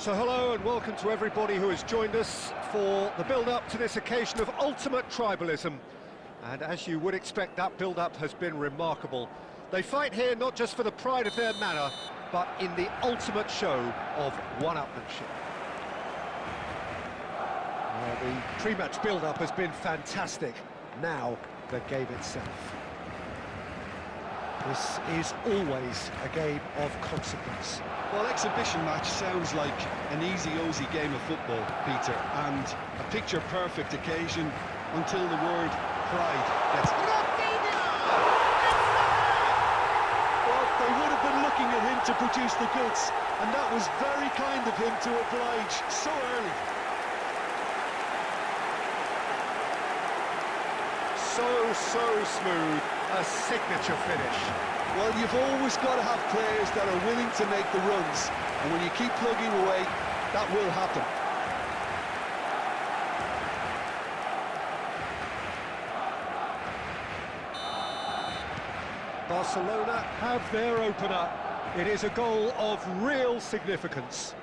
So hello and welcome to everybody who has joined us for the build-up to this occasion of ultimate tribalism. And as you would expect, that build-up has been remarkable. They fight here not just for the pride of their manor, but in the ultimate show of one-upmanship. The pre-match build-up has been fantastic. Now, the game itself. This is always a game of consequence. Well, exhibition match sounds like an easy-ozy game of football, Peter, and a picture-perfect occasion until the word pride gets... Well, they would have been looking at him to produce the goods, and that was very kind of him to oblige so early. So smooth, a signature finish. Well, you've always got to have players that are willing to make the runs, and when you keep plugging away, that will happen. Barcelona have their opener. It is a goal of real significance.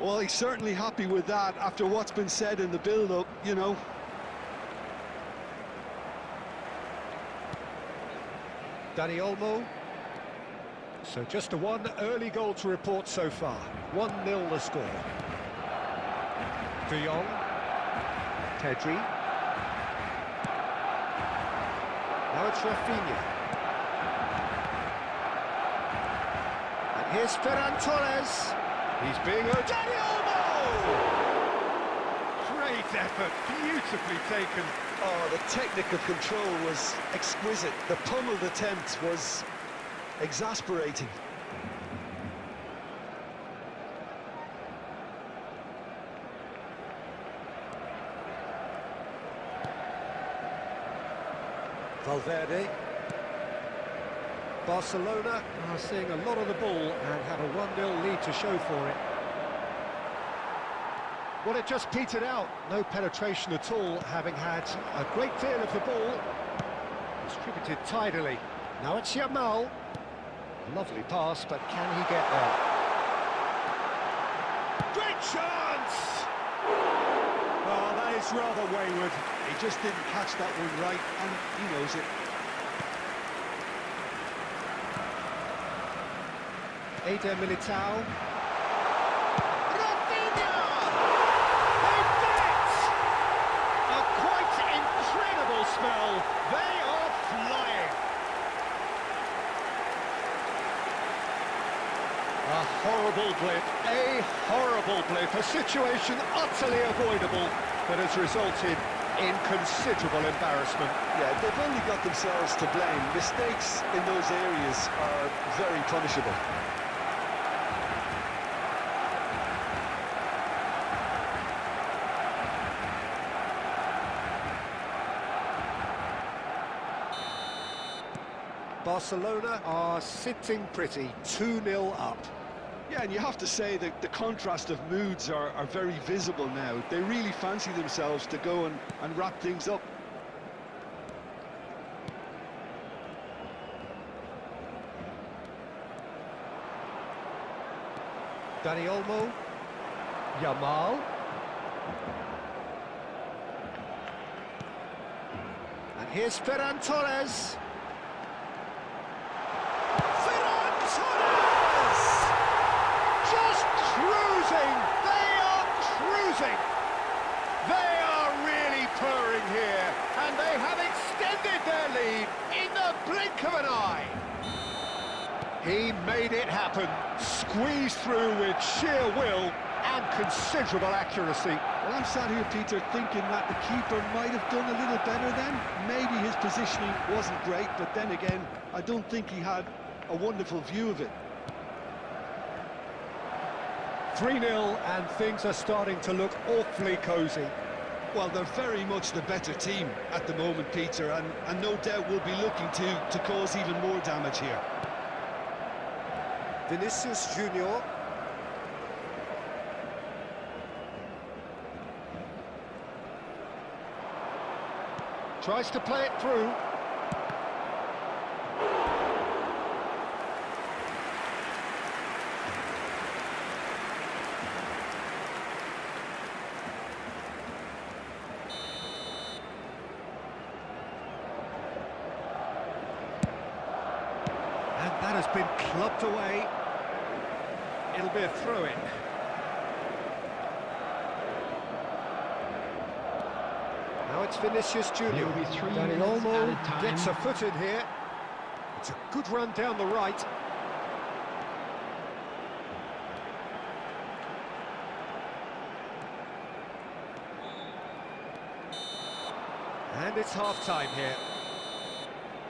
Well, he's certainly happy with that after what's been said in the build-up, you know. Dani Olmo. So just a one early goal to report so far. 1-0 the score. De Jong. Pedri. Now it's Rafinha. And here's Ferran Torres. He's being urged. Dani Olmo! Great effort, beautifully taken. Oh, the technical control was exquisite. The pummeled attempt was exasperating. Valverde. Barcelona are seeing a lot of the ball and have a 1-0 lead to show for it. Well, it just petered out. No penetration at all, having had a great deal of the ball. Distributed tidily. Now it's Yamal. Lovely pass, but can he get there? Great chance! Oh, that is rather wayward. He just didn't catch that one right, and he knows it. Eder Militao. Smell. They are flying. A horrible blip, a situation utterly avoidable that has resulted in considerable embarrassment. Yeah, they've only got themselves to blame. Mistakes in those areas are very punishable. Barcelona are sitting pretty, 2-0 up. Yeah, and you have to say that the contrast of moods are very visible now. They really fancy themselves to go and wrap things up. Dani Olmo. Yamal. And here's Ferran Torres. They are really purring here, and they have extended their lead in the blink of an eye. He made it happen, squeezed through with sheer will and considerable accuracy. Well, I'm sat here, Peter, thinking that the keeper might have done a little better then. Maybe his positioning wasn't great, but then again, I don't think he had a wonderful view of it. 3-0 and things are starting to look awfully cosy. Well, they're very much the better team at the moment, Peter, and no doubt will be looking to cause even more damage here. Vinicius Junior. Tries to play it through. That has been clubbed away. It'll be a throw-in. Now it's Vinicius Junior. Dani Olmo gets a foot in here. It's a good run down the right. And it's half-time here.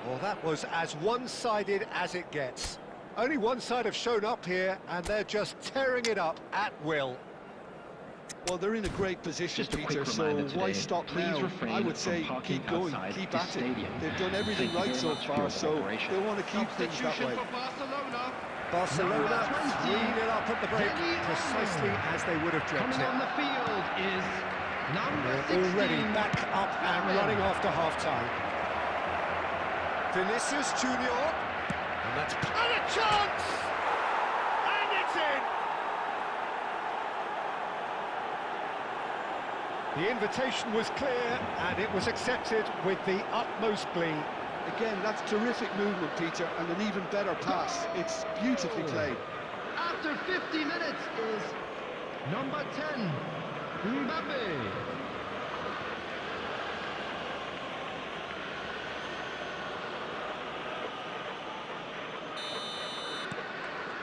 Well, that was as one-sided as it gets. Only one side have shown up here, and they're just tearing it up at will. Well, they're in a great position, Peter, so why stop now? I would say keep going, keep at it. They've done everything right so far, so they want to keep things that way. Barcelona 3-0 up at the break, precisely as they would have dreamt it. On the field is number 16. Already back up and running after half-time. Vinicius Junior, and that's a chance! And it's in! The invitation was clear, and it was accepted with the utmost glee. Again, that's terrific movement, Peter, and an even better pass. It's beautifully played. After 50 minutes is number 10, Mbappe.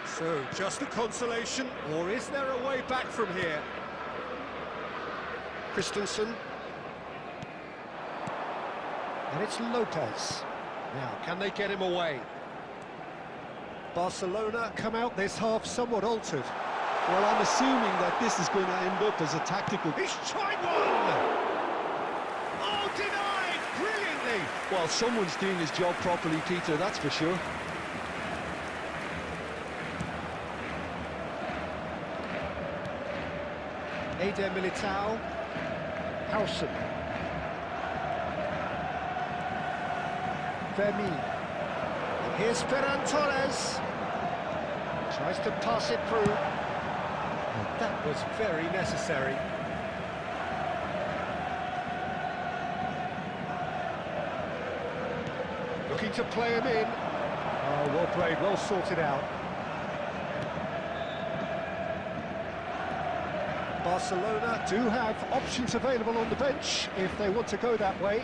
So, just a consolation, or is there a way back from here? Christensen. And it's Lopez. Now, can they get him away? Barcelona come out this half somewhat altered. Well, I'm assuming that this is going to end up as a tactical... He's tried one! Oh, denied! Brilliantly! Well, someone's doing his job properly, Peter, that's for sure. Eder Militao. Howson. Fermin. And here's Ferran Torres. Tries to pass it through. And that was very necessary. Looking to play him in. Oh, well played, well sorted out. Barcelona do have options available on the bench if they want to go that way.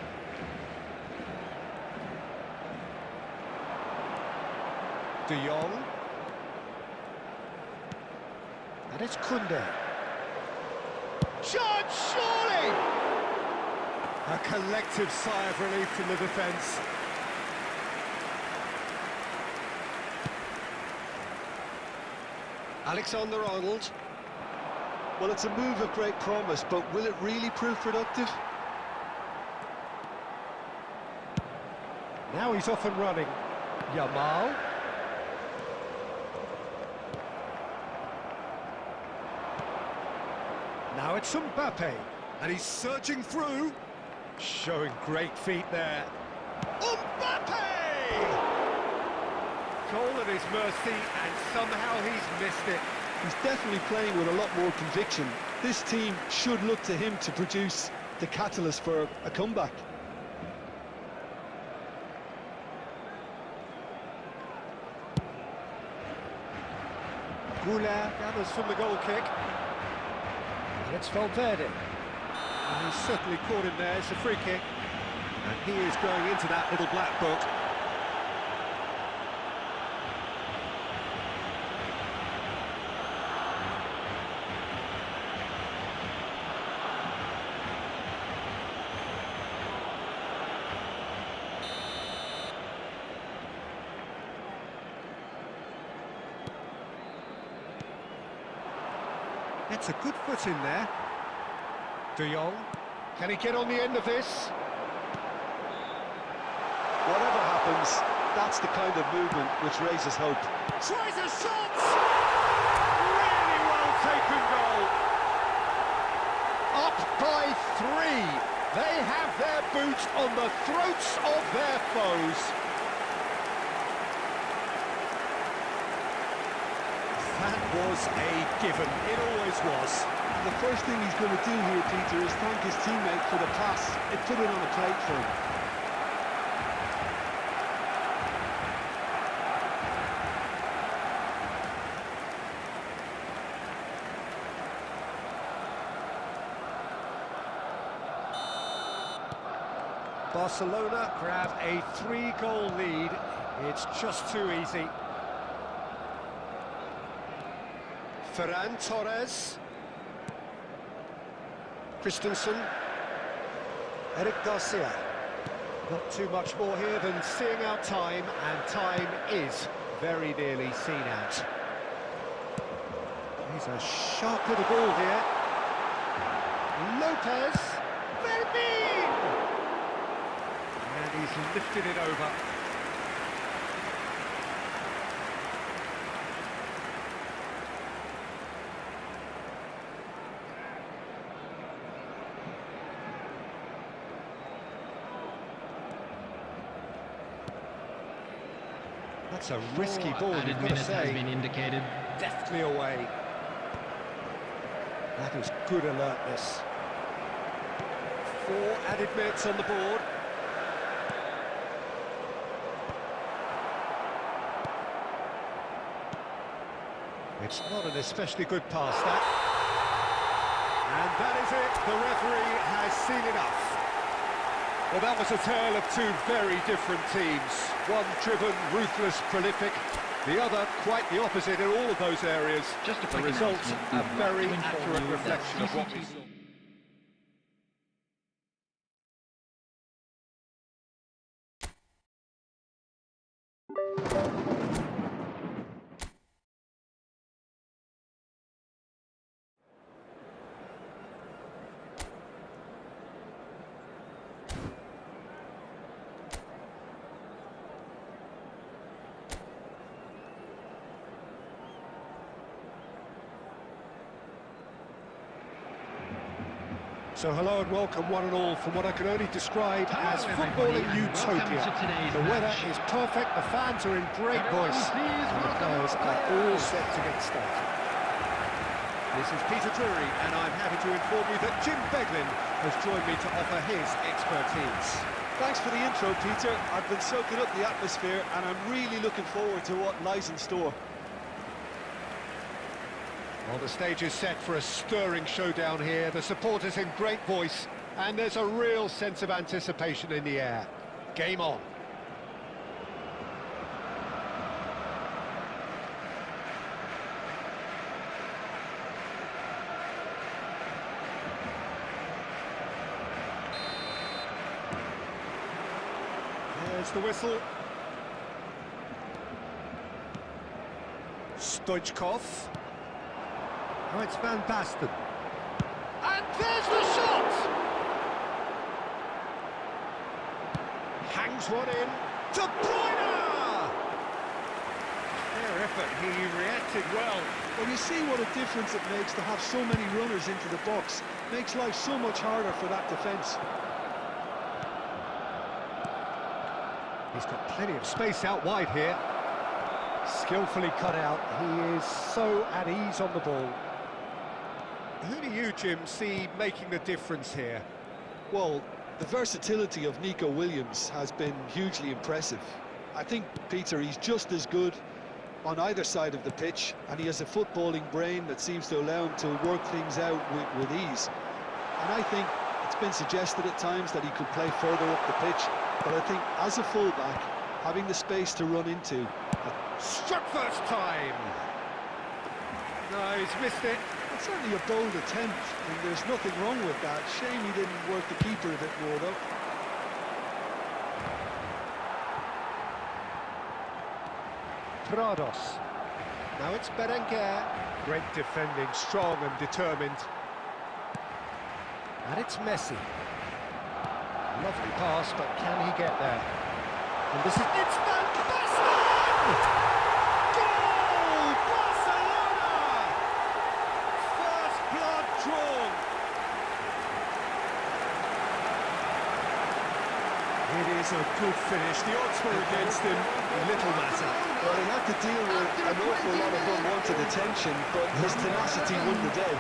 De Jong. And it's Kunde. Shot, surely! A collective sigh of relief from the defence. Alexander-Arnold. Well, it's a move of great promise, but will it really prove productive? Now he's off and running. Yamal. Now it's Mbappe, and he's surging through, showing great feet there. Mbappe! Goal at his mercy, and somehow he's missed it. He's definitely playing with a lot more conviction. This team should look to him to produce the catalyst for a comeback. Goulart gathers from the goal kick. And it's Valverde. And he's certainly caught him there. It's a free kick. And he is going into that little black book. That's a good foot in there. De Jong. Can he get on the end of this? Whatever happens, that's the kind of movement which raises hope. Tries a shot! Really well taken goal. Up by 3. They have their boot on the throats of their foes. That was a given. It always was. The first thing he's going to do here, Peter, is thank his teammate for the pass. It put it on a plate for him. Barcelona grab a 3-goal lead. It's just too easy. Ferran Torres. Christensen. Eric Garcia. Not too much more here than seeing out time, and time is very nearly seen out. He's a sharp little ball here. Lopez. Verbin! And he's lifted it over. That's a risky ball, you've got to say. Has been indicated. Deftly away. That is good alertness. 4 added minutes on the board. It's not an especially good pass, that. And that is it. The referee has seen enough. Well, that was a tale of 2 very different teams. One driven, ruthless, prolific. The other quite the opposite in all of those areas. Just a the result, a very accurate reflection of what we saw. So hello and welcome one and all from what I can only describe as footballing utopia. The weather is perfect, the fans are in great voice, and the players are all set to get started. This is Peter Drury, and I'm happy to inform you that Jim Beglin has joined me to offer his expertise. Thanks for the intro, Peter. I've been soaking up the atmosphere, and I'm really looking forward to what lies in store. Well, the stage is set for a stirring showdown here. The supporters in great voice, and there's a real sense of anticipation in the air. Game on. There's the whistle. Stoichkov. Oh, it's Van Basten. And there's the shot! Hangs one in. De Bruyne! Fair effort, he reacted well. Well, you see what a difference it makes to have so many runners into the box. Makes life so much harder for that defence. He's got plenty of space out wide here. Skillfully cut out. He is so at ease on the ball. Who do you, Jim, see making the difference here? Well, the versatility of Nico Williams has been hugely impressive. I think, Peter, he's just as good on either side of the pitch, and he has a footballing brain that seems to allow him to work things out with ease. And I think it's been suggested at times that he could play further up the pitch, but I think as a fullback, having the space to run into... Struck first time! No, he's missed it. It's certainly a bold attempt, and there's nothing wrong with that. Shame he didn't work the keeper a bit more, though. Prados. Now it's Berenguer. Great defending, strong and determined. And it's Messi. Lovely pass, but can he get there? And this is... It's Van Basten! Goal! Barcelona! First blood drawn. It is a good finish. The odds were against him. Little matter. Well, he had to deal with an awful lot of unwanted attention, but his tenacity won the day.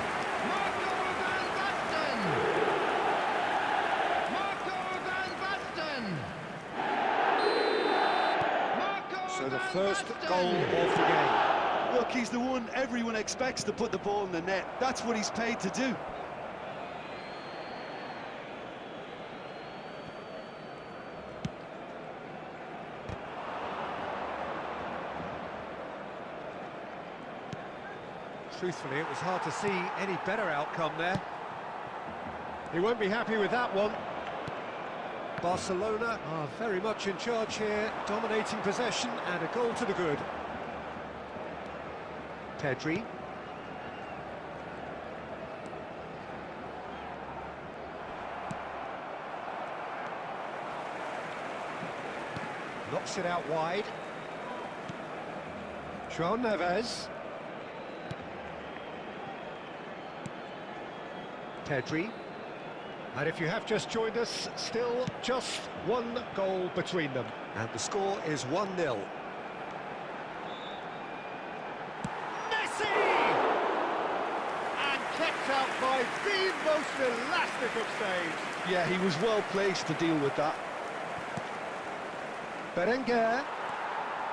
So the first goal of the game. Look, he's the one everyone expects to put the ball in the net. That's what he's paid to do. Truthfully, it was hard to see any better outcome there. He won't be happy with that one. Barcelona are very much in charge here, dominating possession and a goal to the good. Pedri. Knocks it out wide. João Neves. Pedri. And if you have just joined us, still just one goal between them. And the score is 1-0. Messi! And kept out by the most elastic of saves. Yeah, he was well placed to deal with that. Berenguer.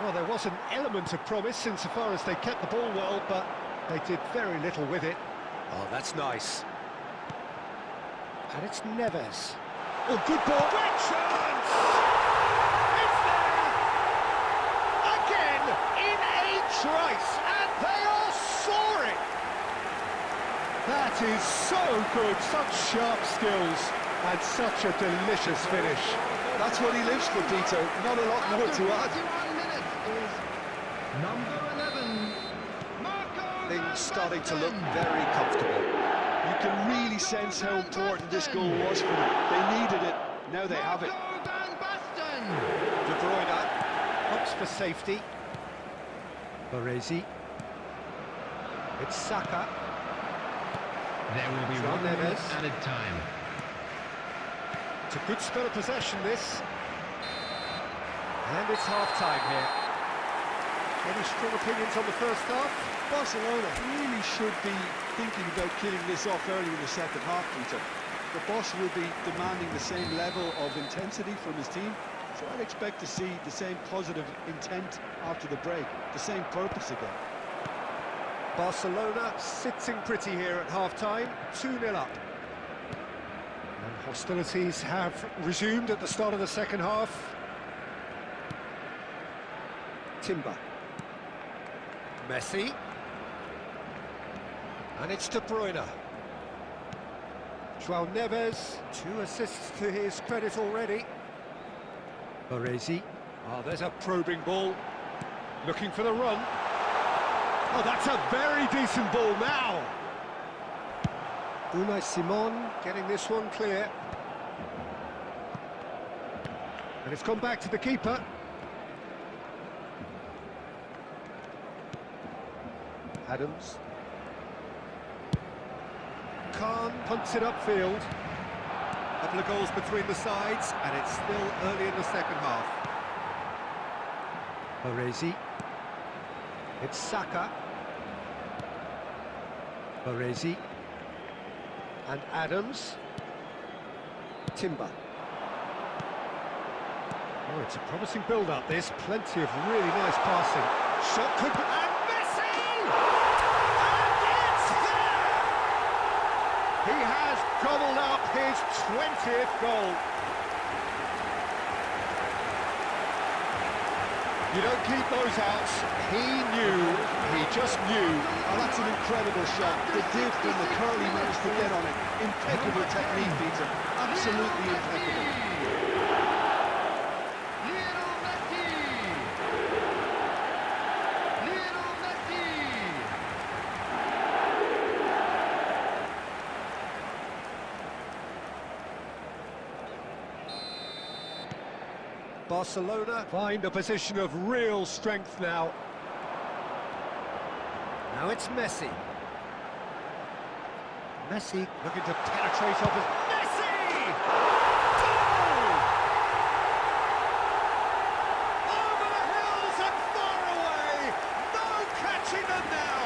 Well, there was an element of promise insofar as they kept the ball well, but they did very little with it. Oh, that's nice. And it's Neves. Oh, good ball. Great chance! It's there! Again, in a trice, and they are soaring! That is so good, such sharp skills, and such a delicious finish. That's what he lives for, Peter. Not a lot more to add. Number 11, Marco. Things starting to look very comfortable. You can really sense how important this goal was for them. They needed it, now they have it. De Bruyne hopes for safety. Baresi. It's Saka. There will be João 1 minute Neves. added time. It's a good spell of possession, this. And it's half-time here. Any strong opinions on the first half? Barcelona really should be thinking about killing this off early in the second half, Peter. The boss will be demanding the same level of intensity from his team, so I'd expect to see the same positive intent after the break, the same purpose again. Barcelona sitting pretty here at half-time, 2-0 up. And hostilities have resumed at the start of the second half. Timber. Messi. And it's De Bruyne. João Neves, 2 assists to his credit already. Baresi. Oh, there's a probing ball. Looking for the run. Oh, that's a very decent ball now. Unai Simon getting this one clear. And it's gone back to the keeper. Adams. Khan punts it upfield. A couple of goals between the sides, and it's still early in the second half. Baresi. It's Saka. Baresi. And Adams. Timber. Oh, it's a promising build-up, this. Plenty of really nice passing. Shot could be... And Messi! And it's there! He has gobbled up his 20th goal. You don't keep those outs. He knew, he just knew. Oh, that's an incredible shot. The dip and the curl he managed to get on it. Impeccable technique, Peter. Absolutely impeccable. Barcelona find a position of real strength now. Now it's Messi. Messi looking to penetrate off his... Messi! Goal! Over the hills and far away! No catching them now!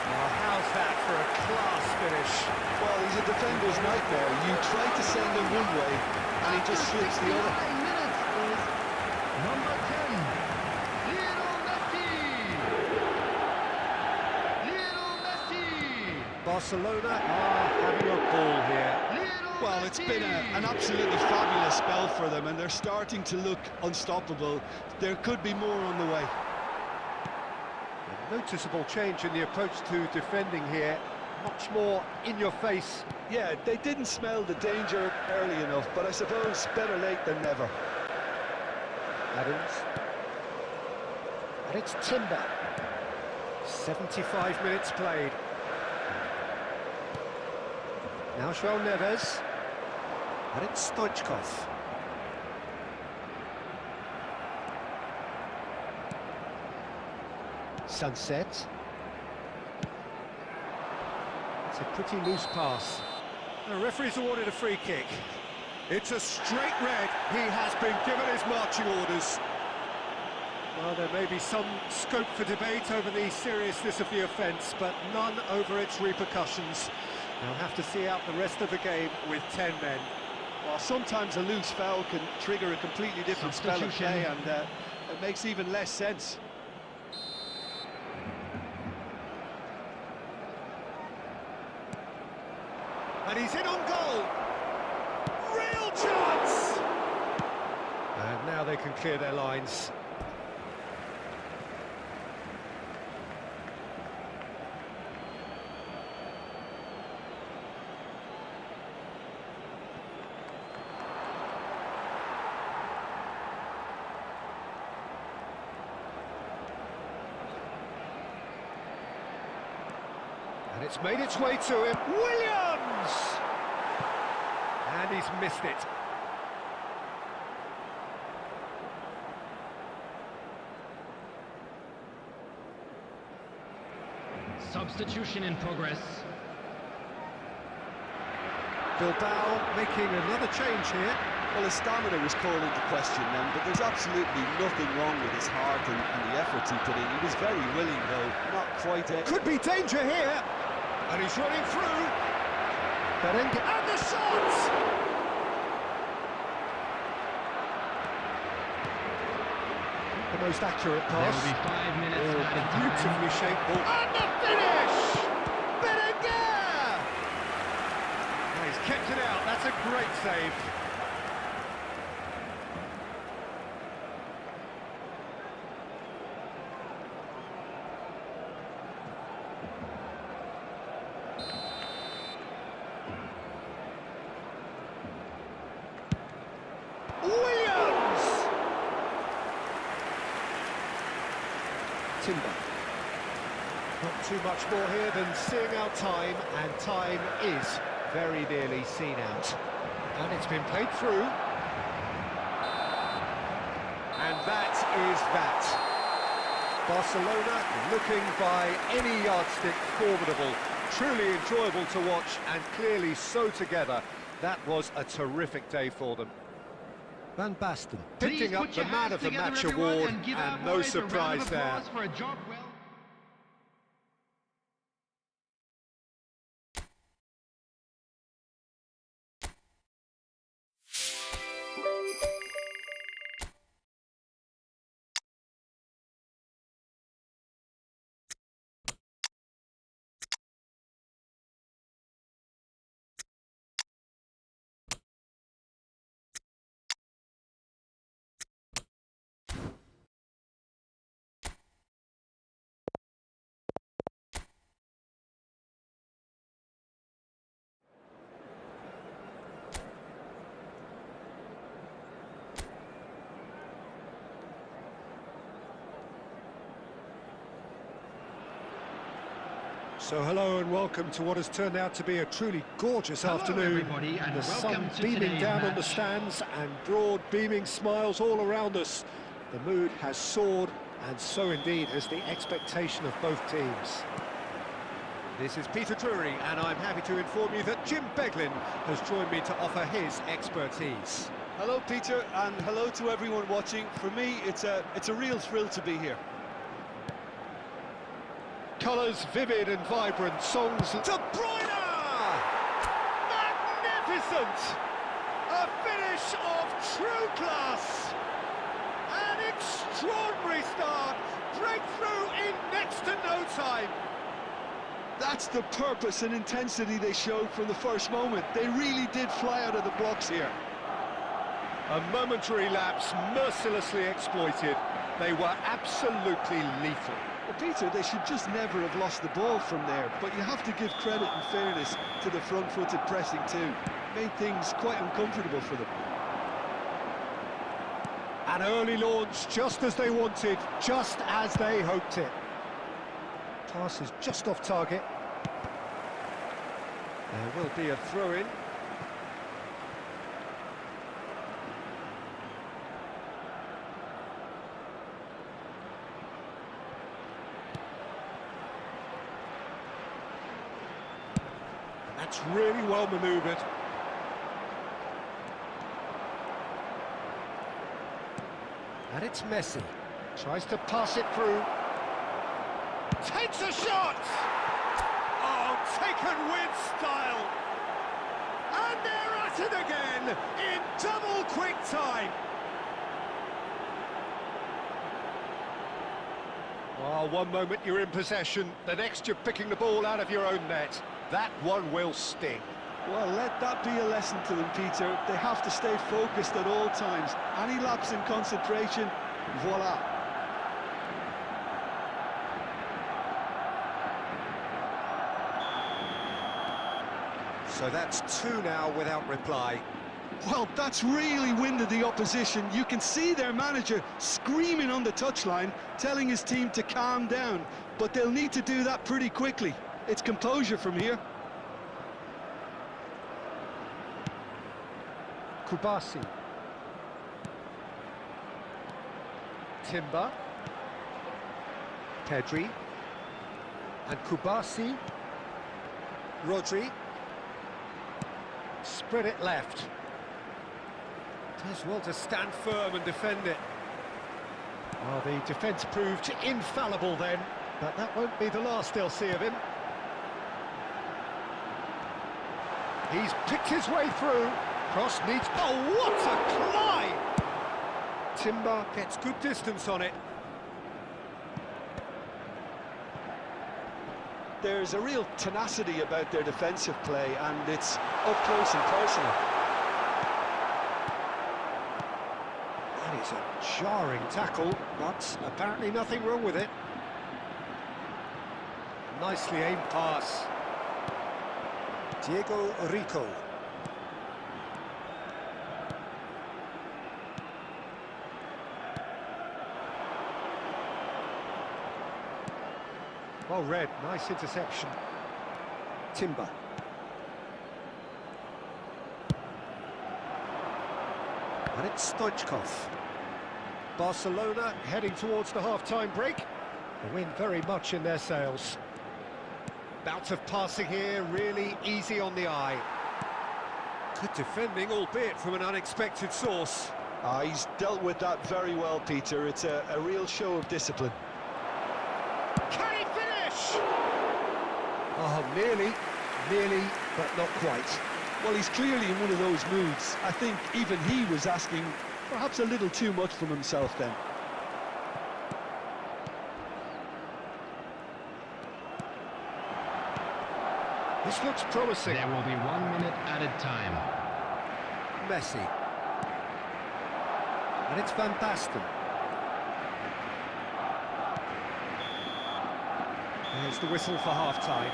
Oh, how's that for a class finish? Well, he's a defender's nightmare. You try to send him one way, and he just slips the other. Number 10, Lionel Messi. Barcelona are having a ball here. Well, it's been an absolutely fabulous spell for them, and they're starting to look unstoppable. There could be more on the way. Noticeable change in the approach to defending here. Much more in your face. Yeah, they didn't smell the danger early enough, but I suppose better late than never. Adams. And it's Timber. 75 minutes played. Now João Neves. And it's Stoichkov. Sunset. It's a pretty loose pass. The referee's awarded a free kick. It's a straight red. He has been given his marching orders. Well, there may be some scope for debate over the seriousness of the offence, but none over its repercussions. They'll have to see out the rest of the game with 10 men. Well, sometimes a loose foul can trigger a completely different spell of play, and it makes even less sense. And he's in on goal. Real chance! And now they can clear their lines. And it's made its way to him. Williams! And he's missed it. Substitution in progress. Bilbao making another change here. Well, his stamina was called into question then, but there's absolutely nothing wrong with his heart and the efforts he put in. He was very willing, though, not quite it. Could be danger here. And he's running through. Berenguer. And the shot! The most accurate pass. There will be 5 minutes added time. Beautifully shaped ball. And the finish! Berenguer! And he's kept it out. That's a great save. Williams! Timber. Not too much more here than seeing out time, and time is very nearly seen out. And it's been played through. And that is that. Barcelona looking by any yardstick formidable. Truly enjoyable to watch, and clearly so together. That was a terrific day for them. Van Basten picking up the Man of the Match award, and no surprise there. For a job well. So hello and welcome to what has turned out to be a truly gorgeous afternoon. Everybody, and the sun welcome to beaming today's down on match. the stands and broad beaming smiles all around us. The mood has soared, and so indeed has the expectation of both teams. This is Peter Drury, and I'm happy to inform you that Jim Beglin has joined me to offer his expertise. Hello, Peter, and hello to everyone watching. For me, it's a real thrill to be here. Colours vivid and vibrant, songs... De Bruyne! Magnificent! A finish of true class! An extraordinary start! Breakthrough in next to no time! That's the purpose and intensity they showed from the first moment. They really did fly out of the blocks here. A momentary lapse mercilessly exploited. They were absolutely lethal. Well, Peter, they should just never have lost the ball from there, but you have to give credit and fairness to the front-footed pressing too. Made things quite uncomfortable for them. An early launch, just as they wanted, just as they hoped it. Pass is just off target. There will be a throw-in. That's really well manoeuvred. And it's Messi. Tries to pass it through. Takes a shot! Oh, taken with style! And they're at it again in double quick time. Oh, one moment you're in possession, the next you're picking the ball out of your own net. That one will sting. Well, let that be a lesson to them, Peter. They have to stay focused at all times. Any lapse in concentration, voila. So that's two now without reply. Well, that's really winded the opposition. You can see their manager screaming on the touchline, telling his team to calm down. But they'll need to do that pretty quickly. It's composure from here. Kubasi. Timber. Pedri. And Kubasi. Rodri. Spread it left. Does well to stand firm and defend it. Well, the defence proved infallible then, but that won't be the last they'll see of him. He's picked his way through. Cross needs... Oh, what a climb! Timber gets good distance on it. There's a real tenacity about their defensive play, and it's up close and personal. That is a jarring tackle, but apparently nothing wrong with it. Nicely aimed pass. Diego Rico. Well read, nice interception. Timber. And it's Stoichkov. Barcelona heading towards the half-time break. The win very much in their sails. Bout of passing here, really easy on the eye. Good defending, albeit from an unexpected source. He's dealt with that very well, Peter. It's a real show of discipline. Can he finish? Oh, nearly, but not quite. Well, he's clearly in one of those moods. I think even he was asking perhaps a little too much from himself then. This looks promising. There will be 1 minute added time. Messi. And it's Van Basten. There's the whistle for half-time.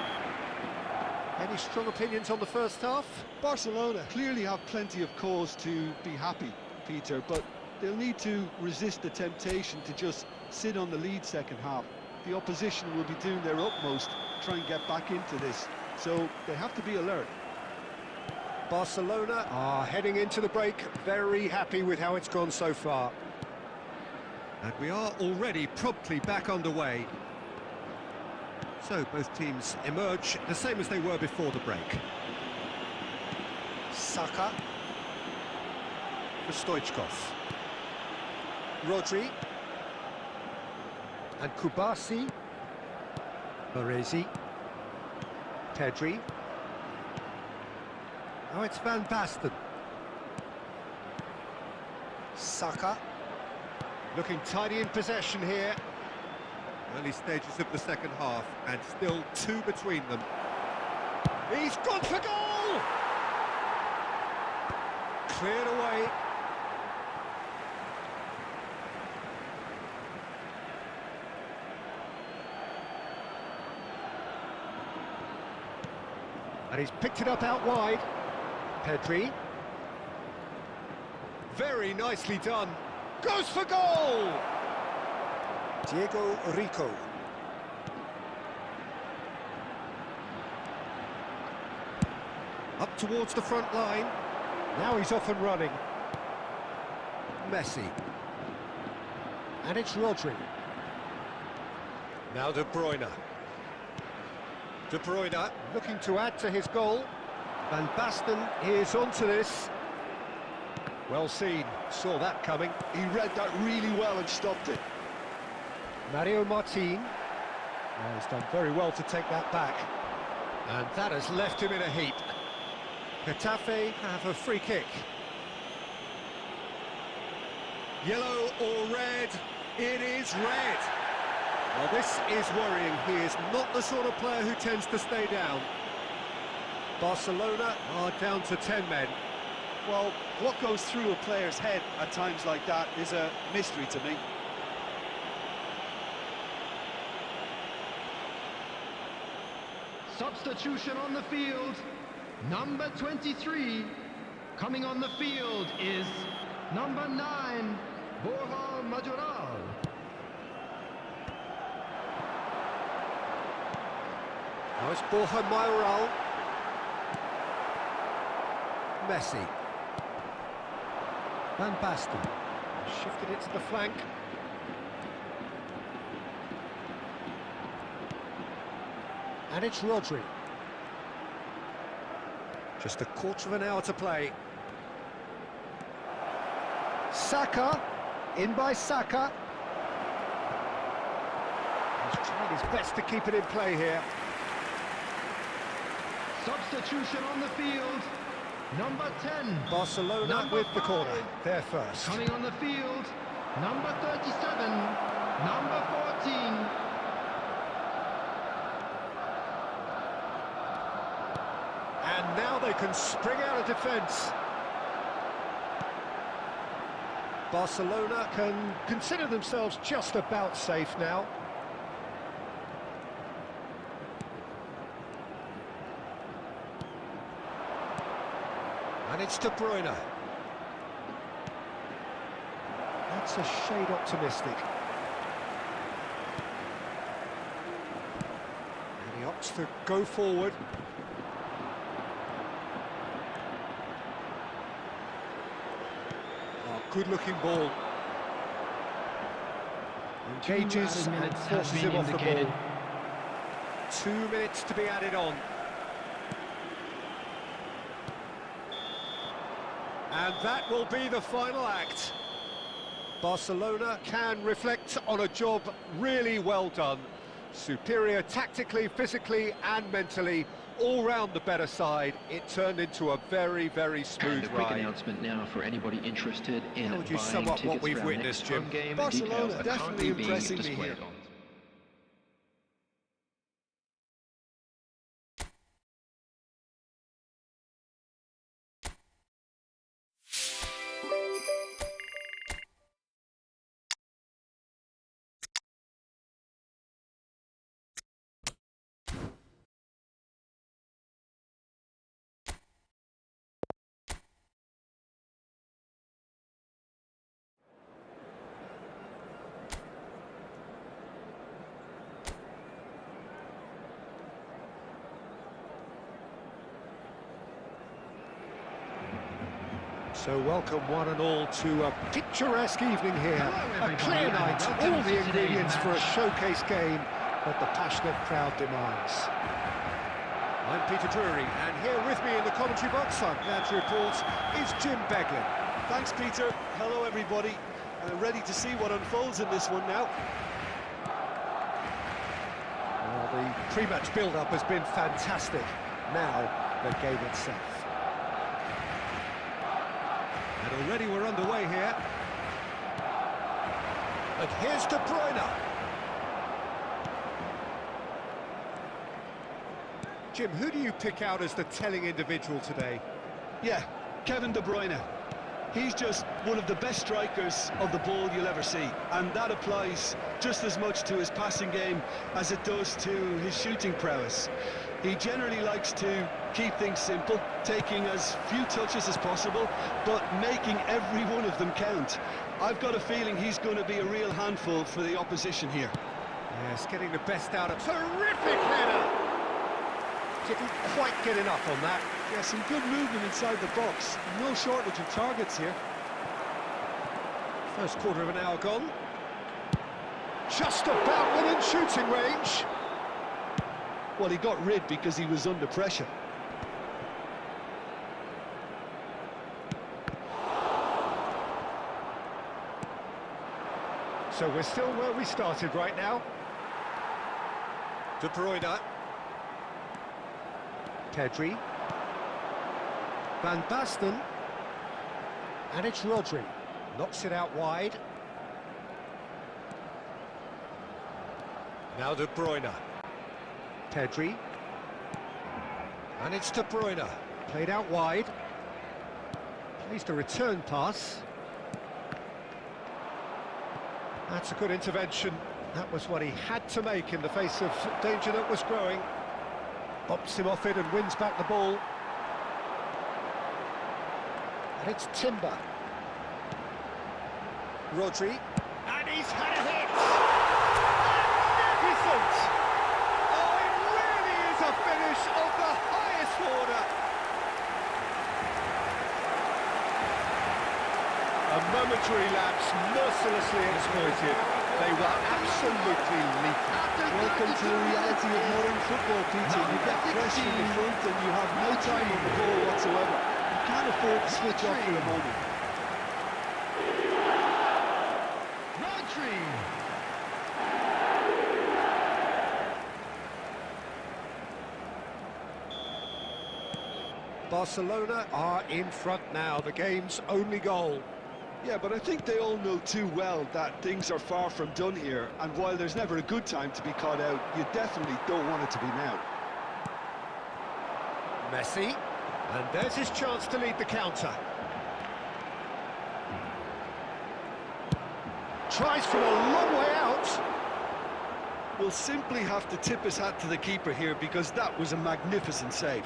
Any strong opinions on the first half? Barcelona clearly have plenty of cause to be happy, Peter, but they'll need to resist the temptation to just sit on the lead second half. The opposition will be doing their utmost to try and get back into this, so they have to be alert. Barcelona are heading into the break, very happy with how it's gone so far. And we are already promptly back underway. So both teams emerge the same as they were before the break. Saka for Stoichkov. Rodri. And Kubasi. Baresi. Pedri. Oh, it's Van Basten. Saka. Looking tidy in possession here. Early stages of the second half, and still two between them. He's gone for goal! Cleared away. And he's picked it up out wide. Pedri. Very nicely done. Goes for goal! Diego Rico. Up towards the front line. Now he's off and running. Messi. And it's Rodri. Now De Bruyne. De Bruyne looking to add to his goal. Van Basten is onto this. Well seen, saw that coming. He read that really well and stopped it. Mario Martin. He's done very well to take that back. And that has left him in a heap. Getafe have a free kick. Yellow or red? It is red. Well, this is worrying. He is not the sort of player who tends to stay down. Barcelona are down to 10 men. Well, what goes through a player's head at times like that is a mystery to me. Substitution on the field. Number 23. Coming on the field is number 9, Borja Majoral. Now it's Borja Majoral. Messi. Van Basten. Shifted it to the flank. And it's Rodri. Just a quarter of an hour to play. Saka. In by Saka. He's trying his best to keep it in play here. Substitution on the field. Number 10. Barcelona number with the 5. corner. They're first. Coming on the field. Number 37. Number 14. And now they can spring out of defence. Barcelona can consider themselves just about safe now. And it's De Bruyne. That's a shade optimistic. And he opts to go forward. Good-looking ball. Engages and forces him off the ball. 2 minutes to be added on. And that will be the final act. Barcelona can reflect on a job really well done. Superior tactically, physically and mentally. All round the better side. It turned into a very, very smooth and a quick ride. announcement now for anybody interested in How would you buying sum up tickets what we've for our witnessed, next Jim? home game. Barcelona Details are definitely currently being impressing me displayed here. on. So welcome one and all to a picturesque evening here. A clear night, all the ingredients for a showcase game that the passionate crowd demands. I'm Peter Drury, and here with me in the commentary box, I'm glad to report, is Jim Beglin. Thanks, Peter. Hello, everybody. Ready to see what unfolds in this one now. Well, the pre-match build-up has been fantastic. Now, the game itself. And already we're underway here. And here's De Bruyne. Jim, who do you pick out as the telling individual today? Yeah, Kevin De Bruyne. He's just one of the best strikers of the ball you'll ever see. And that applies just as much to his passing game as it does to his shooting prowess. He generally likes to keep things simple, taking as few touches as possible, but making every one of them count. I've got a feeling he's going to be a real handful for the opposition here. Yes, getting the best out of terrific header. Didn't quite get enough on that. Yeah, some good movement inside the box. No shortage of targets here. First quarter of an hour gone. Just about within shooting range. Well, he got rid because he was under pressure. So we're still where we started right now. De Bruyne. Pedri. Van Basten. And it's Rodri. Knocks it out wide. Now De Bruyne. Pedri. And it's De Bruyne. Played out wide. Plays the return pass. That's a good intervention. That was what he had to make in the face of danger that was growing. Bops him off it and wins back the ball. And it's Timber. Rodri. And he's had a hit! Magnificent! Oh, it really is a finish of the highest order! A momentary lapse mercilessly exploited. They were absolutely lethal. Welcome to the reality of modern football, Peter. You get pressed from the front and you have no time on the ball whatsoever. You can't afford to switch off for a moment. Barcelona are in front now, the game's only goal. Yeah, but I think they all know too well that things are far from done here, and while there's never a good time to be caught out, you definitely don't want it to be now. Messi, and there's his chance to lead the counter. Tries from a long way out. We'll simply have to tip his hat to the keeper here because that was a magnificent save.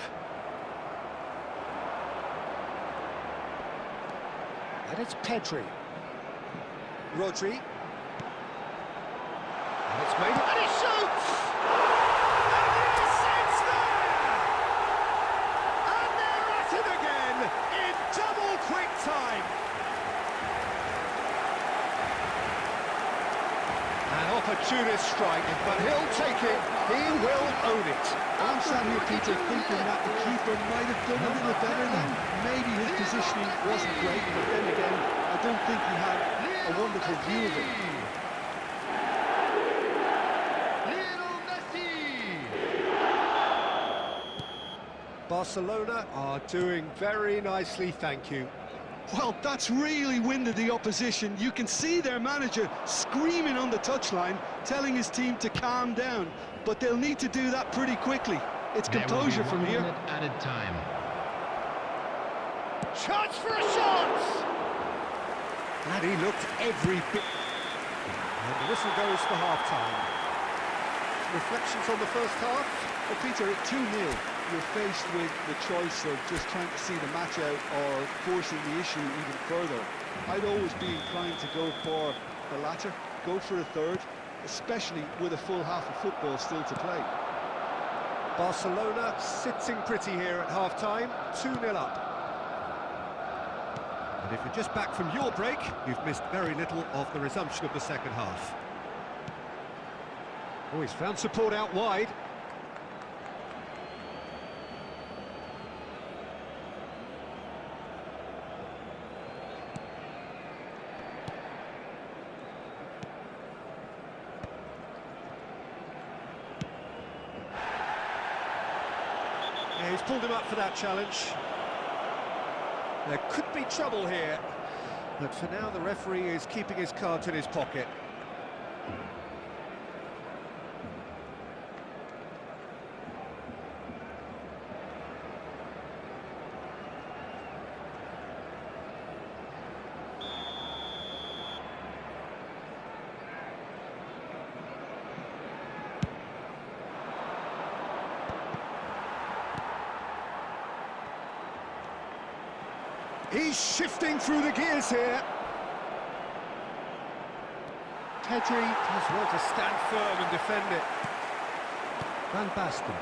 And it's Pedri. Rodri. And it's made, and he shoots! And he sits there! And they're at it again in double quick time. An opportunist strike, but he'll take it. He will own it. I'm sat here, Peter, thinking that the keeper might have done a little better then. Maybe his positioning wasn't great, but then again, I don't think he had a wonderful view of it. Barcelona are doing very nicely, thank you. Well, that's really winded the opposition. You can see their manager screaming on the touchline, telling his team to calm down, but they'll need to do that pretty quickly. It's composure from here. Added time. Chance for a shot! And he looked every bit. And the whistle goes for half-time. Reflections on the first half? Well, Peter, at 2-0, you're faced with the choice of just trying to see the match out or forcing the issue even further. I'd always be inclined to go for the latter, go for a third, especially with a full half of football still to play. Barcelona sitting pretty here at half-time, 2-0 up. And if you're just back from your break, you've missed very little of the resumption of the second half. Oh, he's found support out wide. Yeah, he's pulled him up for that challenge. There could be trouble here, but for now the referee is keeping his cards in his pocket. He's shifting through the gears here. Pedri does well to stand firm and defend it. Van Basten.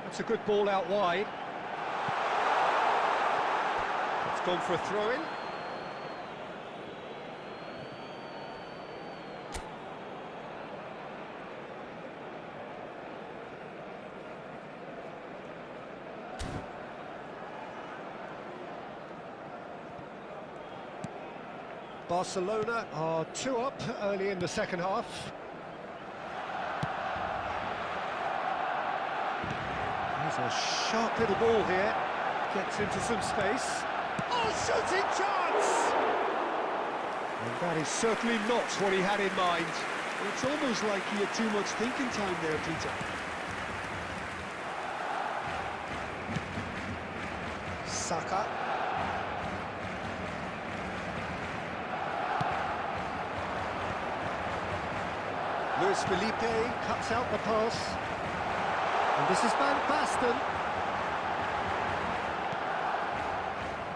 That's a good ball out wide. It's gone for a throw-in. Barcelona are 2 up early in the second half. There's a sharp little ball here. Gets into some space. Oh, shooting chance! And that is certainly not what he had in mind. It's almost like he had too much thinking time there, Peter. Saka. Luis Felipe cuts out the pass. And this is Van Basten.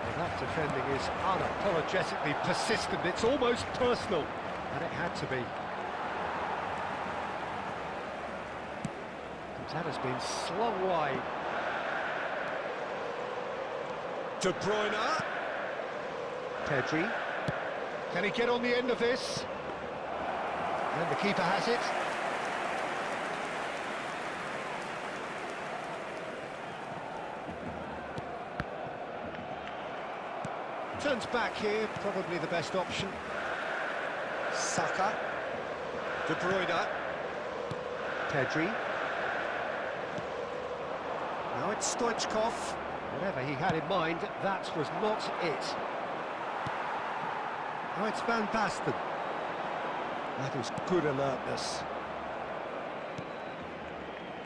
Well, that defending is unapologetically persistent. It's almost personal. And it had to be. That has been slung wide. De Bruyne. Pedri. Can he get on the end of this? And the keeper has it. Turns back here, probably the best option. Saka. De Bruyne. Pedri. Now it's Stoichkov. Whatever he had in mind, that was not it. Now it's Van Basten. That is good alertness.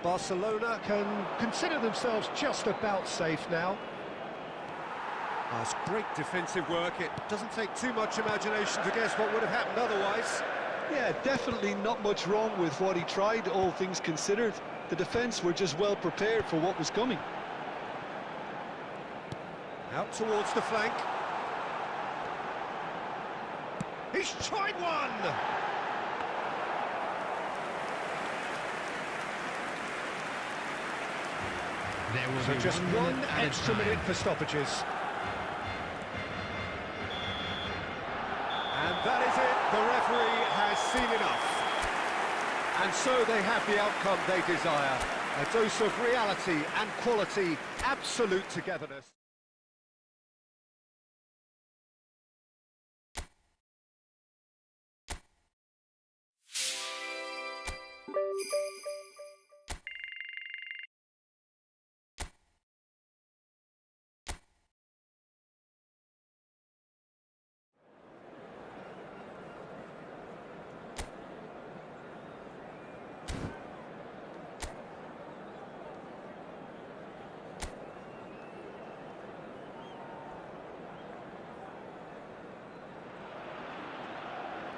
Barcelona can consider themselves just about safe now. That's great defensive work. It doesn't take too much imagination to guess what would have happened otherwise. Yeah, definitely not much wrong with what he tried, all things considered. The defence were just well prepared for what was coming. Out towards the flank. He's tried one! So just 1 extra minute for stoppages. And that is it. The referee has seen enough. And so they have the outcome they desire. A dose of reality and quality, absolute togetherness.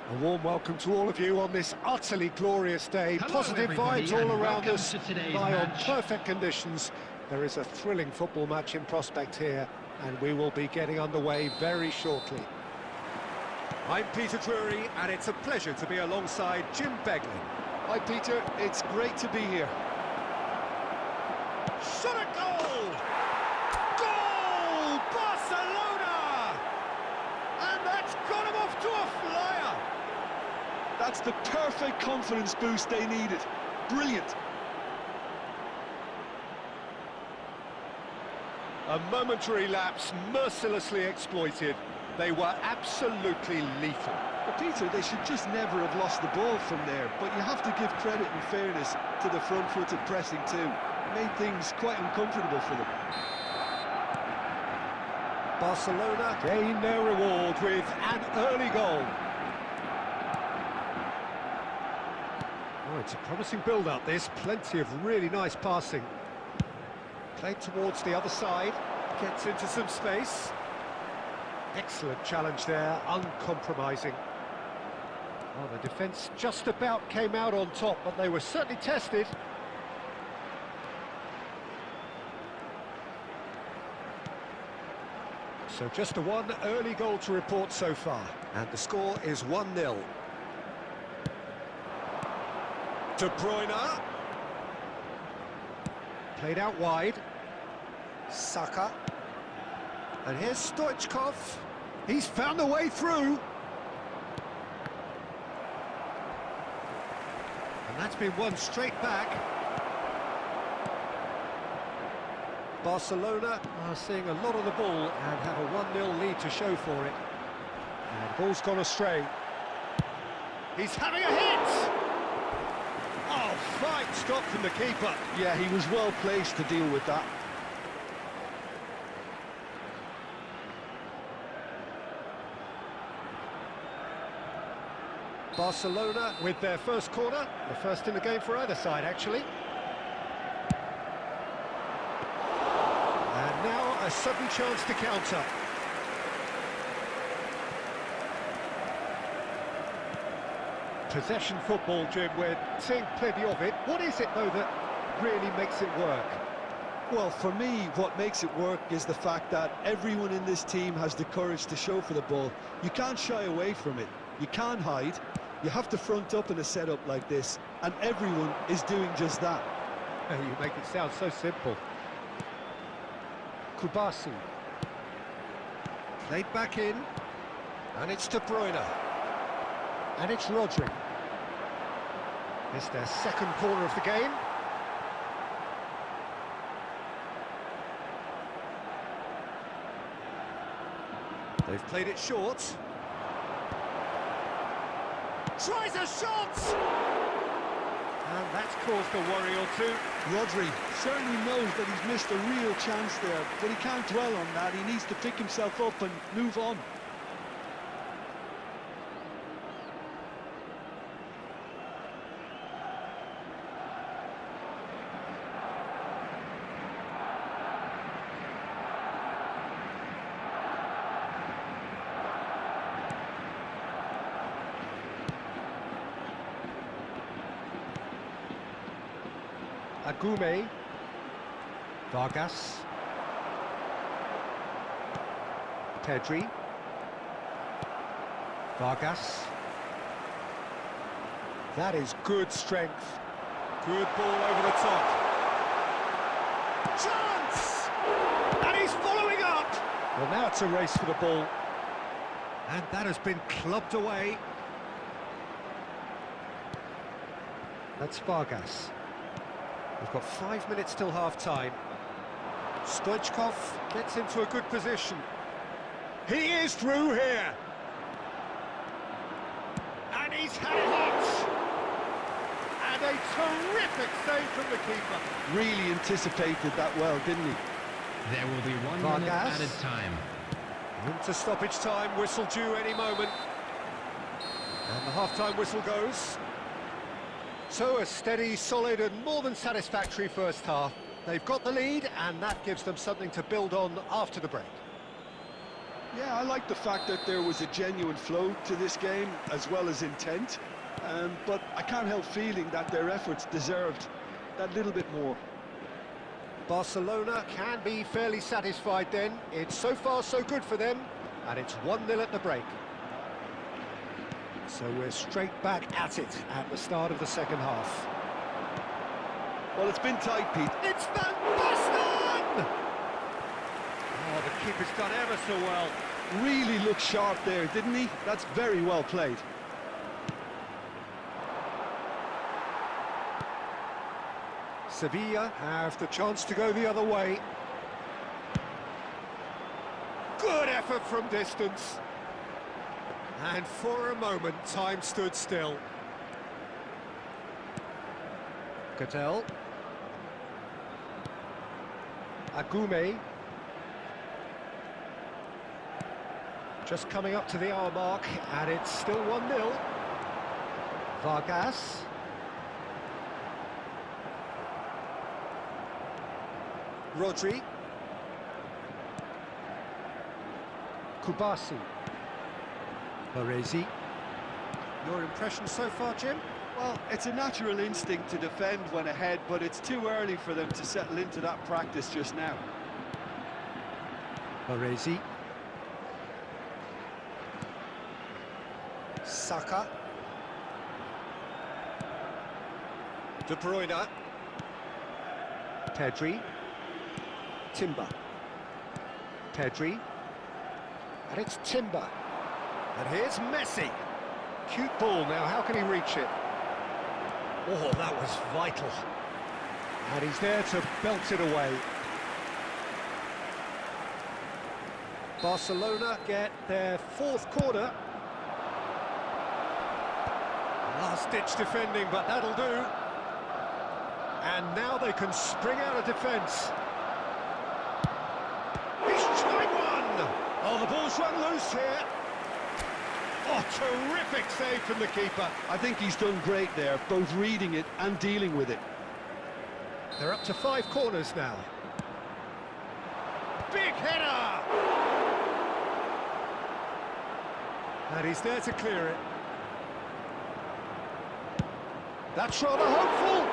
A warm welcome to all of you on this utterly glorious day. Hello, Positive everybody, vibes all and around welcome us. to today's Lie on match. perfect conditions. There is a thrilling football match in prospect here, and we will be getting underway very shortly. I'm Peter Drury, and it's a pleasure to be alongside Jim Begley. Hi, Peter. It's great to be here. Shot a goal! Goal! Barcelona! And that's got him off to a flyer! That's the perfect confidence boost they needed. Brilliant. A momentary lapse mercilessly exploited. They were absolutely lethal. But Peter, they should just never have lost the ball from there, but you have to give credit and fairness to the front-footed pressing too. It made things quite uncomfortable for them. Barcelona gain their reward with an early goal. Oh, it's a promising build-up, this. Plenty of really nice passing. Played towards the other side. Gets into some space. Excellent challenge there, uncompromising. Oh, the defence just about came out on top, but they were certainly tested. So just the one early goal to report so far. And the score is 1-0. De Bruyne. Played out wide. Saka. And here's Stoichkov. He's found a way through. And that's been won straight back. Barcelona are seeing a lot of the ball and have a 1-0 lead to show for it. And ball's gone astray. He's having a hit! Oh, fine stop from the keeper. Yeah, he was well placed to deal with that. Barcelona with their first corner, the first in the game for either side, actually. And now a sudden chance to counter. Possession football, Jim, we're seeing plenty of it. What is it, though, that really makes it work? Well, for me, what makes it work is the fact that everyone in this team has the courage to show for the ball. You can't shy away from it. You can't hide. You have to front up in a setup like this, and everyone is doing just that. You make it sound so simple. Kubasi. Played back in, and it's De Bruyne. And it's Rodri. It's their second corner of the game. They've played it short. Tries a shot! And that's caused a worry or two. Rodri certainly knows that he's missed a real chance there, but he can't dwell on that. He needs to pick himself up and move on. Agume, Vargas, Pedri, Vargas. That is good strength. Good ball over the top. Chance! And he's following up! Well, now it's a race for the ball. And that has been clubbed away. That's Vargas. We've got 5 minutes till half-time. Stoichkov gets into a good position. He is through here. And he's had a hit. And a terrific save from the keeper. Really anticipated that well, didn't he? There will be 1 Vargas. minute added time. Into stoppage time, whistle due any moment. And the half-time whistle goes. So a steady, solid and more than satisfactory first half. They've got the lead and that gives them something to build on after the break. Yeah, I like the fact that there was a genuine flow to this game as well as intent. But I can't help feeling that their efforts deserved that little bit more. Barcelona can be fairly satisfied then. It's so far so good for them and it's 1-0 at the break. So we're straight back at it at the start of the second half. Well, it's been tight, Pete. It's Van Basten! Oh, the keeper's done ever so well. Really looked sharp there, didn't he? That's very well played. Sevilla have the chance to go the other way. Good effort from distance. And for a moment, time stood still. Cattell. Agume. Just coming up to the hour mark, and it's still 1-0. Vargas. Rodri. Kubasi. Baresi. Your impression so far, Jim? Well, it's a natural instinct to defend when ahead, but it's too early for them to settle into that practice just now. Baresi. Saka. De Bruyne. Pedri. Timber. Pedri. And it's Timber. And here's Messi. Cute ball now, how can he reach it? Oh, that was vital. And he's there to belt it away. Barcelona get their fourth corner. Last-ditch defending, but that'll do. And now they can spring out of defence. He's tried one! Oh, the ball's run loose here. Oh, terrific save from the keeper. I think he's done great there, both reading it and dealing with it. They're up to 5 corners now. Big header! And he's there to clear it. That's rather hopeful.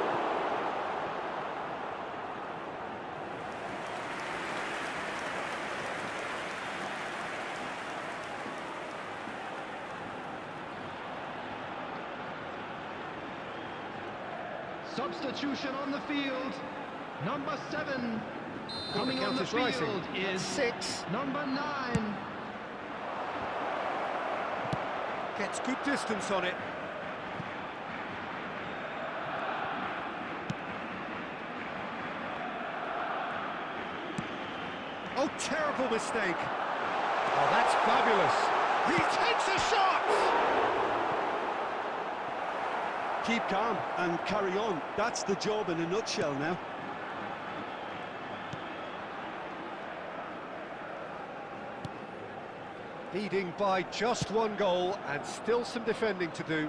Substitution on the field. Number 7. Coming on the field is 6. number 9. Gets good distance on it. Oh, terrible mistake. Oh, that's fabulous. He takes a shot! Keep calm and carry on. That's the job in a nutshell now. Leading by just 1 goal and still some defending to do.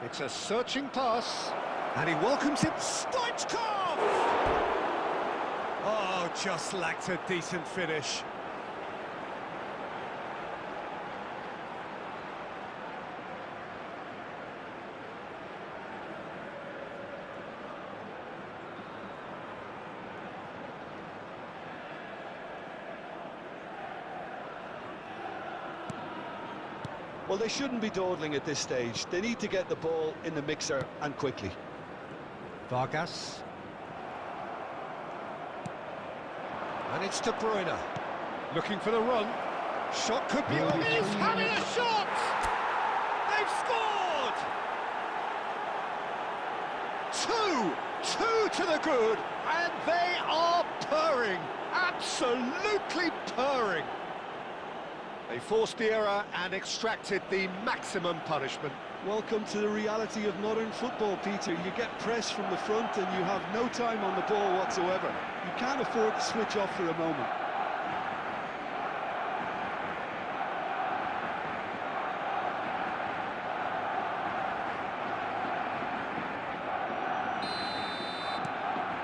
It's a searching pass, and he welcomes it. Stoichkov! Oh, just lacked a decent finish. Well, they shouldn't be dawdling at this stage. They need to get the ball in the mixer and quickly. Vargas. And it's De Bruyne. Looking for the run. Shot could be... Oh, he's having a shot! They've scored! 2 to the good, and they are purring. Absolutely purring. They forced the error and extracted the maximum punishment. Welcome to the reality of modern football, Peter. You get pressed from the front and you have no time on the ball whatsoever. You can't afford to switch off for a moment.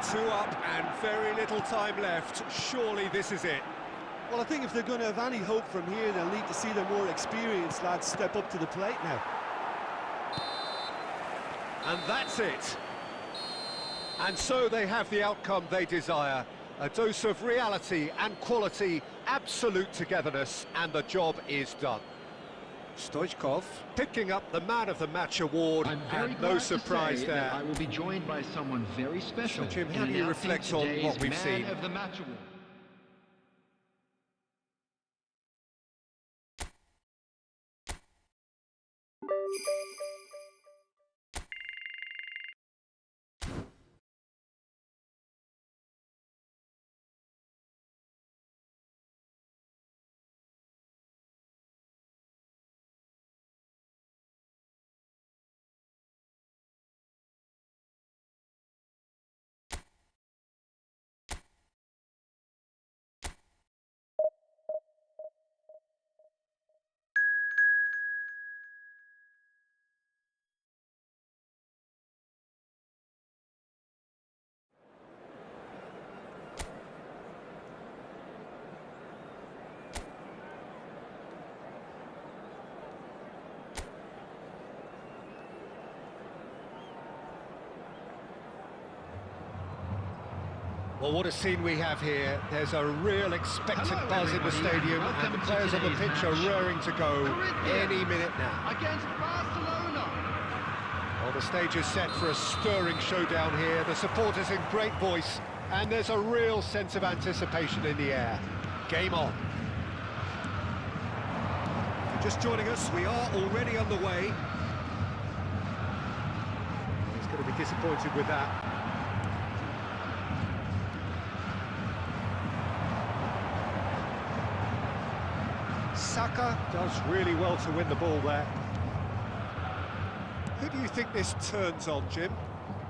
Two up and very little time left. Surely this is it. Well, I think if they're going to have any hope from here, they'll need to see the more experienced lads step up to the plate now. And that's it. And so they have the outcome they desire. A dose of reality and quality, absolute togetherness, and the job is done. Stoichkov picking up the Man of the Match award, and no surprise there. I will be joined by someone very special. So, Jim, how do you reflect on what we've seen? Man of the Match award. Well, what a scene we have here. There's a real expectant Hello, buzz in the everybody, stadium, and and the welcome players to on the today's pitch are match. raring to go Corinthians any minute now. Against Barcelona. Well, the stage is set for a stirring showdown here. The supporters in great voice, and there's a real sense of anticipation in the air. Game on. If you're just joining us, we are already underway. He's going to be disappointed with that. Saka does really well to win the ball there. Who do you think this turns on, Jim?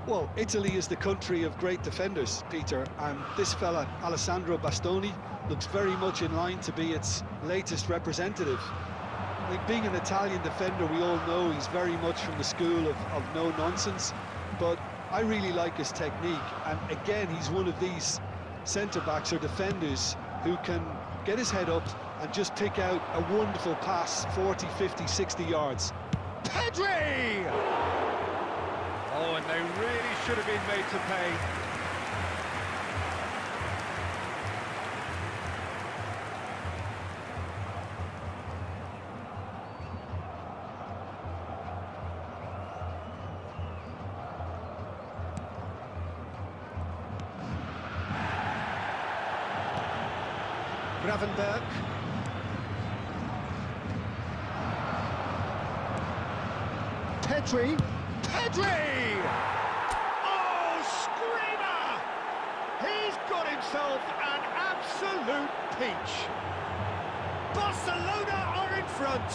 Well, Italy is the country of great defenders, Peter, and this fella, Alessandro Bastoni, looks very much in line to be its latest representative. I think being an Italian defender, we all know he's very much from the school of no-nonsense, but I really like his technique, and again, he's one of these centre-backs or defenders who can get his head up and just pick out a wonderful pass, 40, 50, 60 yards. Pedri! Oh, and they really should have been made to pay. Gravenberg. Pedri! Pedri! Oh, screamer! He's got himself an absolute peach. Barcelona are in front.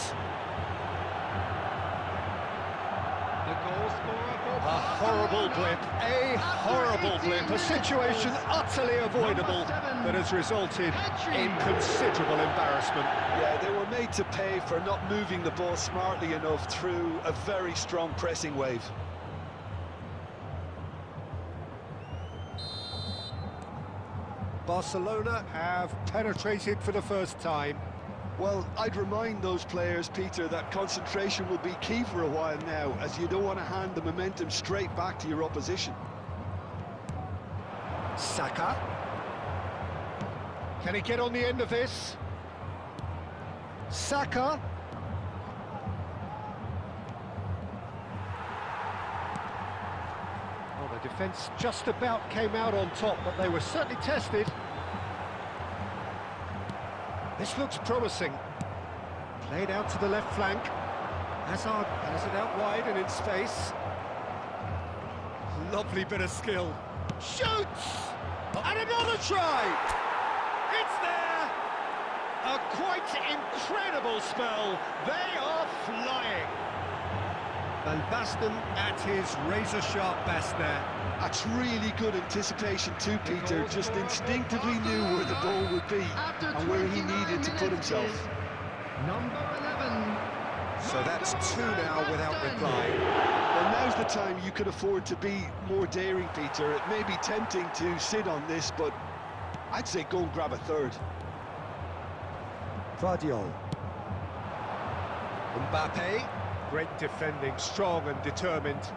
The goal scorer for A horrible blip, a horrible blip, a situation utterly avoidable that has resulted in considerable embarrassment. Yeah, they were made to pay for not moving the ball smartly enough through a very strong pressing wave. Barcelona have penetrated for the first time. Well, I'd remind those players, Peter, that concentration will be key for a while now, as you don't want to hand the momentum straight back to your opposition. Saka. Can he get on the end of this? Saka. Well, the defence just about came out on top, but they were certainly tested. This looks promising. Played out to the left flank. Hazard has it out wide and in space. Lovely bit of skill. Shoots! And another try! It's there! A quite incredible spell. They are flying. Van Basten at his razor-sharp best there. That's really good anticipation too, Peter. Just instinctively knew where the ball would be and where he needed to put himself. Number 11. So that's two now without reply. Well, now's the time you could afford to be more daring, Peter. It may be tempting to sit on this, but I'd say go and grab a third. Vardiol. Mbappe. Great defending, strong and determined.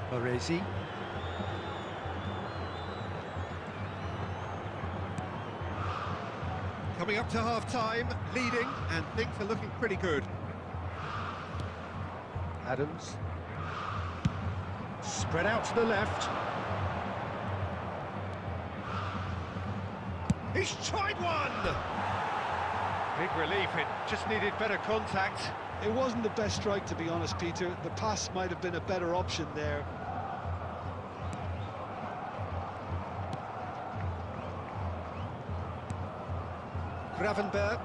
Baresi. Coming up to half-time, leading, and things are looking pretty good. Adams. Spread out to the left. He's tried one! Big relief, it just needed better contact. It wasn't the best strike, to be honest, Peter. The pass might have been a better option there. Gravenberg.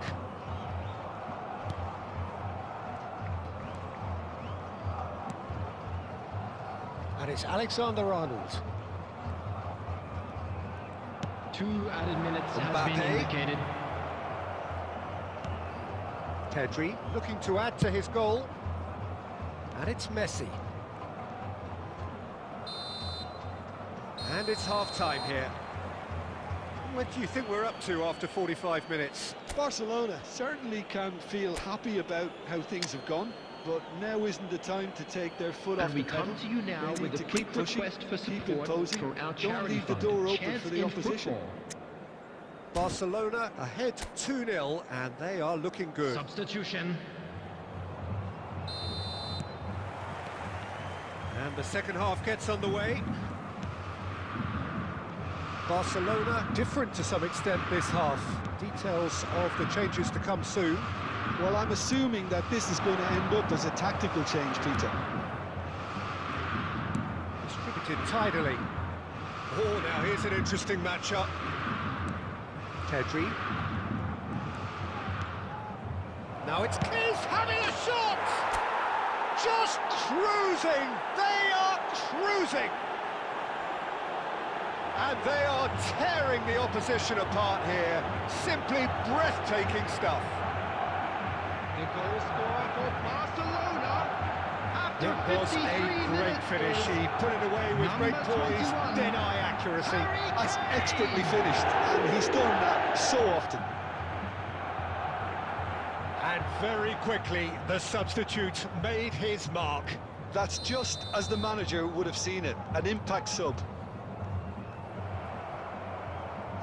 And it's Alexander-Arnold. 2 added minutes has Mbappe. been indicated. Pedri looking to add to his goal. And it's Messi. And it's half-time here. What do you think we're up to after 45 minutes? Barcelona certainly can feel happy about how things have gone. but now isn't the time to take their foot off And we the pedal. come to you now They with need a to quick keep pushing, request for keep support imposing. for our Don't charity leave the fund, door open Chance for the in opposition. Football. Barcelona ahead 2-0, and they are looking good. Substitution. And the second half gets underway. Barcelona different to some extent this half. Details of the changes to come soon. Well, I'm assuming that this is going to end up as a tactical change, Peter. Distributed tidily. Oh, now here's an interesting matchup. Pedri. Now it's Kiz having a shot! Just cruising! They are cruising! And they are tearing the opposition apart here. Simply breathtaking stuff. The goal scorer for Barcelona after It was 53 a great minutes finish. is He put it away with number great poise, 21, dead-eye accuracy. That's expertly finished, and he's done that so often. And very quickly, the substitute made his mark. That's just as the manager would have seen it, an impact sub.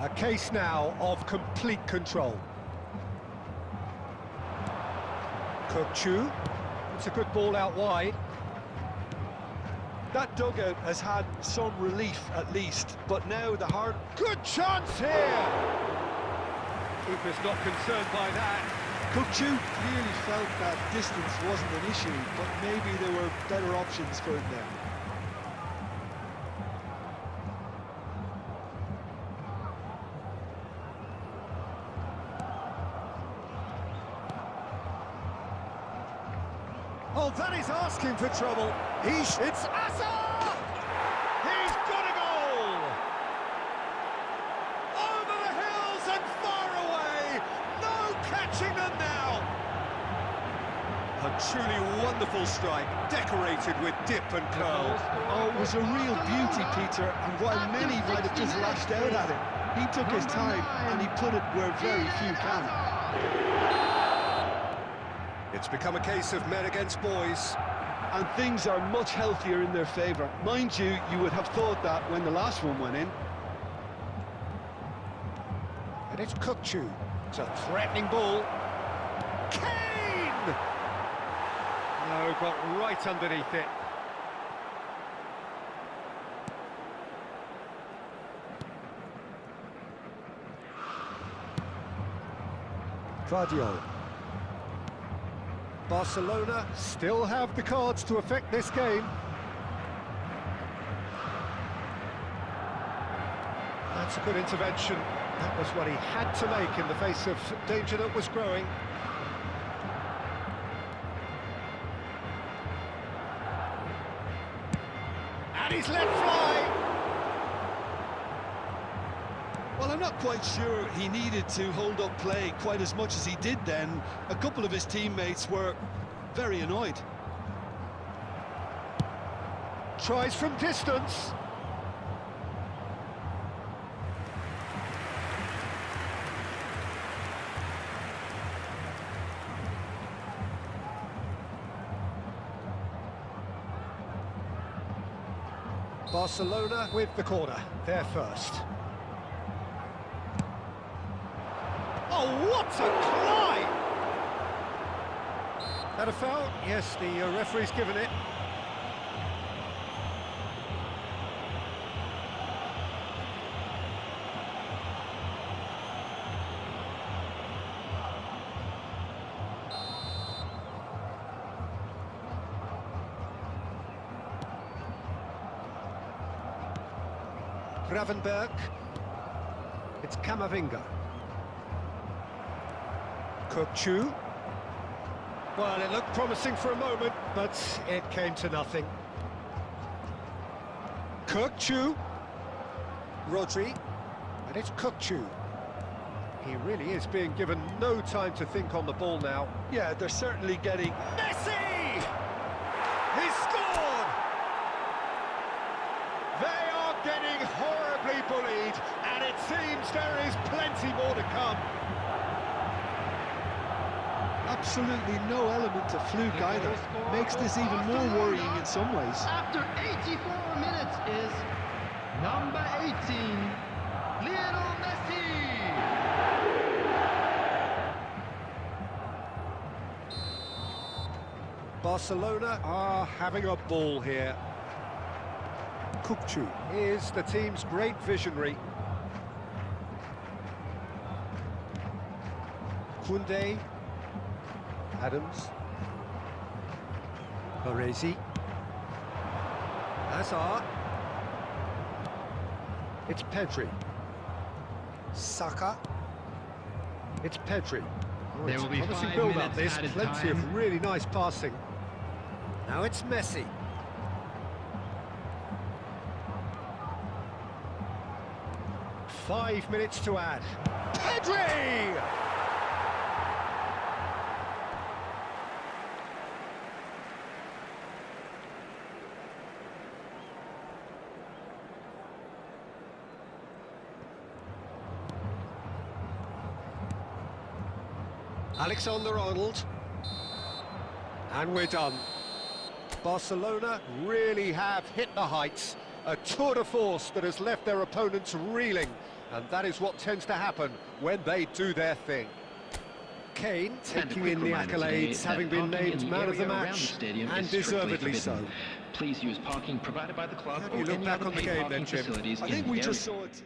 A case now of complete control. Kukçu. It's a good ball out wide. That dugout has had some relief at least, but now the hard... Good chance here! Keeper's not concerned by that. Kukçu clearly felt that distance wasn't an issue, but maybe there were better options for him there. Oh, that is asking for trouble. It's Asa! He's got a goal! Over the hills and far away! No catching them now! A truly wonderful strike, decorated with dip and curl. Oh, it was a real beauty, Peter, and while many might have just lashed out at it, he took his time and he put it where very few can. It's become a case of men against boys. And things are much healthier in their favour. Mind you, you would have thought that when the last one went in. And it's Kukçu. It's a threatening ball. Kane! No, got right underneath it. Guardiola. Barcelona still have the cards to affect this game. That's a good intervention. That was what he had to make in the face of danger that was growing. And he's let fly! Well, I'm not quite sure he needed to hold up play quite as much as he did then. A couple of his teammates were very annoyed. Tries from distance. Barcelona with the corner, they're first. Oh, what a climb! That a foul? Yes, the referee's given it. Gravenberg. It's Camavinga. Kukçu. Well, it looked promising for a moment, but it came to nothing. Kukçu. Rodri. And it's Kukçu. He really is being given no time to think on the ball now. Yeah, they're certainly getting... Messi! He scored! They are getting horribly bullied, and it seems there is plenty more to come. absolutely no element of fluke either. Makes this even more worrying in some ways. After 84 minutes is number 18, Lionel Messi. Barcelona are having a ball here. Kukçu is the team's great visionary. Koundé, Adams, Baresi, Hazard, it's Pedri, Saka, it's Pedri. Oh, There it's will be promising 5 build-up, minutes this, added plenty time. of really nice passing. Now it's Messi. Five minutes to add. Pedri! Alexander-Arnold. And we're done. Barcelona really have hit the heights. A tour de force that has left their opponents reeling. And that is what tends to happen when they do their thing. Kane taking in the accolades, having been named man of the match, and deservedly so. Please use parking provided by the club How do you or look any back other on the paid game parking then, Jim? facilities I in think the we area. just saw it.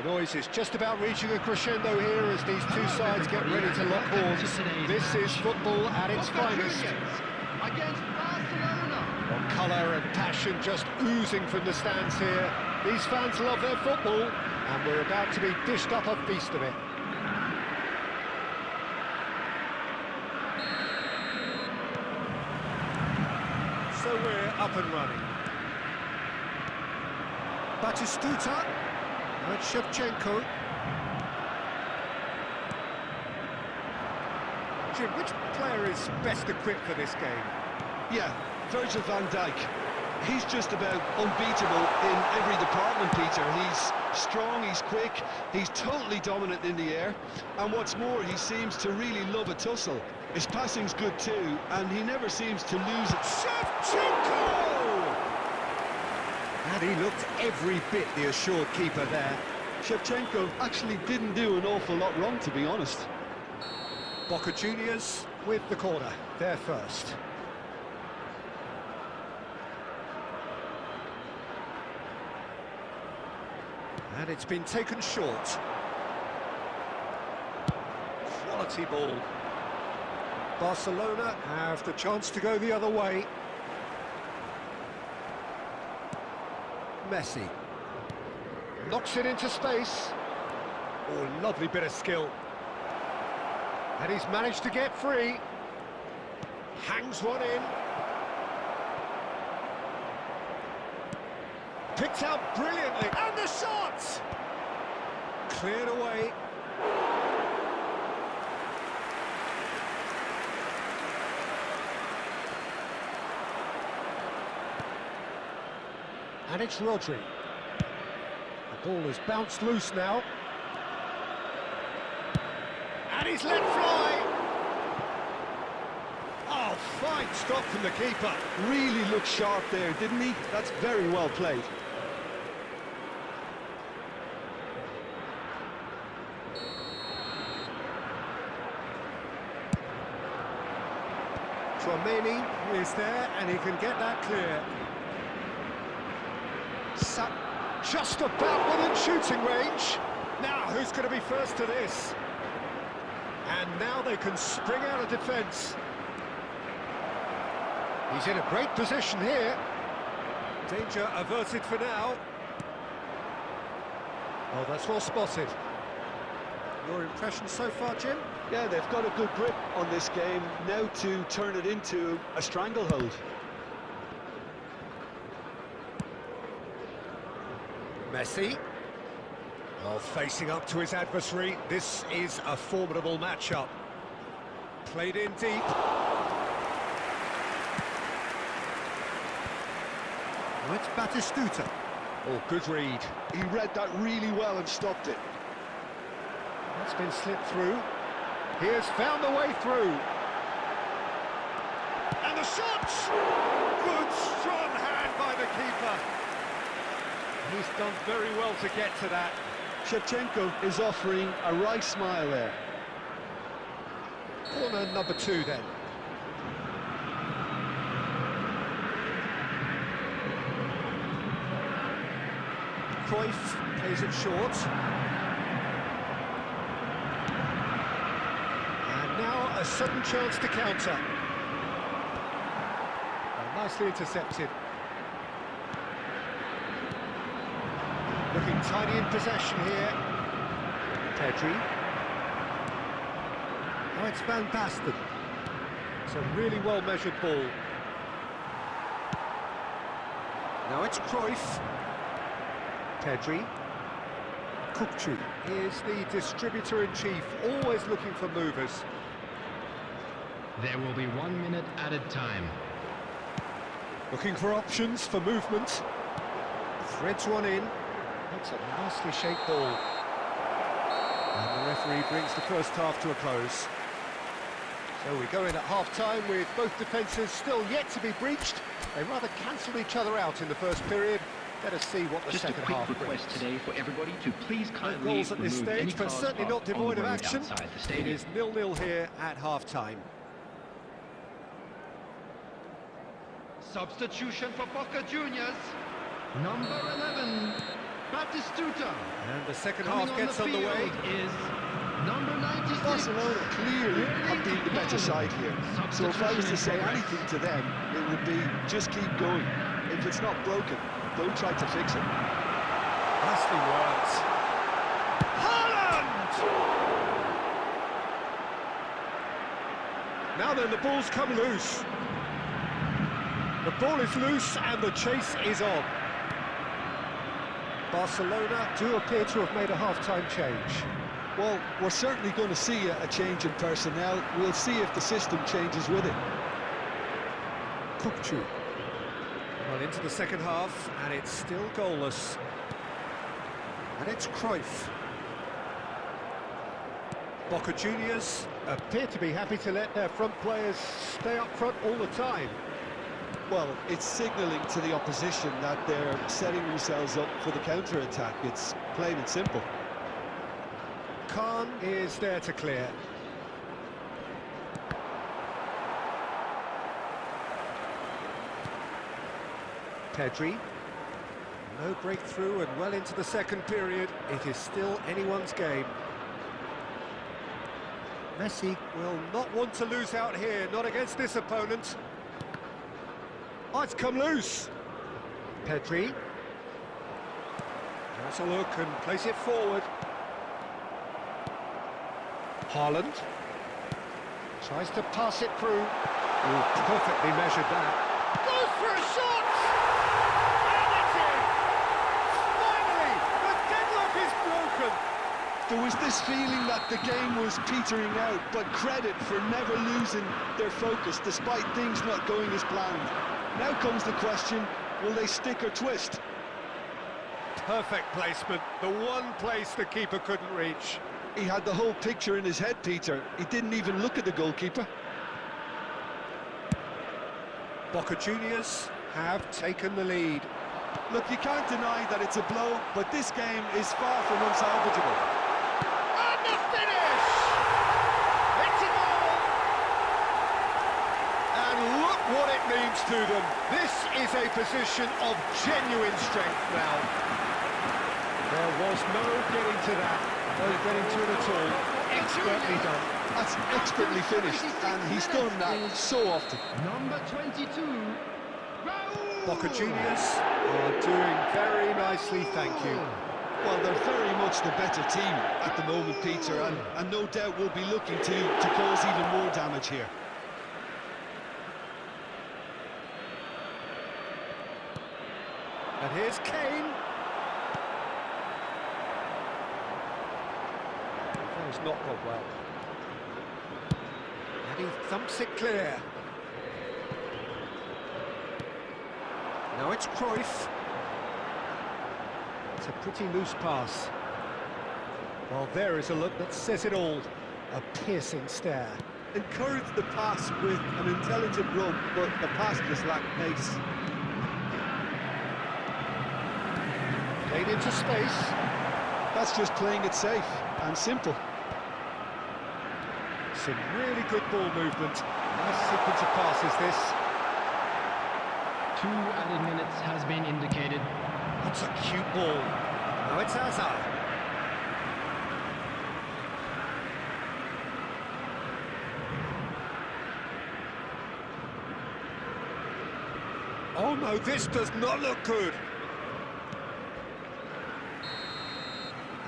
The noise is just about reaching a crescendo here as these two sides get ready to lock horns. This is football at its finest. Against Barcelona. Well, colour and passion just oozing from the stands here. These fans love their football, and we're about to be dished up a feast of it. So we're up and running. Batistuta. And Shevchenko. Jim, which player is best equipped for this game? Yeah, Virgil van Dijk. He's just about unbeatable in every department, Peter. He's strong, he's quick, he's totally dominant in the air. And what's more, he seems to really love a tussle. His passing's good too, and he never seems to lose it. Shevchenko! And he looked every bit the assured keeper there. Shevchenko actually didn't do an awful lot wrong, to be honest. Boca Juniors with the corner, they're first. And it's been taken short. Quality ball. Barcelona have the chance to go the other way. Messi. Knocks it into space. Oh, lovely bit of skill. And he's managed to get free. Hangs one in. Picked out brilliantly, and the shot! Cleared away. And it's Rodri. The ball has bounced loose now. And he's let fly! Oh, fine stop from the keeper. Really looked sharp there, didn't he? That's very well played. Tramini is there, and he can get that clear. Just about within shooting range. Now, who's going to be first to this? And now they can spring out of defence. He's in a great position here. Danger averted for now. Oh, that's well spotted. Your impression so far, Jim? Yeah, they've got a good grip on this game, now to turn it into a stranglehold. Messi. Well, facing up to his adversary, this is a formidable matchup. Played in deep. Oh, it's Batistuta. Oh, good read. He read that really well and stopped it. It's been slipped through. He has found the way through. And the shot! Good, strong hand by the keeper. He's done very well to get to that. Shevchenko is offering a wry smile there. Corner number 2 then. Cruyff plays it short. And now a sudden chance to counter. Well, nicely intercepted. Looking tiny in possession here. Pedri. Oh, it's Van Basten. It's a really well-measured ball. Now it's Cruyff. Pedri. Kupchu is the distributor-in-chief, always looking for movers. There will be 1 minute added time. Looking for options for movement. Threads one in. That's a nicely shaped ball. And the referee brings the first half to a close. So we go in at half-time with both defences still yet to be breached. They rather cancelled each other out in the first period. Let us see what the Just second a quick half request brings. today for everybody to please No kindly goals at this remove any stage, but cars certainly not parked on devoid the of road action. outside the It stadium. is 0-0 here at half-time. Substitution for Boca Juniors. Number 11, Batistuta. And the second Coming half on gets the field underway. is number 96. Barcelona clearly have been the better side here. So if I was to say anything to them, it would be just keep going. If it's not broken, don't try to fix it. Nicely worked. Haaland! Now then, the ball's come loose. The ball is loose and the chase is on. Barcelona do appear to have made a half-time change. Well, we're certainly going to see a change in personnel. We'll see if the system changes with it. Kupchu. Well, into the second half, and it's still goalless. And it's Cruyff. Boca Juniors appear to be happy to let their front players stay up front all the time. Well, it's signalling to the opposition that they're setting themselves up for the counter-attack. It's plain and simple. Khan is there to clear. Pedri. No breakthrough and well into the second period. It is still anyone's game. Messi will not want to lose out here, not against this opponent. Oh, it's come loose. Pedri. Has a look and plays it forward. Haaland. Tries to pass it through. Ooh, perfectly measured that. Goes for a shot! And it's in! was this feeling that the game was petering out, but credit for never losing their focus despite things not going as planned. Now comes the question, will they stick or twist? Perfect placement, the one place the keeper couldn't reach. He had the whole picture in his head, Peter. He didn't even look at the goalkeeper. Boca Juniors have taken the lead. Look, you can't deny that it's a blow, but this game is far from unsalvageable. And the finish! It's a goal! And look what it means to them. This is a position of genuine strength now. There was no getting to that, no getting to it at all. Expertly done. That's expertly finished, and he's done that so often. Number 22, Raul! Boca Juniors are doing very nicely, thank you. Well, they're very much the better team at the moment, Peter, and no doubt will be looking to cause even more damage here. And here's Kane. That has not gone well. And he thumps it clear. Now it's Cruyff. It's a pretty loose pass. Well, there is a look that says it all. A piercing stare. Encouraged the pass with an intelligent run, but the pass just lacked pace. Played into space. That's just playing it safe and simple. Some really good ball movement. Nice sequence of passes, this. 2 added minutes has been indicated. That's a cute ball. Now it's Hazard. Oh no, this does not look good.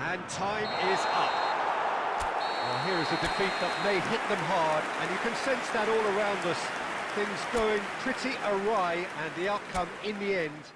And time is up. Well, here is a defeat that may hit them hard, and you can sense that all around us. Things going pretty awry, and the outcome in the end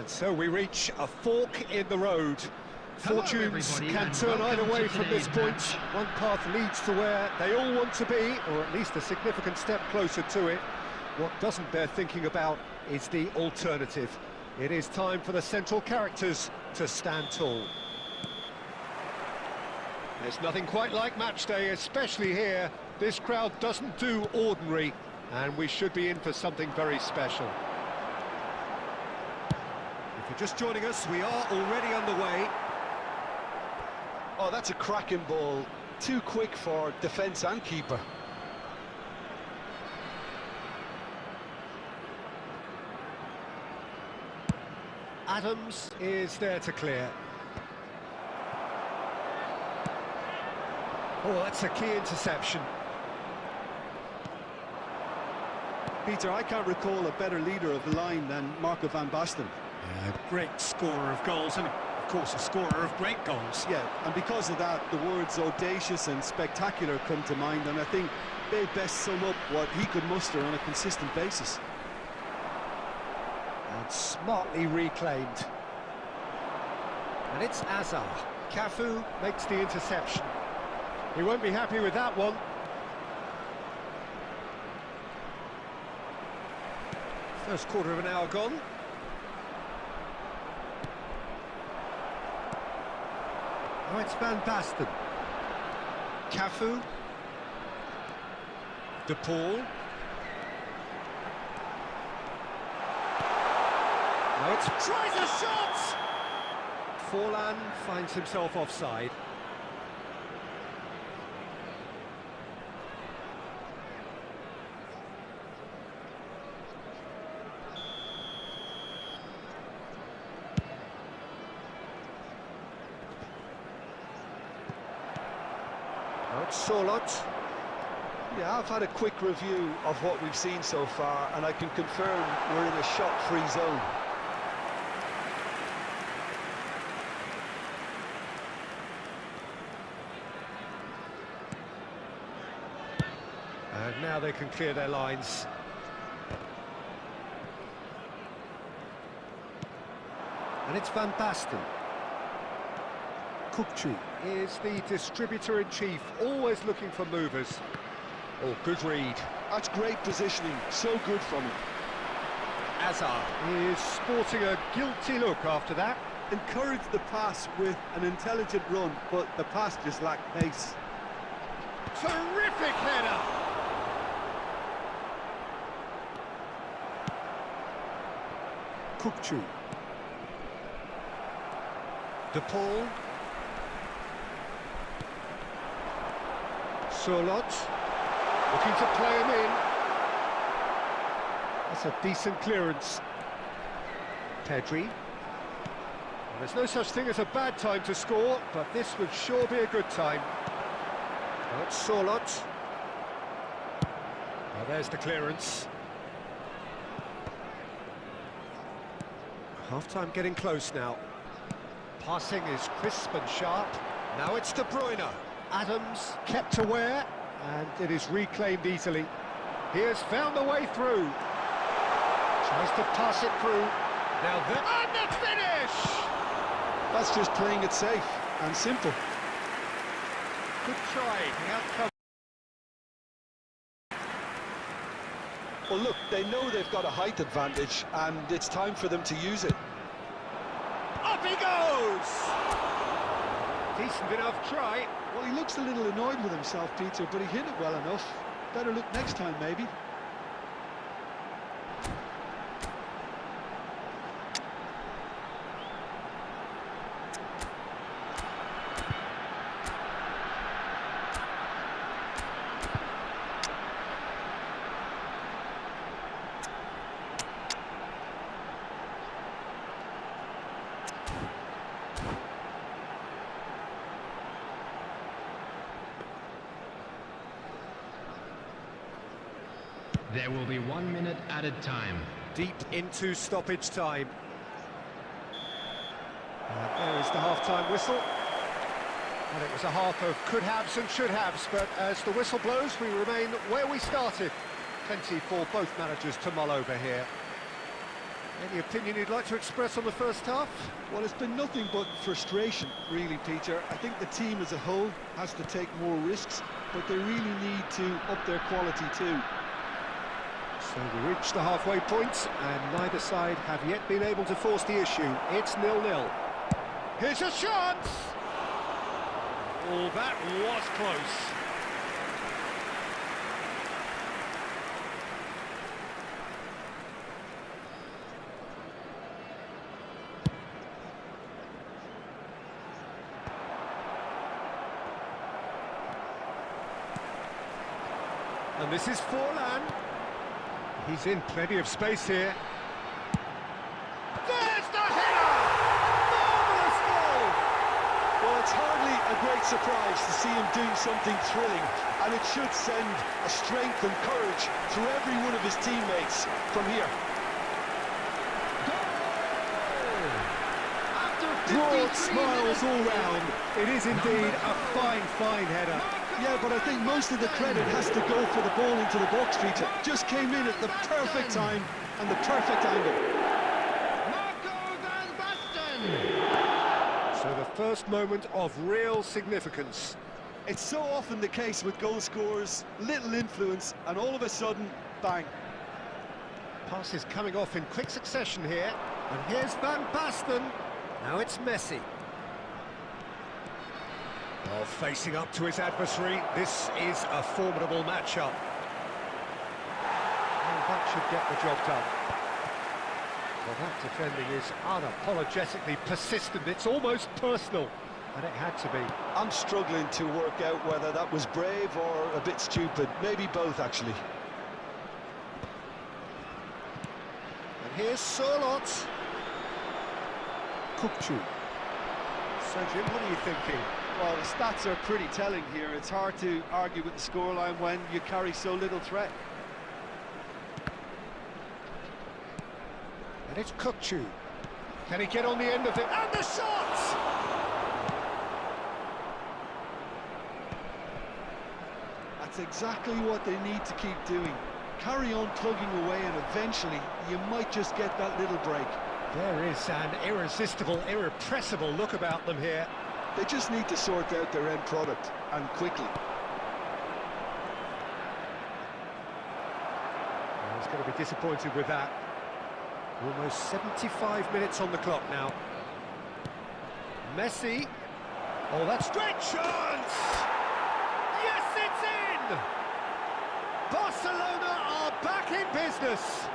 And so we reach a fork in the road. Hello, Fortunes everybody, can and turn either welcome way to from this today's point. match. One path leads to where they all want to be, or at least a significant step closer to it. What doesn't bear thinking about is the alternative. It is time for the central characters to stand tall. There's nothing quite like match day, especially here. This crowd doesn't do ordinary, and we should be in for something very special. If you're just joining us, we are already underway. Oh, that's a cracking ball. Too quick for defence and keeper. Adams is there to clear. Oh, that's a key interception. Peter, I can't recall a better leader of the line than Marco van Basten. Great scorer of goals and, of course, a scorer of great goals. Yeah, and because of that, the words audacious and spectacular come to mind, and I think they best sum up what he could muster on a consistent basis. And smartly reclaimed. And it's Azar. Cafu makes the interception. He won't be happy with that one. First quarter of an hour gone. Oh, it's Van Basten. Cafu. De Paul. Now it's tries a shot! Forlan finds himself offside. Now it's Sorlot. Yeah, I've had a quick review of what we've seen so far, and I can confirm we're in a shot-free zone. And now they can clear their lines. And it's Van Basten. Kukçu is the distributor-in-chief, always looking for movers. Oh, good read. That's great positioning, so good from him. Azar is sporting a guilty look after that. Encouraged the pass with an intelligent run, but the pass just lacked pace. Terrific header! Kukçu. De Paul. Sorlot. Looking to play him in. That's a decent clearance. Pedri. Well, there's no such thing as a bad time to score, but this would sure be a good time. Well, it's Sorlot. Well, there's the clearance. Half-time getting close now. Passing is crisp and sharp. Now it's De Bruyne. Adams kept aware, and it is reclaimed easily. He has found a way through. Tries to pass it through. Now and the finish! That's just playing it safe and simple. Good try, the outcome. Well, look, they know they've got a height advantage, and it's time for them to use it. Up he goes! Decent enough try. Well, he looks a little annoyed with himself, Peter, but he hit it well enough. Better look next time, maybe. There will be 1 minute added time. Deep into stoppage time. And there is the half-time whistle. And it was a half of could-haves and should-haves, but as the whistle blows, we remain where we started. Plenty for both managers to mull over here. Any opinion you'd like to express on the first half? Well, it's been nothing but frustration, really, Peter. I think the team as a whole has to take more risks, but they really need to up their quality too. So we reach the halfway point, and neither side have yet been able to force the issue. It's 0-0. Here's a chance! Oh, that was close. And this is Forlan. He's in plenty of space here. There's the header! Marvellous goal! Well, it's hardly a great surprise to see him doing something thrilling, and it should send a strength and courage through every one of his teammates from here. Broad smiles all round. It is indeed a fine, fine header. Yeah, but I think most of the credit has to go for the ball into the box, Peter. Just came in at the perfect time and the perfect angle. So the first moment of real significance. It's so often the case with goal scorers, little influence, and all of a sudden, bang. Pass is coming off in quick succession here. And here's Van Basten. Now it's Messi. Oh, facing up to his adversary, this is a formidable matchup. And that should get the job done. Well, that defending is unapologetically persistent. It's almost personal, and it had to be. I'm struggling to work out whether that was brave or a bit stupid. Maybe both, actually. And here's Surlot. Kupchu. So, Jim, what are you thinking? Well, the stats are pretty telling here. It's hard to argue with the scoreline when you carry so little threat. And it's Kupchu. Can he get on the end of it? And the shot! That's exactly what they need to keep doing. Carry on plugging away, and eventually you might just get that little break. There is an irresistible, irrepressible look about them here. They just need to sort out their end product, and quickly. Well, he's going to be disappointed with that. Almost 75 minutes on the clock now. Messi. Oh, that's great chance! Yes, it's in! Barcelona are back in business.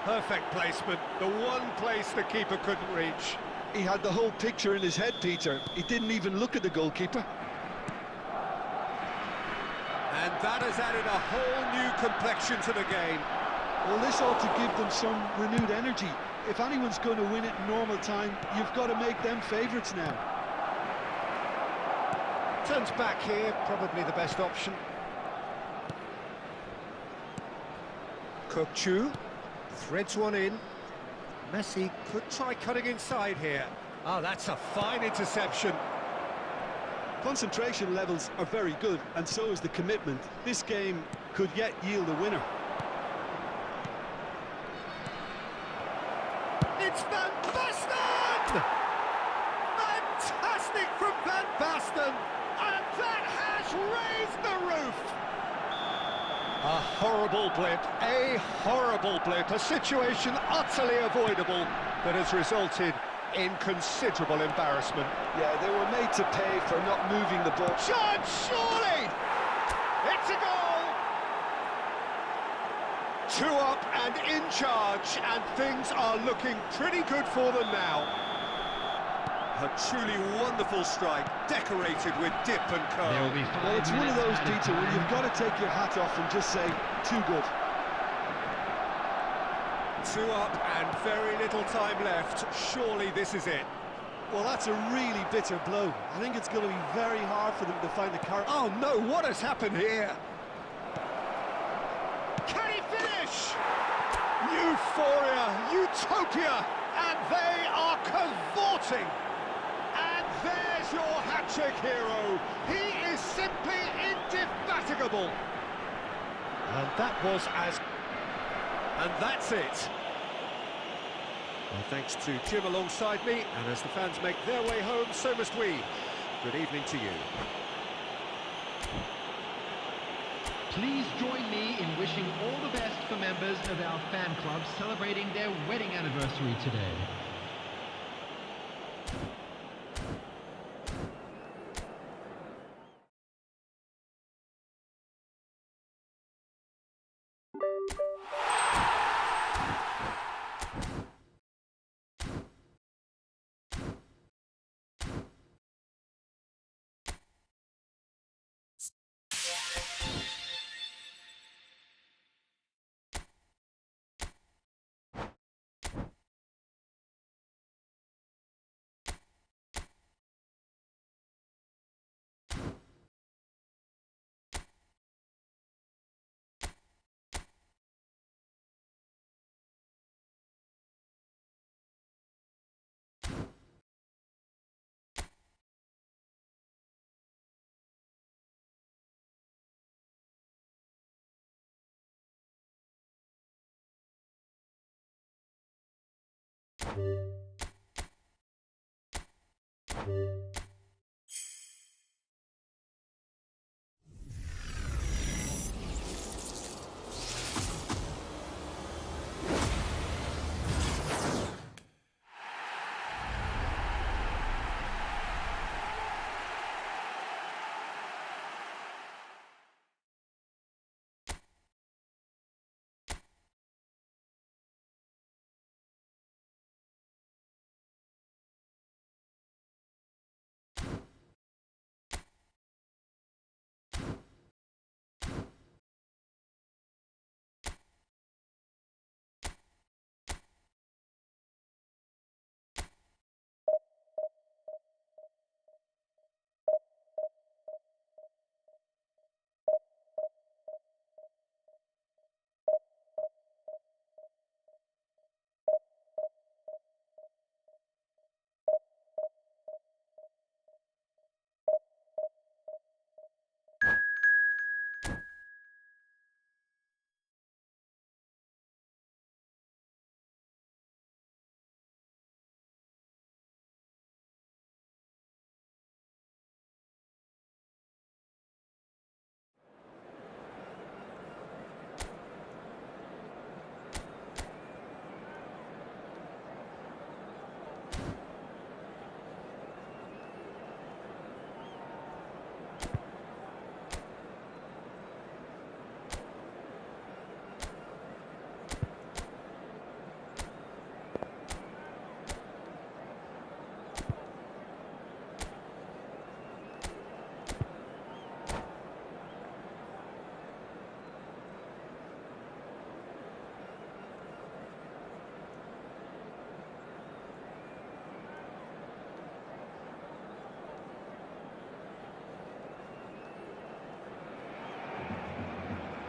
Perfect placement, the one place the keeper couldn't reach. He had the whole picture in his head, Peter. He didn't even look at the goalkeeper. And that has added a whole new complexion to the game. Well, this ought to give them some renewed energy. If anyone's going to win it in normal time, you've got to make them favourites now. Turns back here, probably the best option. Kupchu threads one in. Messi could try cutting inside here. Oh, that's a fine interception. Concentration levels are very good, and so is the commitment. This game could yet yield a winner. It's Van Basten! Fantastic from Van Basten! And that has raised the roof! A horrible blip, a situation utterly avoidable that has resulted in considerable embarrassment. Yeah, they were made to pay for not moving the ball. Chance, surely! It's a goal! 2 up and in charge, and things are looking pretty good for them now. A truly wonderful strike, decorated with dip and curl. There will be 5 Well, it's one of minutes those, Peter, where you've got to take your hat off and just say, too good. 2 up and very little time left. Surely this is it. Well, that's a really bitter blow. I think it's going to be very hard for them to find the car. Oh no, what has happened here? Can he finish? Euphoria, utopia, and they are cavorting. And there's your hat-trick hero. He is simply indefatigable. And that was as... And that's it. Well, thanks to Jim alongside me, and as the fans make their way home, so must we. Good evening to you. Please join me in wishing all the best for members of our fan club celebrating their wedding anniversary today.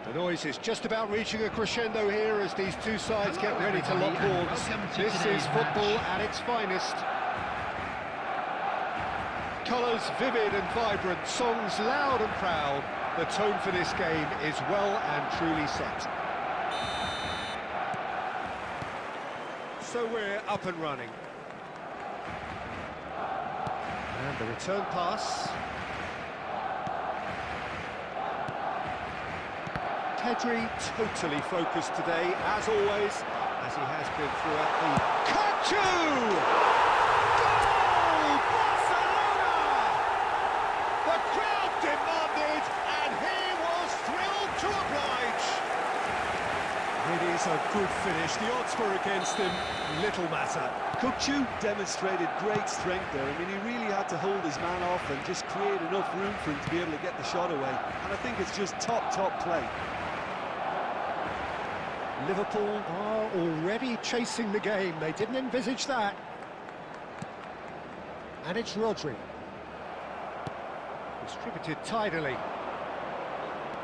The noise is just about reaching a crescendo here as these two sides get ready to lock horns. This is football at its finest. Colours vivid and vibrant, songs loud and proud. The tone for this game is well and truly set. So we're up and running. And the return pass. Pedri totally focused today, as always, as he has been throughout the... Kachu! Goal! Barcelona! The crowd demanded, and he was thrilled to oblige. It is a good finish. The odds were against him. Little matter. Kachu demonstrated great strength there. I mean, he really had to hold his man off and just create enough room for him to be able to get the shot away. And I think it's just top play. Liverpool are already chasing the game. They didn't envisage that. And it's Rodri. Distributed tidily.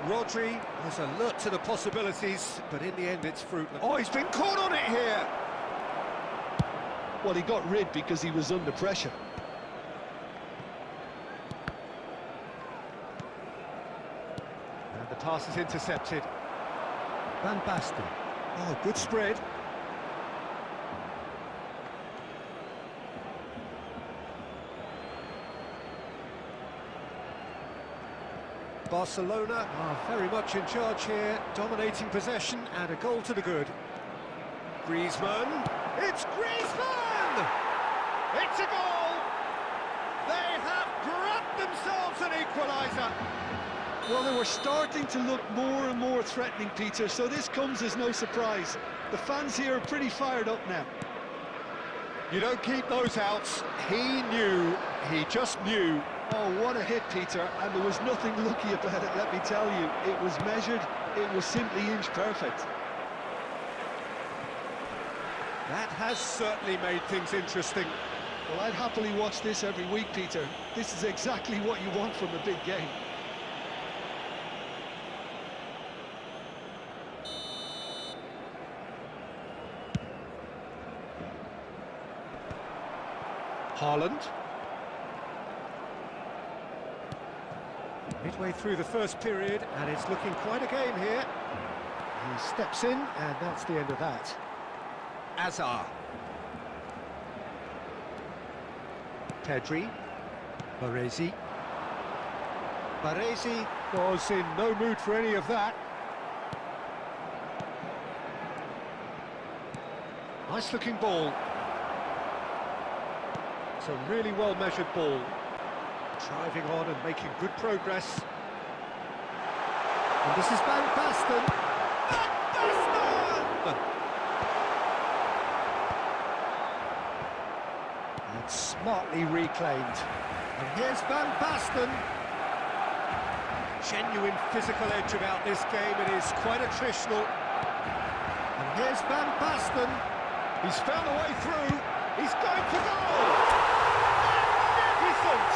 Rodri is alert to the possibilities, but in the end it's fruitless. Oh, he's been caught on it here! Well, he got rid because he was under pressure. And the pass is intercepted. Van Basten. Oh, good spread. Barcelona are very much in charge here, dominating possession and a goal to the good. Griezmann, it's Griezmann! It's a goal! They have grabbed themselves an equaliser. Well, they were starting to look more and more threatening, Peter, so this comes as no surprise. The fans here are pretty fired up now. You don't keep those outs. He knew, he just knew. Oh, what a hit, Peter, and there was nothing lucky about it, let me tell you. It was measured, it was simply inch perfect. That has certainly made things interesting. Well, I'd happily watch this every week, Peter. This is exactly what you want from a big game. Haaland. Midway through the first period, and it's looking quite a game here. He steps in, and that's the end of that. Azar. Pedri. Baresi. Baresi was in no mood for any of that. Nice looking ball. It's a really well-measured ball. Driving on and making good progress. And this is Van Basten. Van Basten! And smartly reclaimed. And here's Van Basten. Genuine physical edge about this game. It is quite attritional. And here's Van Basten. He's found a way through. He's going for goal! Magnificent!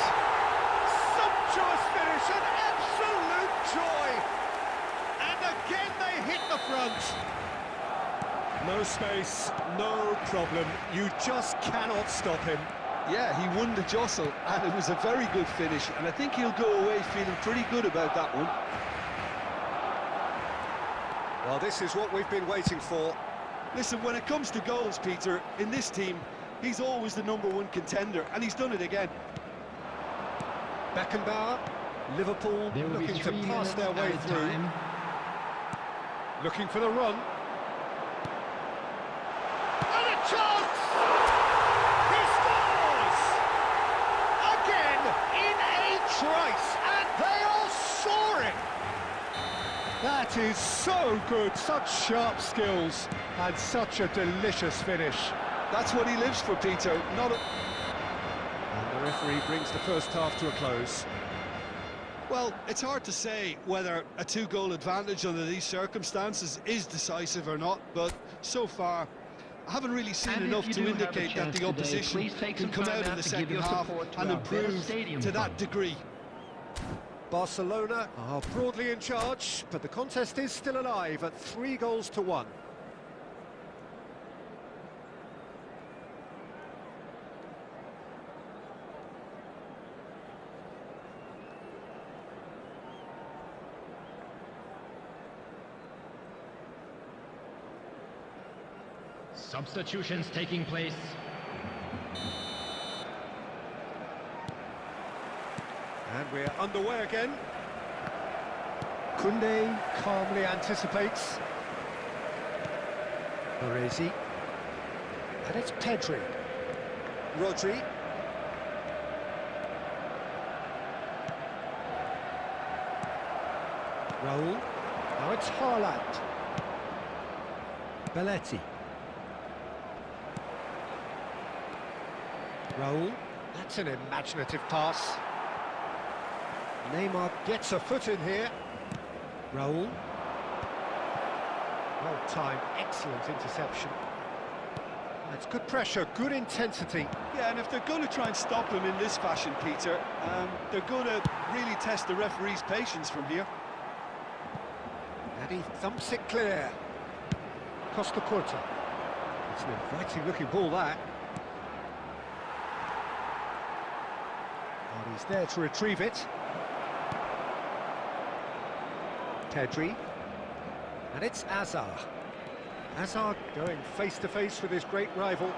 Sumptuous finish, an absolute joy! And again they hit the front. No space, no problem. You just cannot stop him. Yeah, he won the jostle, and it was a very good finish, and I think he'll go away feeling pretty good about that one. Well, this is what we've been waiting for. Listen, when it comes to goals, Peter, in this team, he's always the #1 contender, and he's done it again. Beckenbauer, Liverpool looking to pass their way through. Time. Looking for the run. And a chance! He scores! Again, in a trice, and they are soaring! That is so good, such sharp skills, and such a delicious finish. That's what he lives for, Peter. Not a... And the referee brings the first half to a close. Well, it's hard to say whether a 2-goal advantage under these circumstances is decisive or not, but so far, I haven't really seen And enough if to you do have a indicate that chance the today, opposition please take can some come time out in out the to give second your half support to and our better improve stadium to that fund. degree. Barcelona are broadly in charge, but the contest is still alive at 3-1. Substitutions taking place. And we're underway again. Koundé calmly anticipates. Baresi. And it's Pedri. Rodri. Raul. Now it's Haaland. Belletti. Raul. That's an imaginative pass. Neymar gets a foot in here. Raul. Well timed, excellent interception. That's good pressure, good intensity. Yeah, and if they're going to try and stop him in this fashion, Peter, they're going to really test the referee's patience from here. And he thumps it clear. Costa Curta. It's an inviting looking ball, that. And he's there to retrieve it. Pedri. And it's Azar. Azar going face-to-face with his great rival.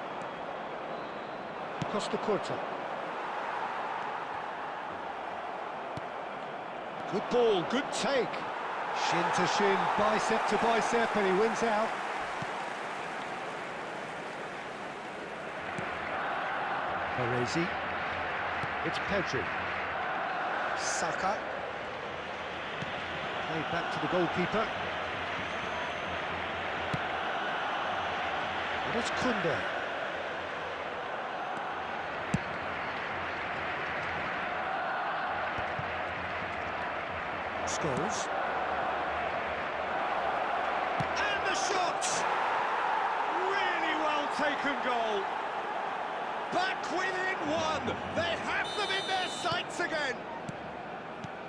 Costa Curta. Good ball, good take. Shin to shin, bicep to bicep, and he wins out. Parisi. It's Pedri. Saka. Played back to the goalkeeper. And it's Kunde. Scholes. And the shot! Really well taken goal. Back within one. They have them in their sights again.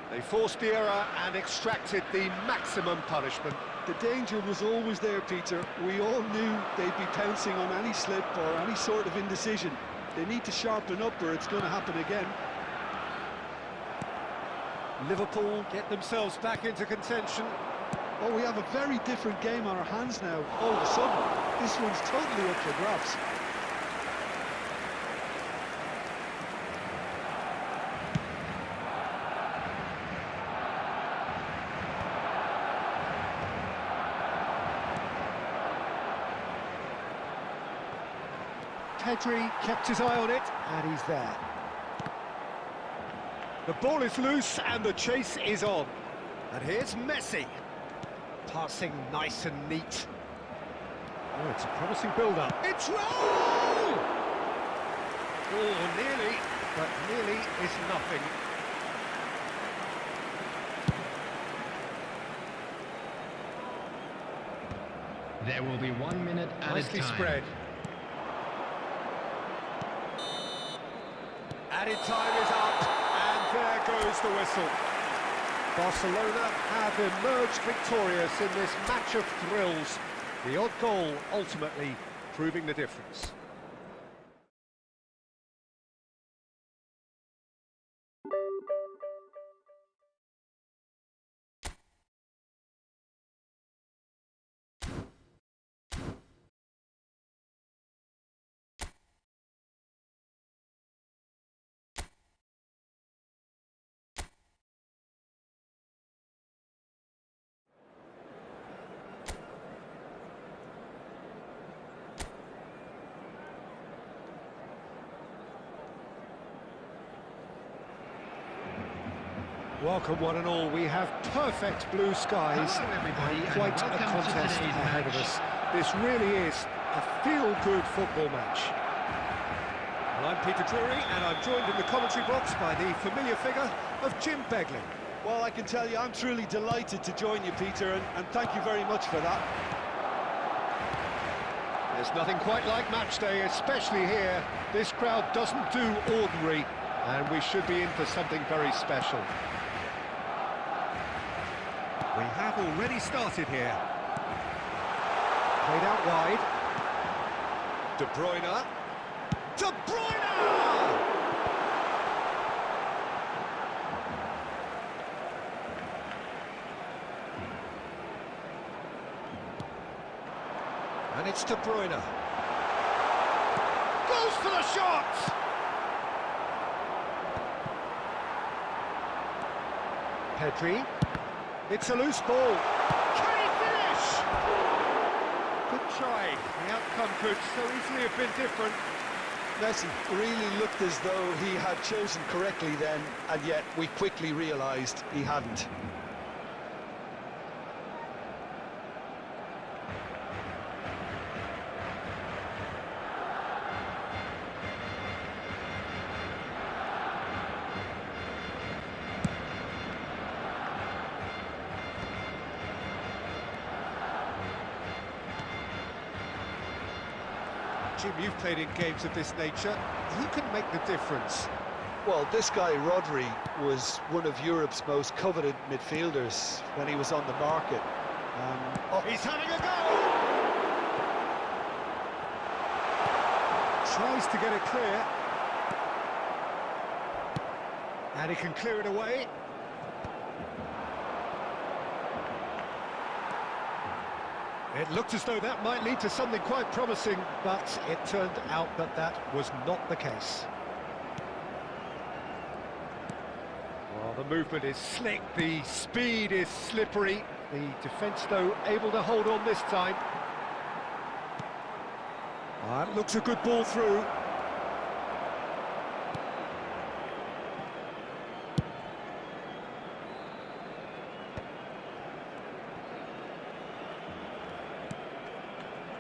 They forced the error and extracted the maximum punishment. The danger was always there, Peter. We all knew they'd be pouncing on any slip or any sort of indecision. They need to sharpen up or it's going to happen again. Liverpool get themselves back into contention. Oh, we have a very different game on our hands now. All of a sudden, this one's totally up for grabs. Pedri kept his eye on it, and he's there. The ball is loose, and the chase is on. And here's Messi. Passing nice and neat. Oh, it's a promising build-up. It's roll! Oh, nearly, but nearly is nothing. There will be 1 minute added Nicely time. spread. Added time is up, and there goes the whistle. Barcelona have emerged victorious in this match of thrills. The odd goal ultimately proving the difference. Welcome one and all. We have perfect blue skies Hello everybody, and and quite a welcome to contest today's ahead of match. us. This really is a feel-good football match. Well, I'm Peter Drury, and I'm joined in the commentary box by the familiar figure of Jim Begley. Well, I can tell you, I'm truly delighted to join you, Peter, and thank you very much for that. There's nothing quite like match day, especially here. This crowd doesn't do ordinary, and we should be in for something very special. We have already started here. Played out wide. De Bruyne. De Bruyne! And it's De Bruyne. Goes for the shot! Pedri. It's a loose ball. Can he finish? Good try. The outcome could so easily have been different. Messi really looked as though he had chosen correctly then, and yet we quickly realised he hadn't. Jim, you've played in games of this nature. Who can make the difference? Well, this guy, Rodri, was one of Europe's most coveted midfielders when he was on the market. Oh, he's having a go! Tries to get it clear. And he can clear it away. It looked as though that might lead to something quite promising, but it turned out that that was not the case. Well, The movement is slick, the speed is slippery. The defence, though, able to hold on this time. That looks a good ball through.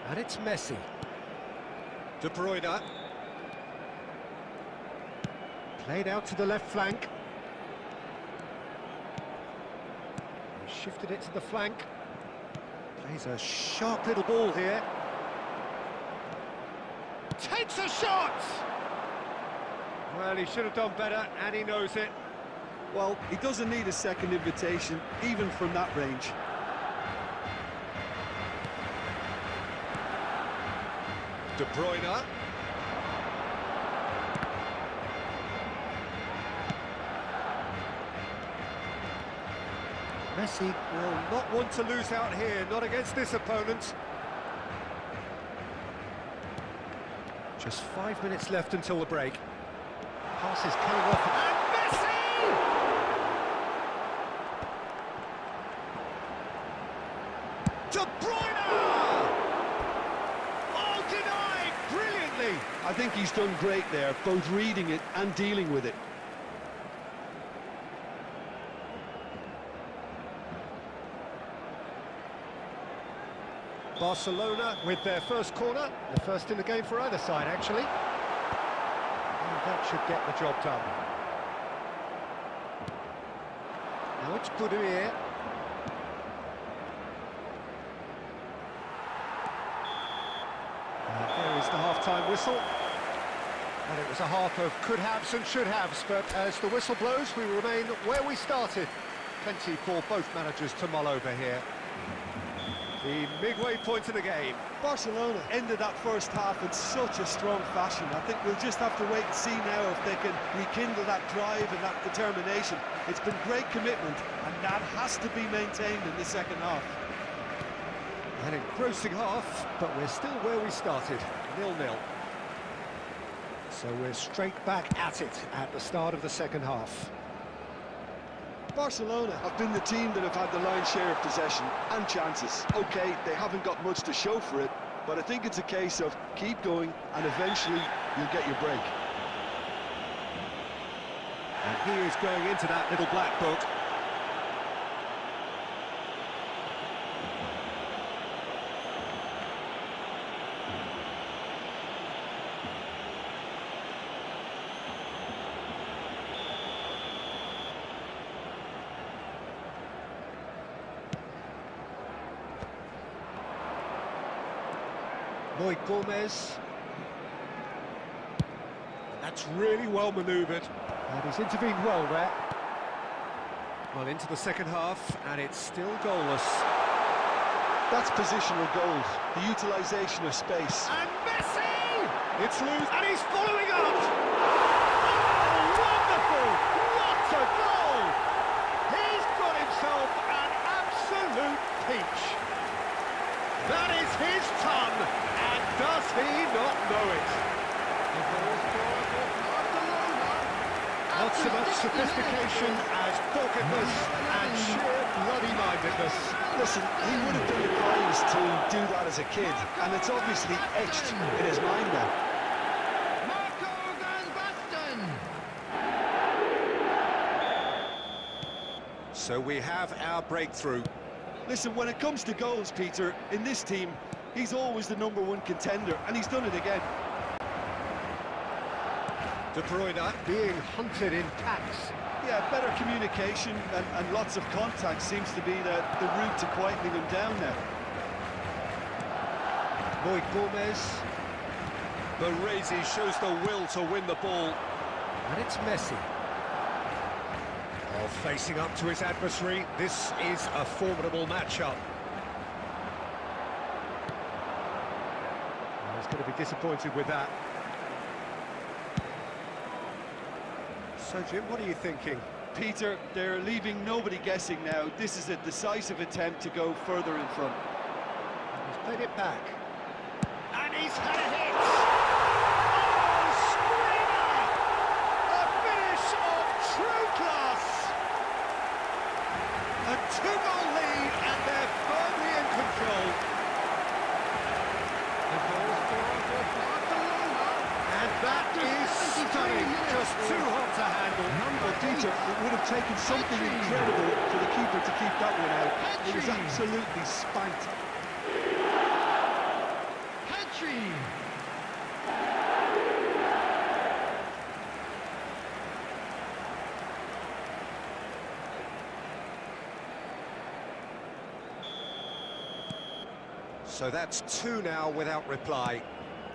And it's Messi. De Bruyne. Played out to the left flank. He shifted it to the flank. Plays a sharp little ball here. Takes a shot! Well, he should have done better, and he knows it. Well, he doesn't need a second invitation, even from that range. De Bruyne. Messi will not want to lose out here, not against this opponent. Just 5 minutes left until the break. Pass is coming off, and Messi! De Bruyne! Oh, denied brilliantly! I think he's done great there, both reading it and dealing with it. Barcelona with their first corner, the first in the game for either side, actually. And that should get the job done. Now it's Budimir. There is the half-time whistle. And it was a half of could-haves and should-haves, but as the whistle blows, we remain where we started. Plenty for both managers to mull over here. The midway point of the game. Barcelona ended that first half in such a strong fashion. I think we'll just have to wait and see now if they can rekindle that drive and that determination. It's been great commitment, and that has to be maintained in the second half. An engrossing half, but we're still where we started, 0-0. So we're straight back at it at the start of the second half. Barcelona have been the team that have had the lion's share of possession and chances. Okay, they haven't got much to show for it, but I think it's a case of keep going and eventually you'll get your break. And he is going into that little black book. Gomez. That's really well manoeuvred. And he's intervened well there. Well, into the second half, and it's still goalless. That's positional goals, the utilisation of space. And Messi! It's loose, and he's following up! Oh, wonderful! What a goal! He's got himself an absolute peach. That is his ton, and does he not know it? Not so much sophistication as doggedness and sheer bloody-mindedness. Listen, he would have been advised to do that as a kid, and it's obviously etched in his mind now. So we have our breakthrough. Listen, when it comes to goals, Peter, in this team, he's always the #1 contender, and he's done it again. De Bruyne being hunted in packs. Yeah, better communication and lots of contact seems to be the route to quietening him down now. Gomez. Baresi shows the will to win the ball. And it's Messi. Oh, facing up to his adversary, this is a formidable matchup. Oh, he's going to be disappointed with that. So, Jim, what are you thinking? Peter, they're leaving nobody guessing now. This is a decisive attempt to go further in front. He's played it back. And he's had a hit! Oh, screamer! A finish of true class! A two-goal lead, and they're firmly in control. The goal scorer for Barcelona. And that is stunning. Just too hot to handle. Well, Peter, it would have taken something incredible for the keeper to keep that one out. It was absolutely spanked. Petri. So that's two now without reply.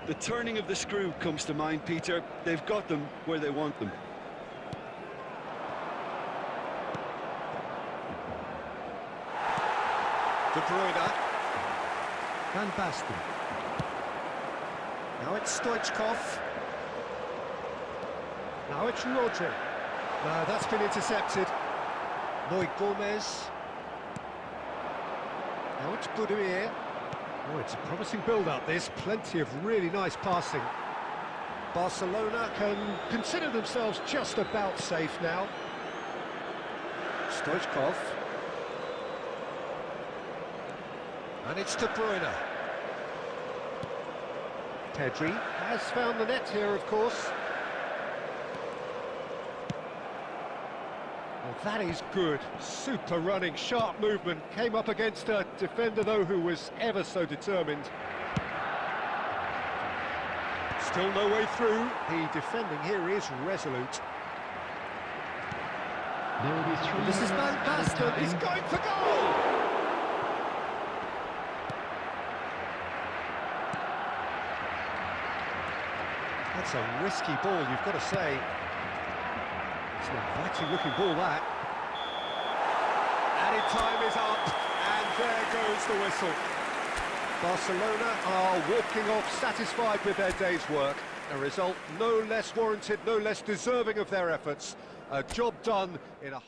The turning of the screw comes to mind, Peter. They've got them where they want them. De Bruyne. Van Basten. Now it's Stoichkov. Now it's Rodri. No, that's been intercepted. Noy Gomez. Now it's Boudouier. Oh, it's a promising build-up, this. Plenty of really nice passing. Barcelona can consider themselves just about safe now. Stoichkov. And it's De Bruyne. Pedri has found the net here, of course. Well, that is good. Super running, sharp movement. Came up against a defender, though, who was ever so determined. Still no way through. The defending here is resolute. There will be three. This is Van Basten. He's going for goal! That's a risky ball, you've got to say. It's an inviting-looking ball, that. Added time is up, and there goes the whistle. Barcelona are walking off satisfied with their day's work. A result no less warranted, no less deserving of their efforts. A job done in a...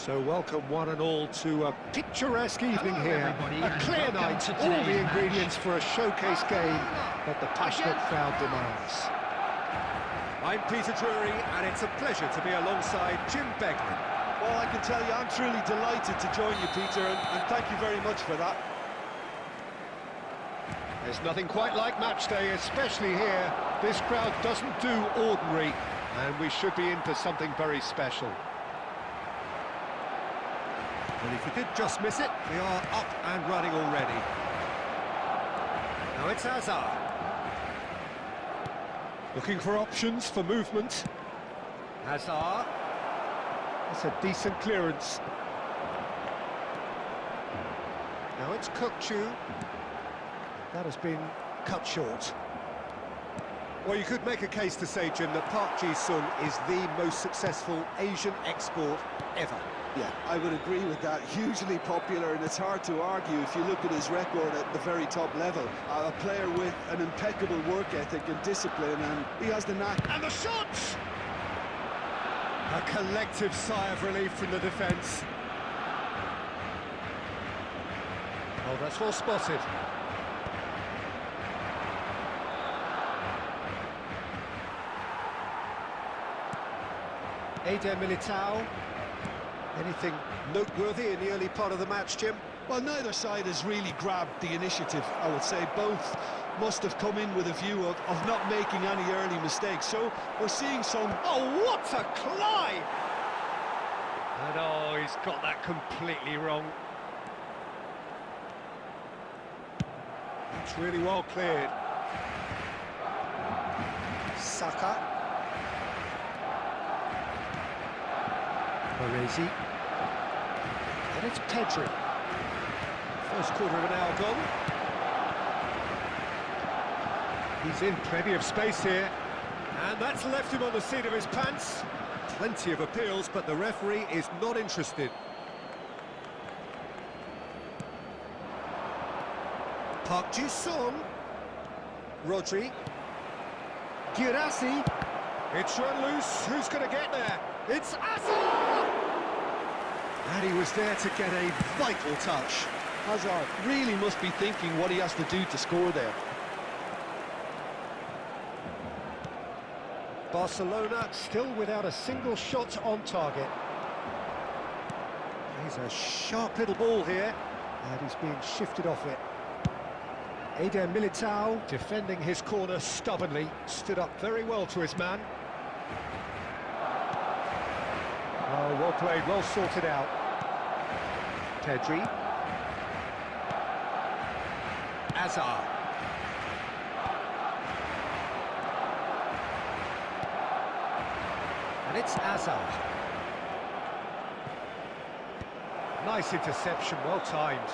So welcome one and all to a picturesque evening Hello, here. everybody, A and clear welcome night, to all the today's ingredients match. for a showcase game that the passionate crowd demands. I'm Peter Drury, and it's a pleasure to be alongside Jim Beglin. Well, I can tell you, I'm truly delighted to join you, Peter, and thank you very much for that. There's nothing quite like match day, especially here. This crowd doesn't do ordinary, and we should be in for something very special. And if you did just miss it, we are up and running already. Now it's Hazard. Looking for options for movement. Hazard. That's a decent clearance. Now it's Kukçu. That has been cut short. Well, you could make a case to say, Jim, that Park Ji-sung is the most successful Asian export ever. Yeah, I would agree with that. Hugely popular, and it's hard to argue if you look at his record at the very top level. A player with an impeccable work ethic and discipline, and he has the knack. And the shots! A collective sigh of relief from the defence. Oh, that's well spotted. Eder Militao. Anything noteworthy in the early part of the match, Jim? Well, neither side has really grabbed the initiative, I would say. Both must have come in with a view of not making any early mistakes. So we're seeing some... Oh, what a climb! And oh, he's got that completely wrong. It's really well cleared. Saka. Baresi. And it's Pedri. First quarter of an hour gone. He's in plenty of space here. And that's left him on the seat of his pants. Plenty of appeals, but the referee is not interested. Park Ji-sung. Rodri. Girassi. It's run loose. Who's going to get there? It's Hazard! And he was there to get a vital touch. Hazard really must be thinking what he has to do to score there. Barcelona still without a single shot on target. He's a sharp little ball here, and he's being shifted off it. Eder Militao defending his corner stubbornly, stood up very well to his man. Oh, well played, well sorted out. Pedri. Hazard. And it's Hazard. Nice interception, well timed.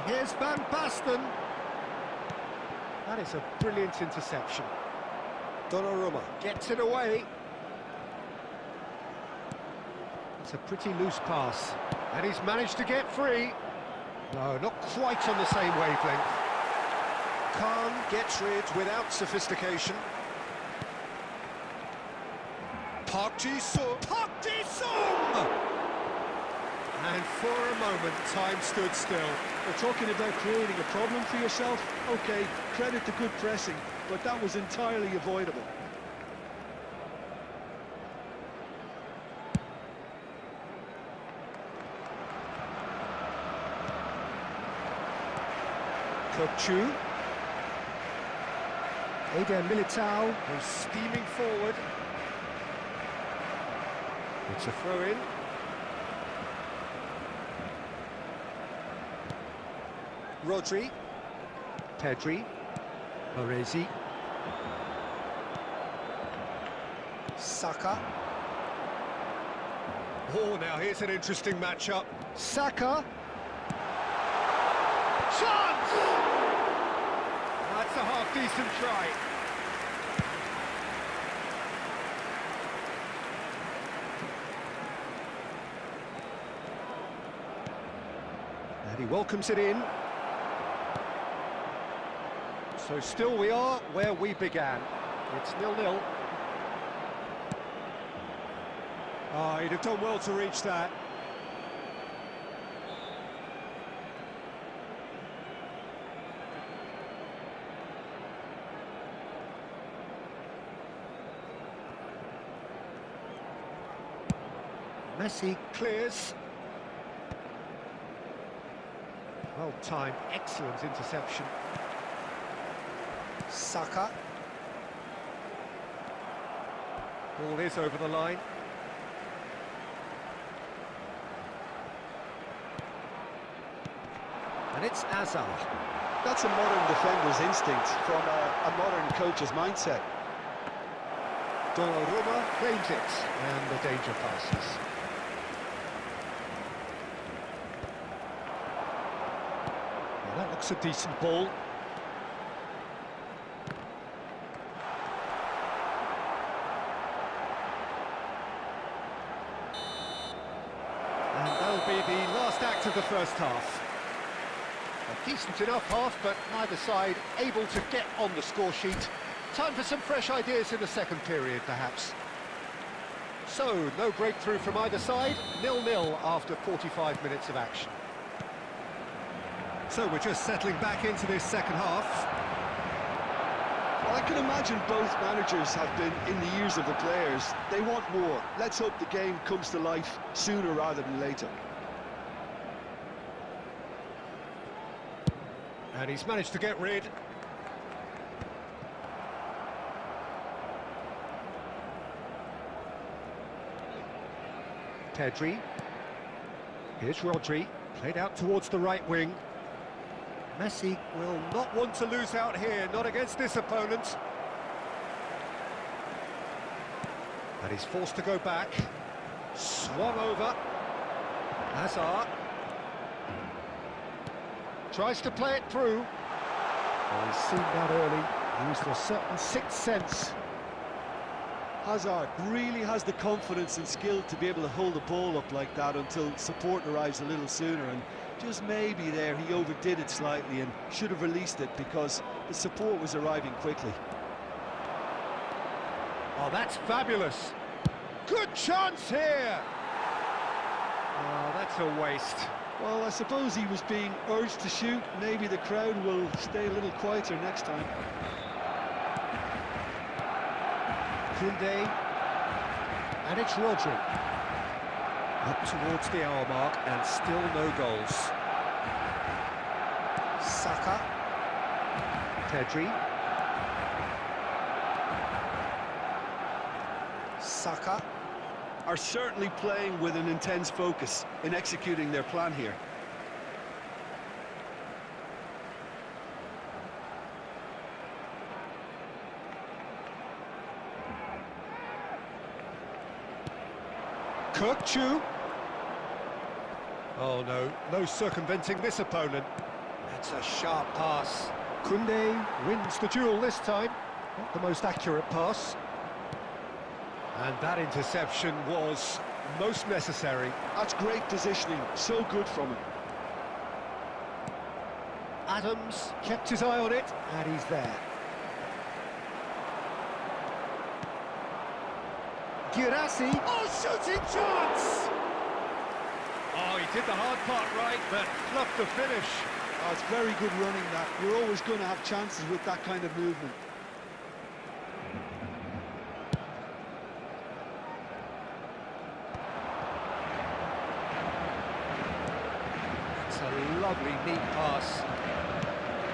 Here's Van Basten. That is a brilliant interception. Donnarumma gets it away. It's a pretty loose pass. And he's managed to get free. No, not quite on the same wavelength. Khan gets rid without sophistication. Park Ji-sung! Park Ji-sung! And for a moment, time stood still. We're talking about creating a problem for yourself. OK, credit to good pressing, but that was entirely avoidable. Kokchu. Eder Militao goes steaming forward. It's a throw-in. Rodri. Pedri. Baresi. Saka. Oh, now here's an interesting matchup. Saka. Chance! That's a half-decent try. And he welcomes it in. So still we are where we began. It's 0-0. Oh, he'd have done well to reach that. Messi clears. Well-timed, excellent interception. Saka. Ball is over the line. And it's Hazard. That's a modern defender's instinct from a modern coach's mindset. Donnarumma claims it, and the danger passes. Well, that looks a decent ball. And that'll be the last act of the first half. A decent enough half, but neither side able to get on the score sheet. Time for some fresh ideas in the second period, perhaps. So, no breakthrough from either side, 0-0 after 45 minutes of action. So we're just settling back into this second half. Well, I can imagine both managers have been in the ears of the players. They want more. Let's hope the game comes to life sooner rather than later. And he's managed to get rid. Pedri. Here's Rodri, played out towards the right wing. Messi will not want to lose out here, not against this opponent. And he's forced to go back. Swung over. Hazard. Tries to play it through. Well, he's seen that early, used a certain sixth sense. Hazard really has the confidence and skill to be able to hold the ball up like that until support arrives a little sooner, and just maybe there he overdid it slightly and should have released it because the support was arriving quickly. Oh, that's fabulous. Good chance here. Oh, that's a waste. Well, I suppose he was being urged to shoot. Maybe the crowd will stay a little quieter next time. Koundé, and it's Rodri. Up towards the hour mark, and still no goals. Saka. Pedri. Saka. Are certainly playing with an intense focus in executing their plan here. Kokchu. Oh no, no circumventing this opponent. That's a sharp pass. Koundé wins the duel this time. Not the most accurate pass. And that interception was most necessary. That's great positioning, so good from him. Adams kept his eye on it, and he's there. Girassi, oh, shooting chance! Oh, he did the hard part right, but fluffed the finish. Oh, it's very good running that. You're always going to have chances with that kind of movement. It's a lovely, neat pass.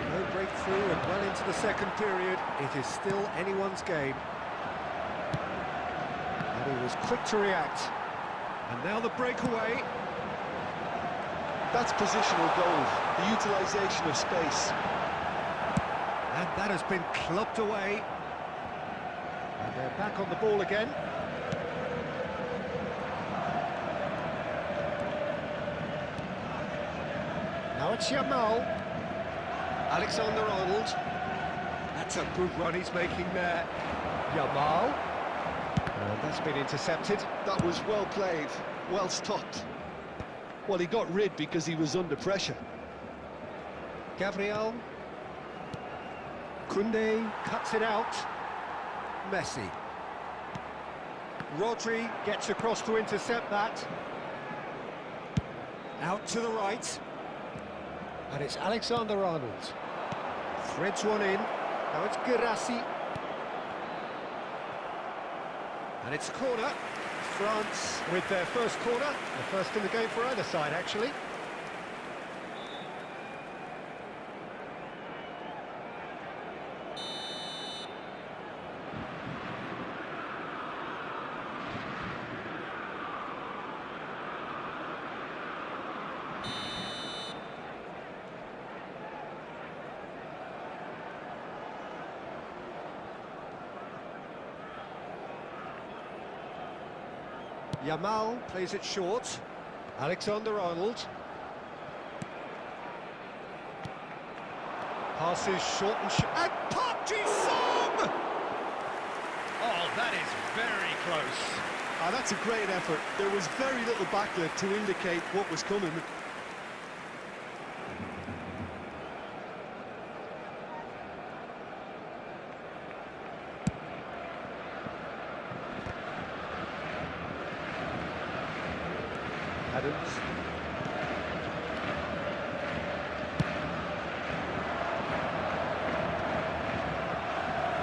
No breakthrough and well into the second period. It is still anyone's game. And he was quick to react. And now the breakaway. That's positional goal, the utilisation of space. And that has been clubbed away. And they're back on the ball again. Now it's Yamal. Alexander-Arnold. That's a good run he's making there. Yamal. And that's been intercepted. That was well played, well stopped. Well, he got rid because he was under pressure. Gabriel. Koundé cuts it out. Messi. Rodri gets across to intercept that. Out to the right. And it's Alexander-Arnold. Threads one in. Now it's Girassi. And it's a corner. France with their first corner. The first in the game for either side, actually. Yamal plays it short. Alexander-Arnold. Passes short and Park Ji-sung! Oh, that is very close. That's a great effort. There was very little backlit to indicate what was coming. Adams.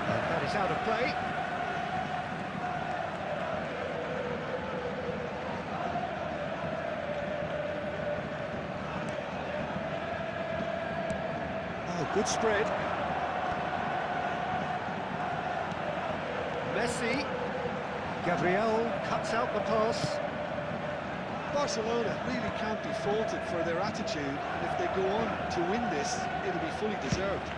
And that is out of play. Oh, good spread. Messi. Gabriel cuts out the pass. Barcelona really can't be faulted for their attitude, and if they go on to win this, it'll be fully deserved.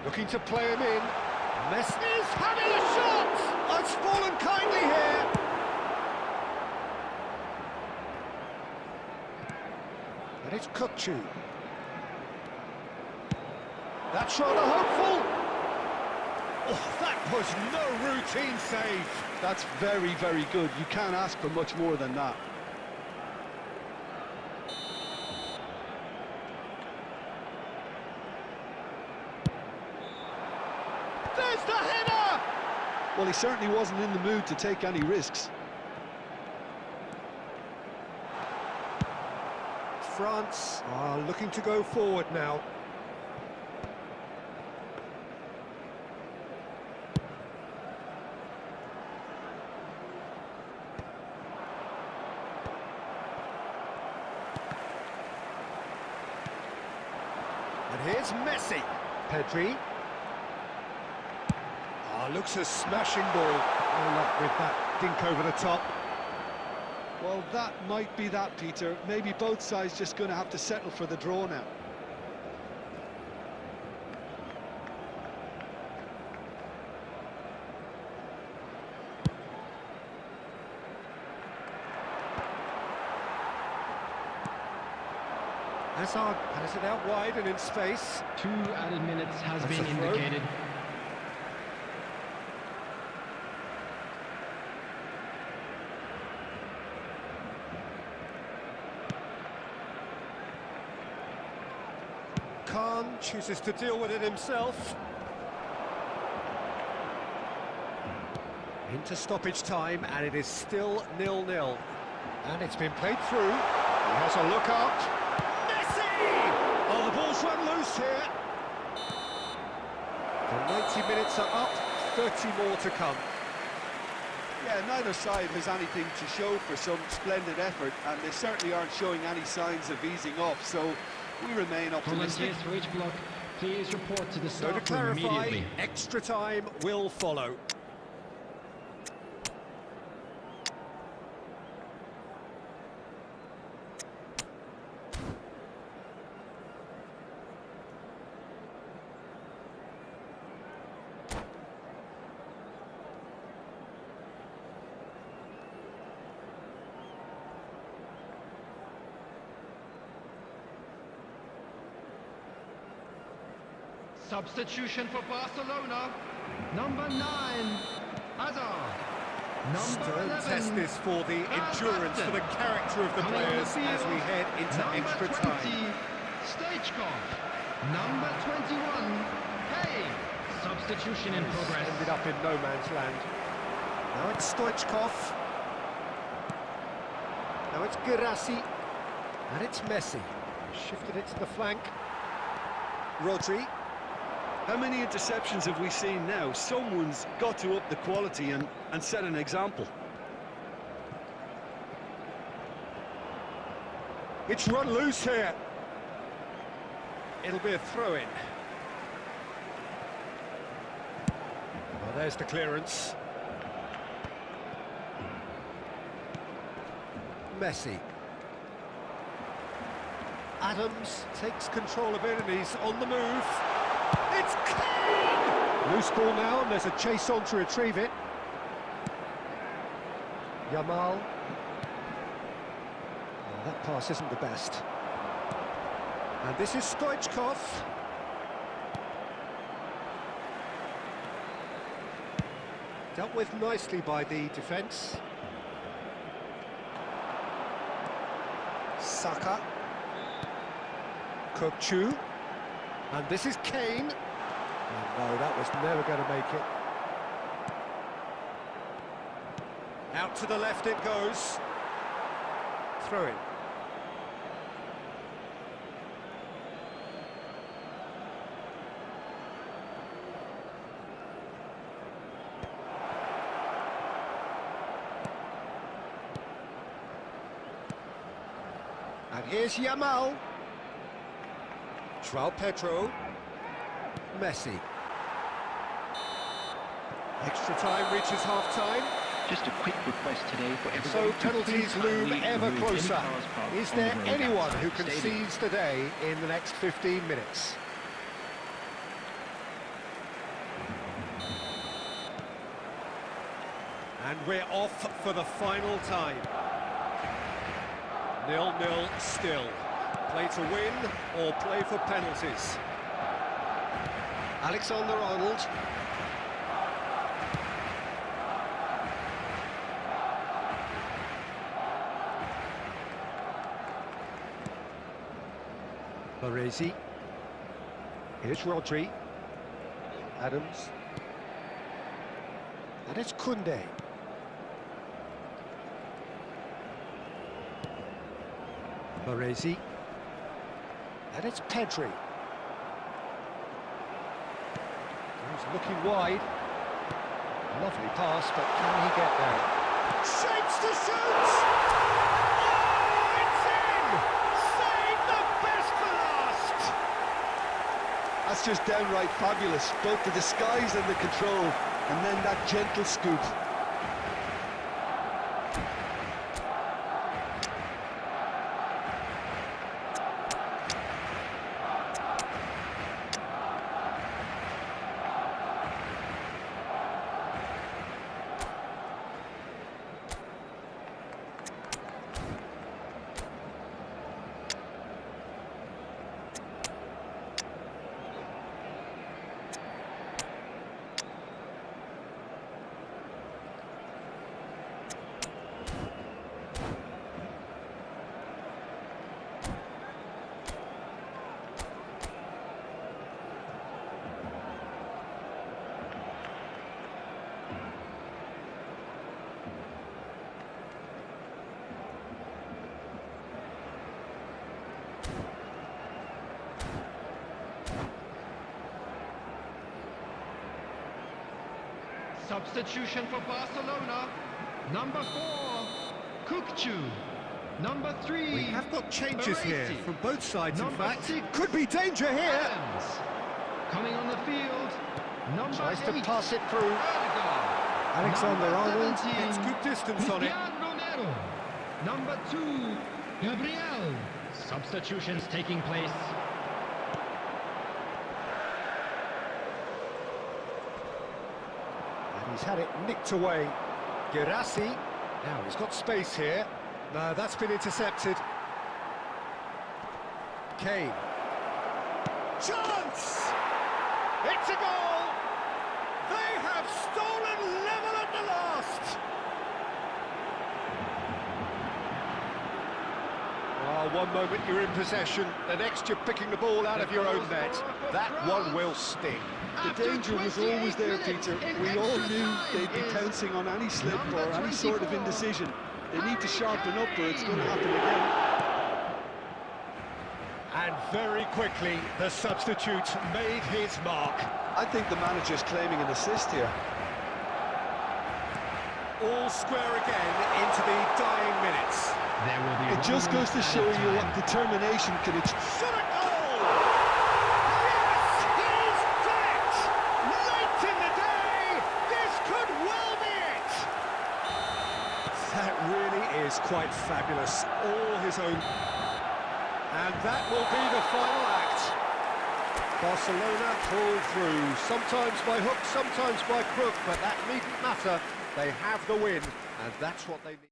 Looking to play him in. Messi is having a shot! Oh, it's fallen kindly here. And it's Kukçu. That's rather hopeful. Oh, that was no routine save. That's very, very good. You can't ask for much more than that. There's the header! Well, he certainly wasn't in the mood to take any risks. France are looking to go forward now. And here's Messi. Pedri. Ah, looks a smashing ball. No luck with that dink over the top. Well, that might be that, Peter. Maybe both sides just going to have to settle for the draw now. Hazard has it out wide and in space. 2 added minutes has That's been a throw. indicated. Khan chooses to deal with it himself. Into stoppage time, and it is still 0-0. And it's been played through. He has a look out. Messi! Oh, the ball's run loose here. The 90 minutes are up, 30 more to come. Yeah, neither side has anything to show for some splendid effort, and they certainly aren't showing any signs of easing off, so we remain optimistic. Volunteers for each block, please report to the So to staff room clarify, immediately. extra time will follow. Substitution for Barcelona. Number 9, Hazard. Number Stern 11, test this for the endurance, for the character of the Coming on players field, as we head into number extra 20, time. Stoichkov. Number 21, Hey. Substitution in progress. Ended up in no man's land. Now it's Stoichkov. Now it's Gerassi. And it's Messi. Shifted it to the flank. Rodri. How many interceptions have we seen now? Someone's got to up the quality and set an example. It's run loose here. It'll be a throw-in. Well, there's the clearance. Messi. Adams takes control of it and he's on the move. It's clean! Loose ball now and there's a chase on to retrieve it. Yamal. Oh, that pass isn't the best. And this is Stoichkov. Dealt with nicely by the defence. Saka. Kokchu. And this is Kane. Oh, no, that was never going to make it. Out to the left it goes. Throw in. And here's Yamal. João Pedro. Messi. Extra time reaches half-time. Just a quick request today for everyone. So to penalties please loom kindly ever remove any closer. cars parked Is on there the road anyone outside who the stadium. concedes today in the next 15 minutes? And we're off for the final time. 0-0 still. Play to win or play for penalties. Alexander-Arnold. Baresi. Here's Rodri. Adams. And it's Koundé. Baresi. And it's Pedri. He's looking wide. Lovely pass, but can he get there? Shapes to shoot! Oh, it's in! Save the best for last! That's just downright fabulous, both the disguise and the control, and then that gentle scoop. Substitution for Barcelona. Number 4, Kukcu. Number 3, We have got changes here Baresi. from both sides, in Number fact. 6, Could be danger here. Adams. Coming on the field, number Tries 8, to pass it through. Odegaard. Alexander Number Arnold 17, gets good distance on it. Cristiano Romero. Number 2, Gabriel. Substitutions taking place. And he's had it nicked away. Gerassi. Now he's got space here. No, that's been intercepted. Kane. Chance! It's a goal! They have stolen level at the last! Well, one moment you're in possession, the next you're picking the ball out of your own net. That one will sting. The danger was always there, Peter. We all knew they'd be pouncing on any slip or any sort of indecision. They need to sharpen up or it's going to happen again. And very quickly, the substitute made his mark. I think the manager's claiming an assist here. All square again into the dying minutes. There will be It just goes to show you what determination can achieve. Shot a goal! Yes, he's done it! Late in the day, this could well be it! That really is quite fabulous. All his own. And that will be the final act. Barcelona pull through, sometimes by hook, sometimes by crook, but that needn't matter. They have the win, and that's what they need.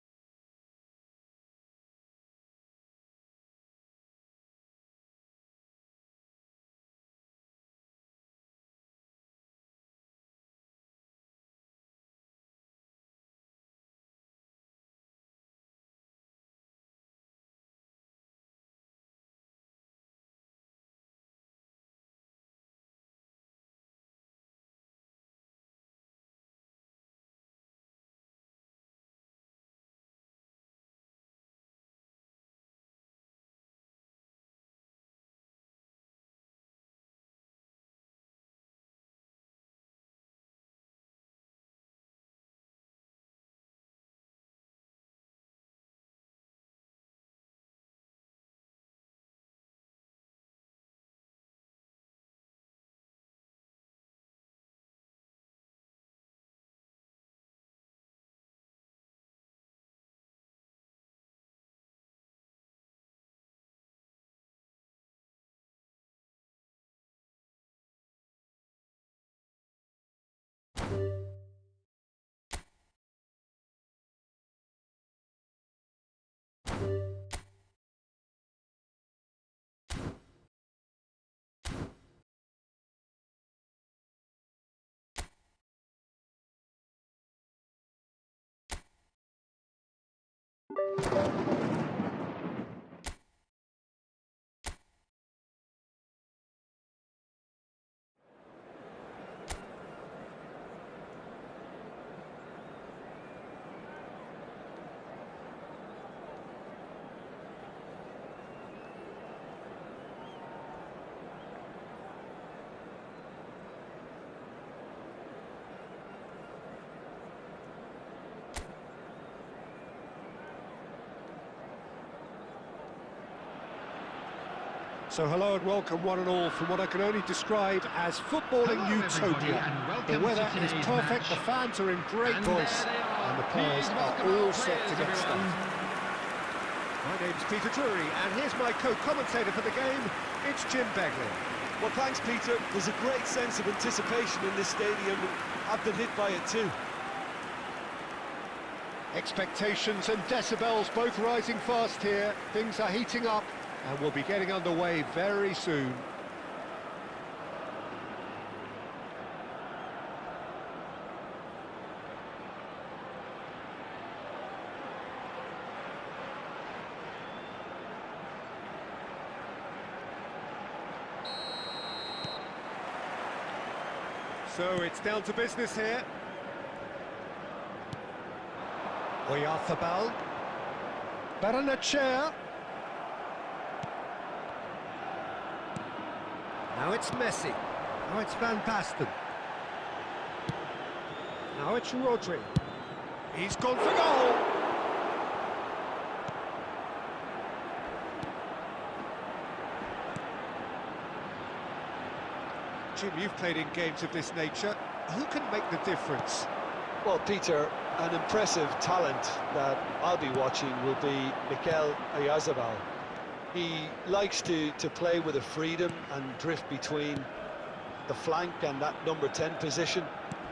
So hello and welcome one and all from what I can only describe as footballing utopia. The weather is perfect, the fans are in great voice, and the players are all set to get started. My name's Peter Drury, and here's my co-commentator for the game, it's Jim Begley. Well, thanks, Peter. There's a great sense of anticipation in this stadium, and I've been hit by it too. Expectations and decibels both rising fast here. Things are heating up, and we'll be getting underway very soon. So it's down to business here. Oyarzabal. Barrenetxea. Now it's Messi. Now it's Van Basten. Now it's Rodri. He's gone for goal. Jim, you've played in games of this nature. Who can make the difference? Well, Peter, an impressive talent that I'll be watching will be Mikel Oyarzabal. He likes to play with a freedom and drift between the flank and that number 10 position.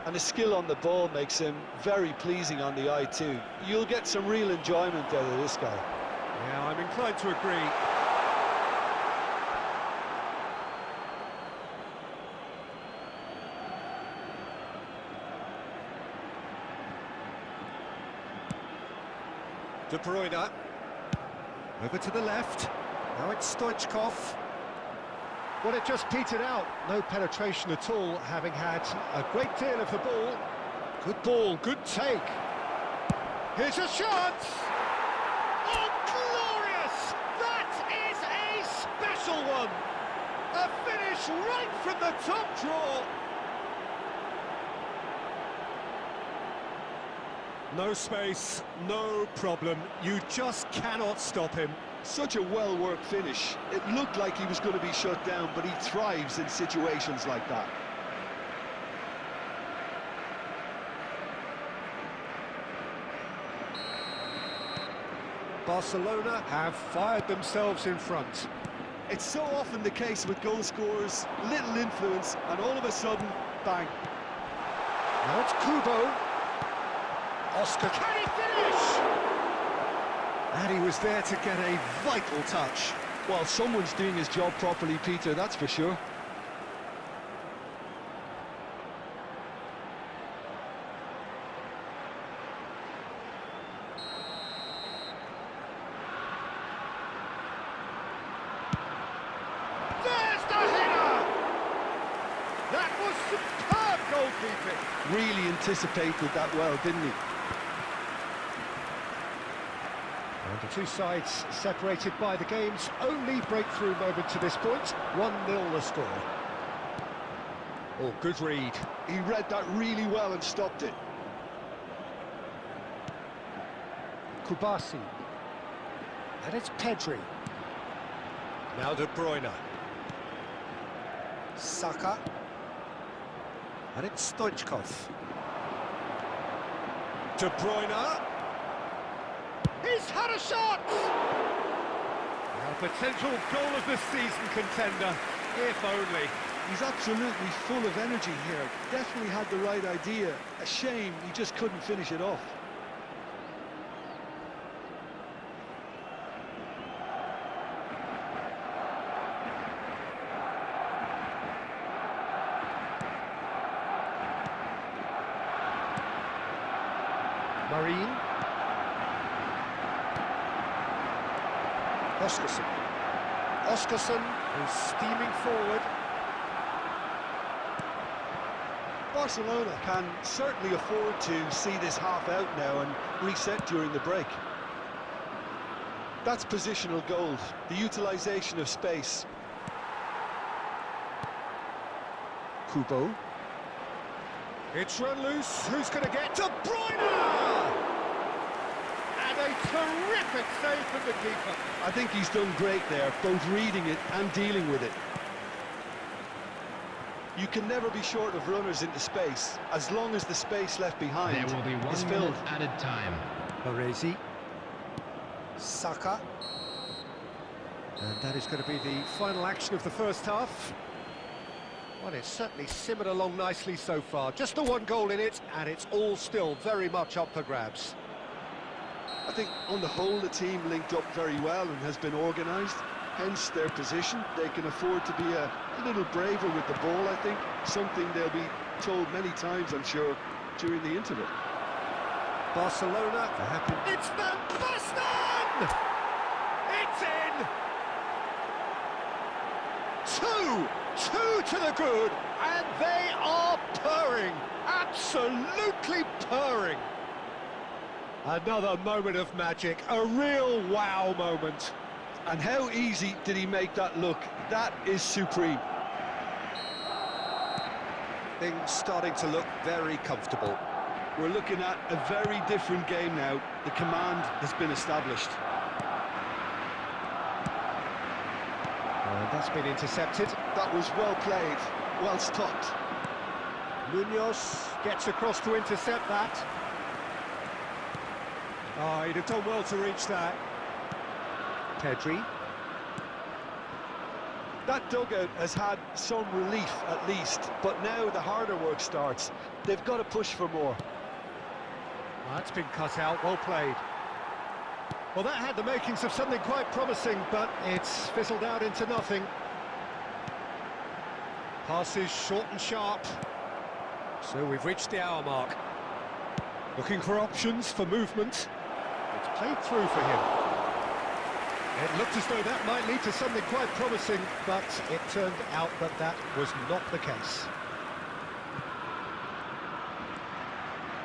And his skill on the ball makes him very pleasing on the eye too. You'll get some real enjoyment out of this guy. Yeah, I'm inclined to agree. De Bruyne, over to the left, now it's Stoichkov. Well, it just petered out, no penetration at all, having had a great deal of the ball, good take. Here's a shot! Oh, glorious! That is a special one! A finish right from the top draw! No space, no problem. You just cannot stop him. Such a well-worked finish. It looked like he was going to be shut down, but he thrives in situations like that. Barcelona have fired themselves in front. It's so often the case with goal scorers, little influence, and all of a sudden, bang. Now it's Kubo. Oscar, can he finish? And he was there to get a vital touch. Well, someone's doing his job properly, Peter, that's for sure. There's the header! That was superb goalkeeping. Really anticipated that well, didn't he? And the two sides separated by the game's only breakthrough moment to this point. 1-0 the score. Oh, good read. He read that really well and stopped it. Kubasi. And it's Pedri. Now De Bruyne. Saka. And it's Stoichkov. De Bruyne. He's had a shot! A potential goal of the season contender, if only. He's absolutely full of energy here. Definitely had the right idea. A shame he just couldn't finish it off. Marine. Oscarson is steaming forward. Barcelona can certainly afford to see this half out now and reset during the break. That's positional gold, the utilisation of space. Kubo. It's run loose. Who's going to get De Bruyne? And a terrific save from the keeper. I think he's done great there, both reading it and dealing with it. You can never be short of runners into space, as long as the space left behind There will be 1 is minute filled. added time. Baresi. Saka. And that is going to be the final action of the first half. Well, it's certainly simmered along nicely so far. Just the one goal in it, and it's all still very much up for grabs. I think on the whole the team linked up very well and has been organised, hence their position. They can afford to be a little braver with the ball, I think, something they'll be told many times, I'm sure, during the interval. Barcelona, they're happy. It's Van Basten! It's in! Two to the good, and they are purring, absolutely purring. Another moment of magic, a real wow moment. And how easy did he make that look? That is supreme. Things starting to look very comfortable. We're looking at a very different game now. The command has been established. And that's been intercepted. That was well played, well stopped. Munoz gets across to intercept that. Oh, he'd have done well to reach that. Pedri. That dugout has had some relief at least, but now the harder work starts. They've got to push for more. That's been cut out, well played. Well, that had the makings of something quite promising, but it's fizzled out into nothing. Passes short and sharp. So we've reached the hour mark. Looking for options for movement. It's played through for him. It looked as though that might lead to something quite promising, but it turned out that that was not the case.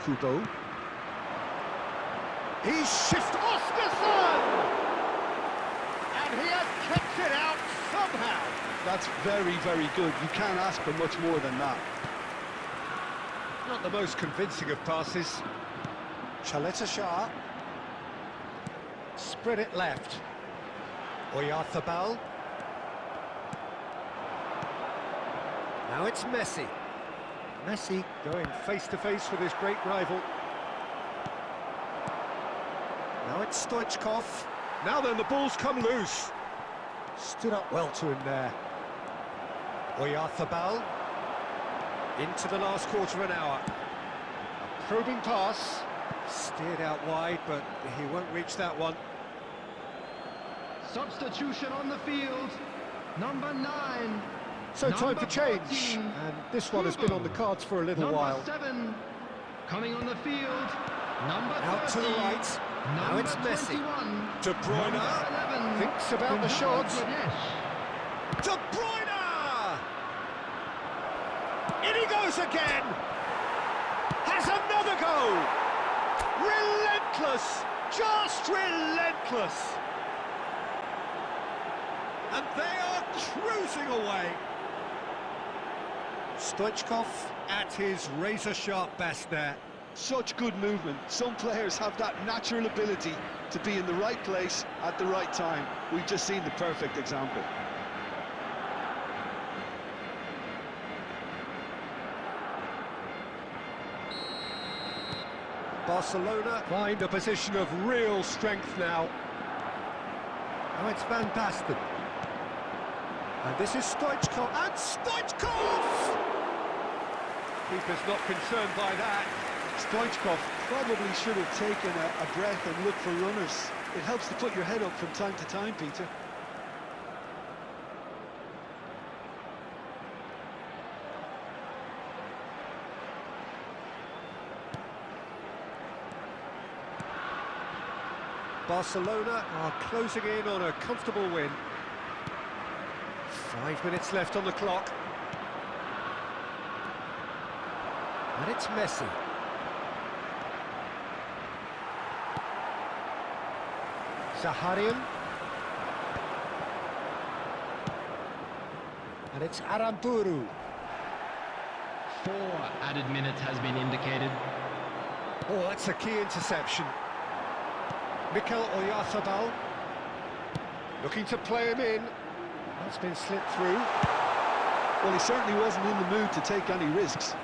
Kubo. He's shifted Oscarson! And he has kept it out somehow. That's very, very good. You can't ask for much more than that. Not the most convincing of passes. Chaleta Shah. Spread it left. Oyarzabal. Now it's Messi. Messi going face-to-face with his great rival. Now it's Stoichkov. Now then, the ball's come loose. Stood up well to him there. Oyarzabal. Into the last quarter of an hour. A probing pass. Steered out wide, but he won't reach that one. Substitution on the field. Number 9. So time Number for change. 14, And this one has been on the cards for a little while. Number 7. Coming on the field. Number 30. Out to the right. Now Number it's Messi. 21. De Bruyne. Number 11. Thinks about the shot. Gunesh. De Bruyne! In he goes again! Has another go! Relentless! Just relentless! And they are cruising away. Stoichkov at his razor-sharp best there. Such good movement. Some players have that natural ability to be in the right place at the right time. We've just seen the perfect example. Barcelona find a position of real strength now. Now it's Van Basten. And this is Stoichkov. And Stoichkov! Keeper's not concerned by that. Stoichkov probably should have taken a breath and looked for runners. It helps to put your head up from time to time, Peter. Barcelona are closing in on a comfortable win. 5 minutes left on the clock. And it's Messi. Zaharian. And it's Aramburu. 4 added minutes has been indicated. Oh, that's a key interception. Mikel Oyarzabal. Looking to play him in. That's been slipped through. Well, he certainly wasn't in the mood to take any risks.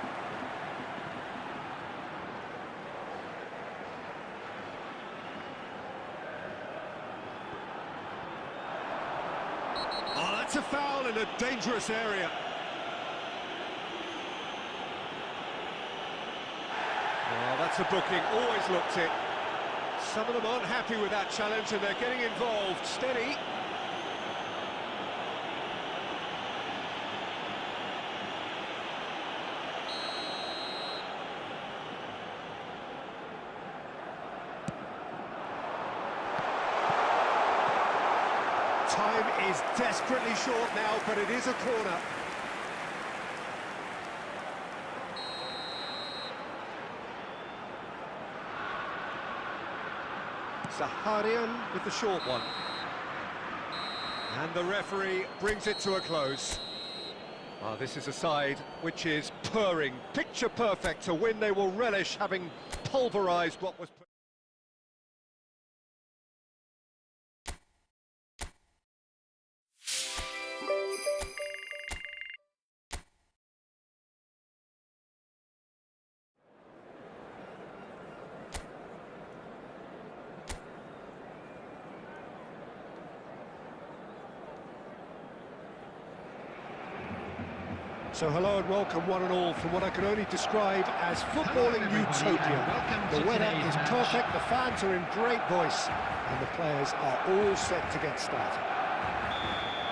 Oh, that's a foul in a dangerous area. Oh, that's a booking, always looked it. Some of them aren't happy with that challenge and they're getting involved. Steady. Time is desperately short now, but it is a corner. Zaharian with the short one. And the referee brings it to a close. This is a side which is purring, picture perfect, a win they will relish, having pulverised what was... So hello and welcome one and all from what I can only describe as footballing utopia. The weather is perfect, the fans are in great voice, and the players are all set to get started.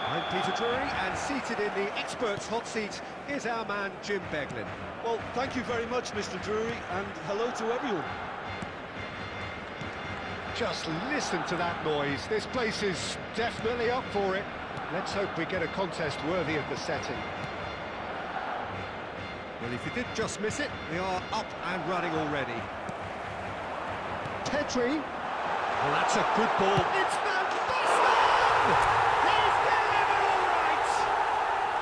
I'm Peter Drury, and seated in the experts' hot seat is our man Jim Beglin. Well, thank you very much, Mr. Drury, and hello to everyone. Just listen to that noise. This place is definitely up for it. Let's hope we get a contest worthy of the setting. Well, if you did just miss it, we are up and running already. Petri. Well, that's a good ball. It's Van Basten! He's delivered all right!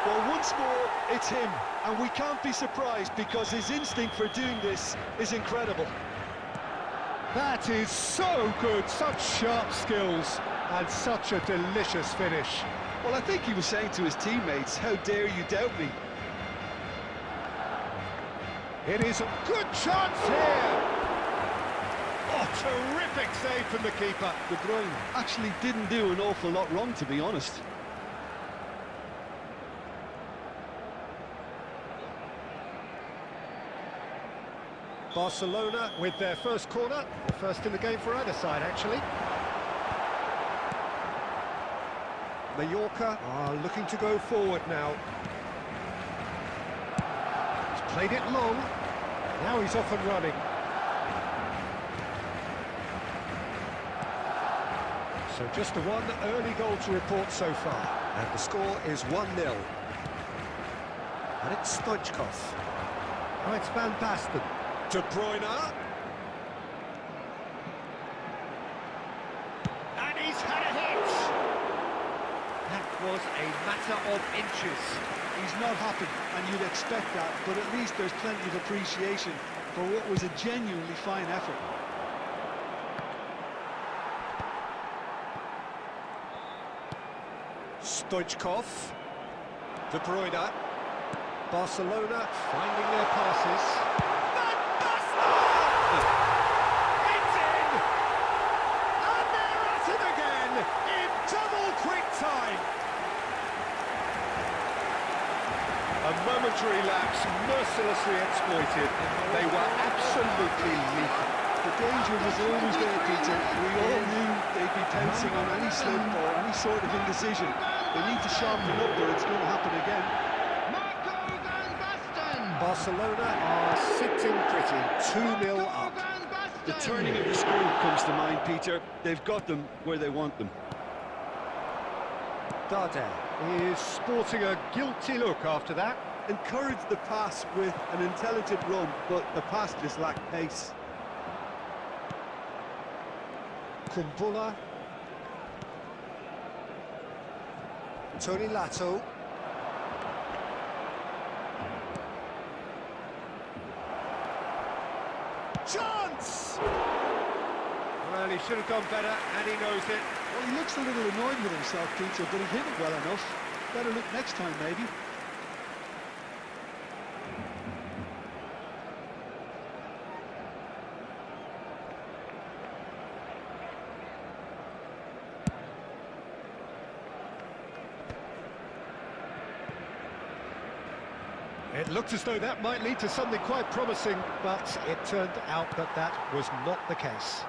Well, once more, it's him, and we can't be surprised because his instinct for doing this is incredible. That is so good, such sharp skills, and such a delicious finish. Well, I think he was saying to his teammates, how dare you doubt me? It is a good chance here. Oh, terrific save from the keeper. De Bruyne actually didn't do an awful lot wrong, to be honest. Barcelona with their first corner, the first in the game for either side, actually. Mallorca are looking to go forward now. He's played it long, now he's off and running. So just the one early goal to report so far, and the score is 1-0. And it's Stoichkov. Now it's Van Basten. De Bruyne. And he's had a hit. That was a matter of inches. He's not happy, and you'd expect that, but at least there's plenty of appreciation for what was a genuinely fine effort. Stoichkov. De Bruyne. Barcelona finding their passes. A momentary lapse, mercilessly exploited. They were absolutely lethal. The danger was always there, Peter. We all knew they'd be pouncing on any slip or any sort of indecision. They need to sharpen up or it's going to happen again. Barcelona are sitting pretty, 2-0 up. The turning of the screw comes to mind, Peter. They've got them where they want them. Dardenne is sporting a guilty look after that. Encouraged the pass with an intelligent run, but the pass just lacked pace. Kumbula. Tony Lato. Chance! Well, he should have done better, and he knows it. Well, he looks a little annoyed with himself, Peter, but he hit it well enough. Better look next time, maybe. It looked as though that might lead to something quite promising, but it turned out that that was not the case.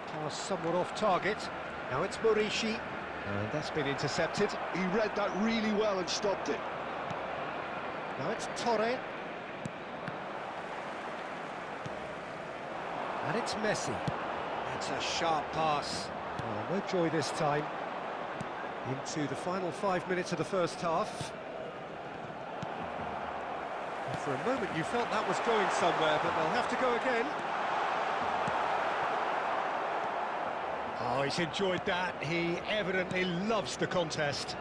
Pass somewhat off target. Now it's Morishi, and that's been intercepted. He read that really well and stopped it. Now it's Torre. And it's Messi. That's a sharp pass. Oh, no joy this time. Into the final 5 minutes of the first half. And for a moment you felt that was going somewhere, but they'll have to go again. Oh, he's enjoyed that. He evidently loves the contest.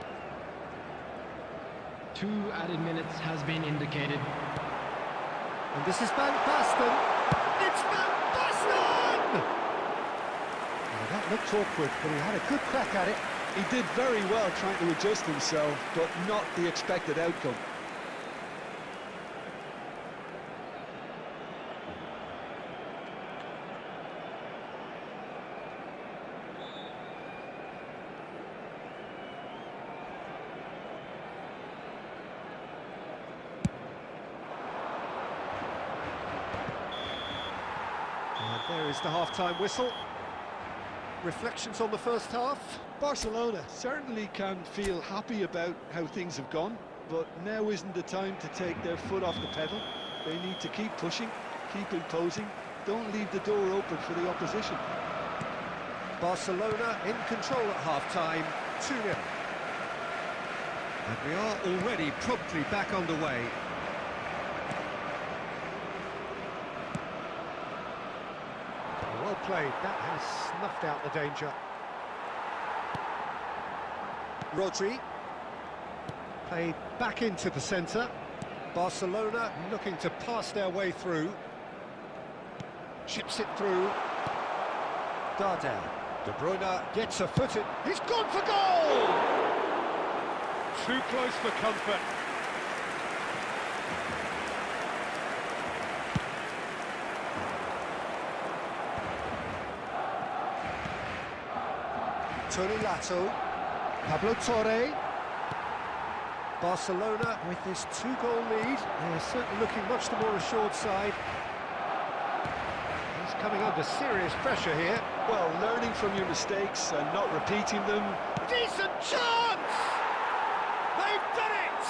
2 added minutes has been indicated. And this is Van Basten. It's Van Basten! Oh, that looked awkward, but he had a good crack at it. He did very well trying to adjust himself, but not the expected outcome. And there is the half-time whistle. Reflections on the first half? Barcelona certainly can feel happy about how things have gone, but now isn't the time to take their foot off the pedal. They need to keep pushing, keep imposing, don't leave the door open for the opposition. Barcelona in control at half-time, 2-0. And we are already promptly back underway. Well played, that has snuffed out the danger. Rodri, played back into the centre. Barcelona looking to pass their way through. Chips it through. Dardan. De Bruyne gets a foot in. He's gone for goal! Too close for comfort. Tony Lato, Pablo Torre. Barcelona with this 2-goal lead. They're certainly looking much the more assured side. He's coming under serious pressure here. Well, learning from your mistakes and not repeating them. Decent chance! They've done it!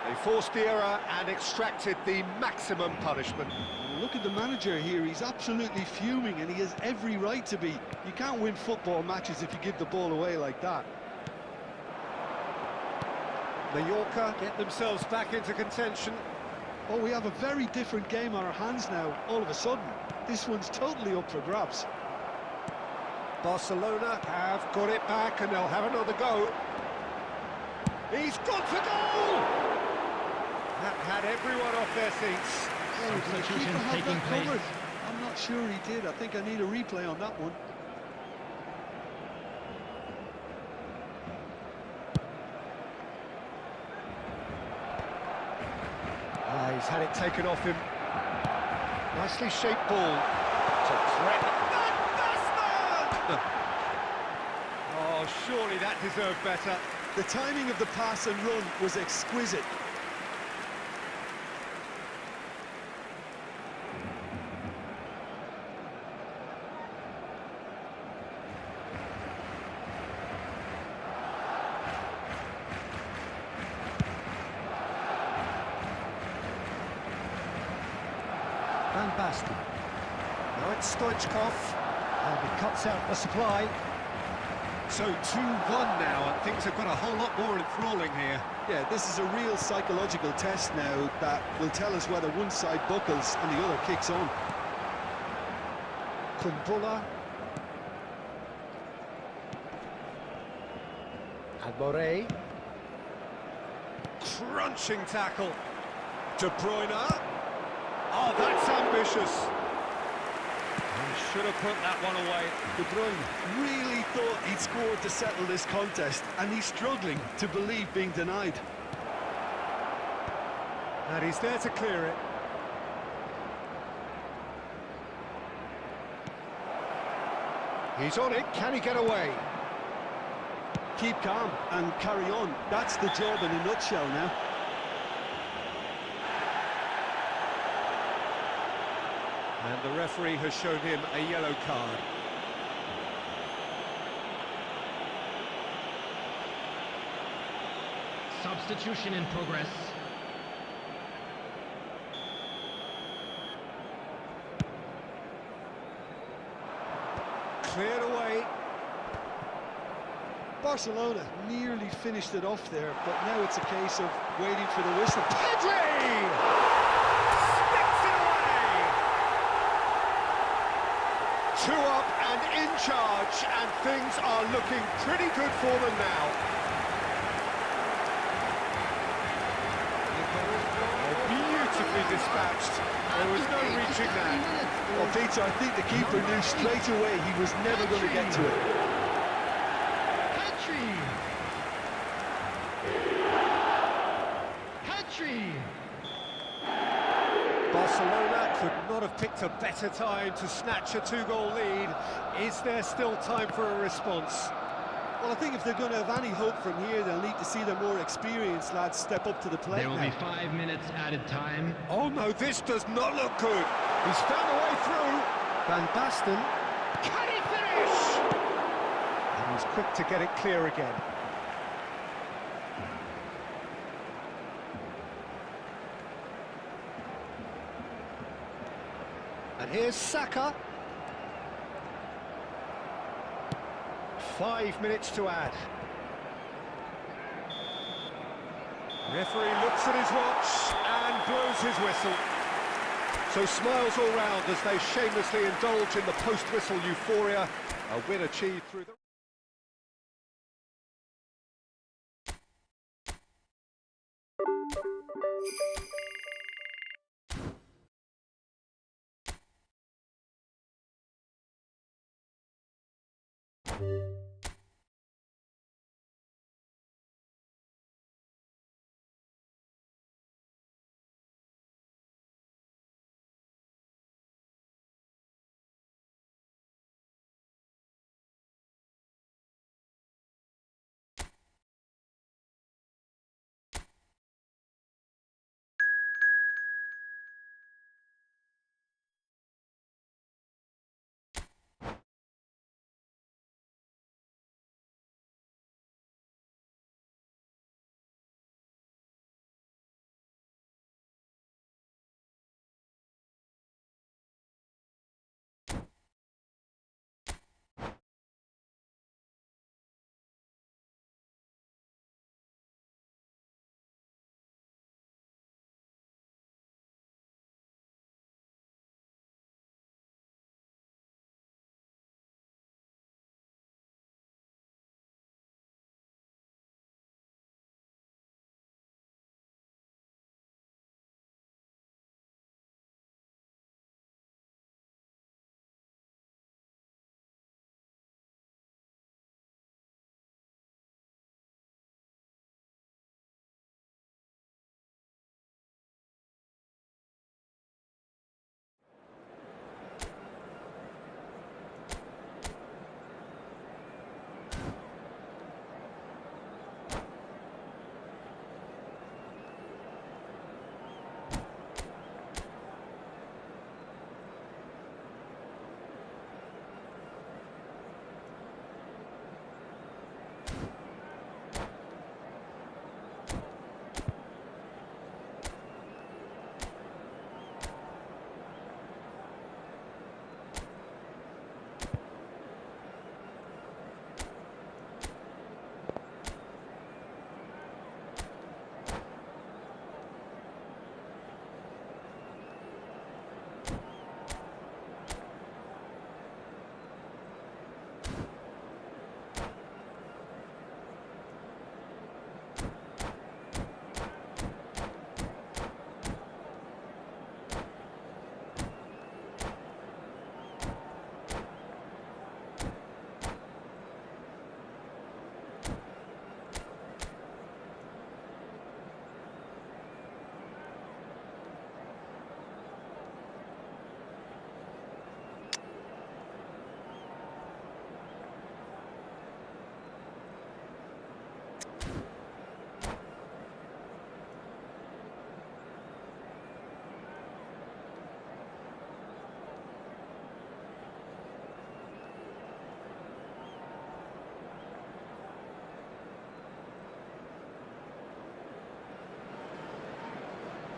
They forced the error and extracted the maximum punishment. Look at the manager here, he's absolutely fuming and he has every right to be. You can't win football matches if you give the ball away like that. Mallorca get themselves back into contention. Oh, we have a very different game on our hands now, all of a sudden. This one's totally up for grabs. Barcelona have got it back and they'll have another go. He's gone for goal! That had everyone off their seats. Substitution taking place. I'm not sure he did. I think I need a replay on that one. He's had it taken off him. Nicely shaped ball. To Turnip. Oh, surely that deserved better. The timing of the pass and run was exquisite. Van Basten. Now it's Stoichkov, and he cuts out the supply. So 2-1 now, and things have got a whole lot more enthralling here. Yeah, this is a real psychological test now that will tell us whether one side buckles and the other kicks on. Kumbula. And Morey. Crunching tackle. De Bruyne. Oh, that's ambitious. He should have put that one away. De Bruyne really thought he'd scored to settle this contest, and he's struggling to believe being denied. And he's there to clear it. He's on it. Can he get away? Keep calm and carry on. That's the job in a nutshell now. And the referee has shown him a yellow card. Substitution in progress. Cleared away. Barcelona nearly finished it off there, but now it's a case of waiting for the whistle. Pedri! Sticks it away! 2 up and in charge, and things are looking pretty good for them now. Beautifully dispatched. There was no reaching that. Well, Peter, I think the keeper knew straight away he was never going to get to it. Barcelona could not have picked a better time to snatch a two-goal lead. Is there still time for a response? Well, I think if they're going to have any hope from here, they'll need to see the more experienced lads step up to the plate. There will be 5 minutes added time. Oh no, this does not look good. He's found a way through. Van Basten. Can he finish? And he's quick to get it clear again. And here's Saka. 5 minutes to add. Referee looks at his watch and blows his whistle. So smiles all round as they shamelessly indulge in the post-whistle euphoria. A win achieved through the...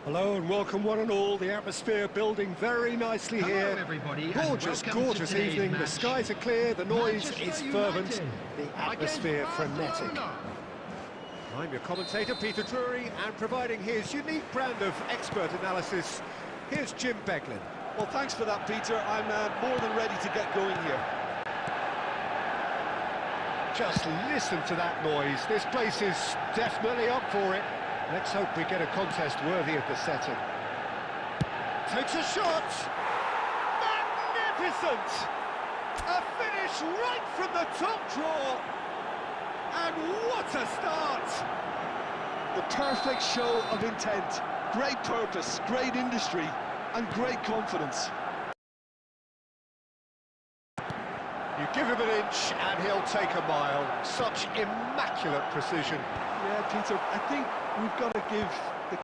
Hello and welcome one and all. The atmosphere building very nicely here. Hello everybody. Gorgeous, gorgeous evening. The skies are clear, the noise is fervent, the atmosphere frenetic. I'm your commentator, Peter Drury, and providing his unique brand of expert analysis, here's Jim Beglin. Well, thanks for that, Peter. I'm more than ready to get going here. Just listen to that noise. This place is definitely up for it. Let's hope we get a contest worthy of the setting. Takes a shot! Magnificent! A finish right from the top draw! And what a start! The perfect show of intent. Great purpose, great industry, and great confidence. You give him an inch and he'll take a mile. Such immaculate precision. Yeah, Peter, I think we've got to give the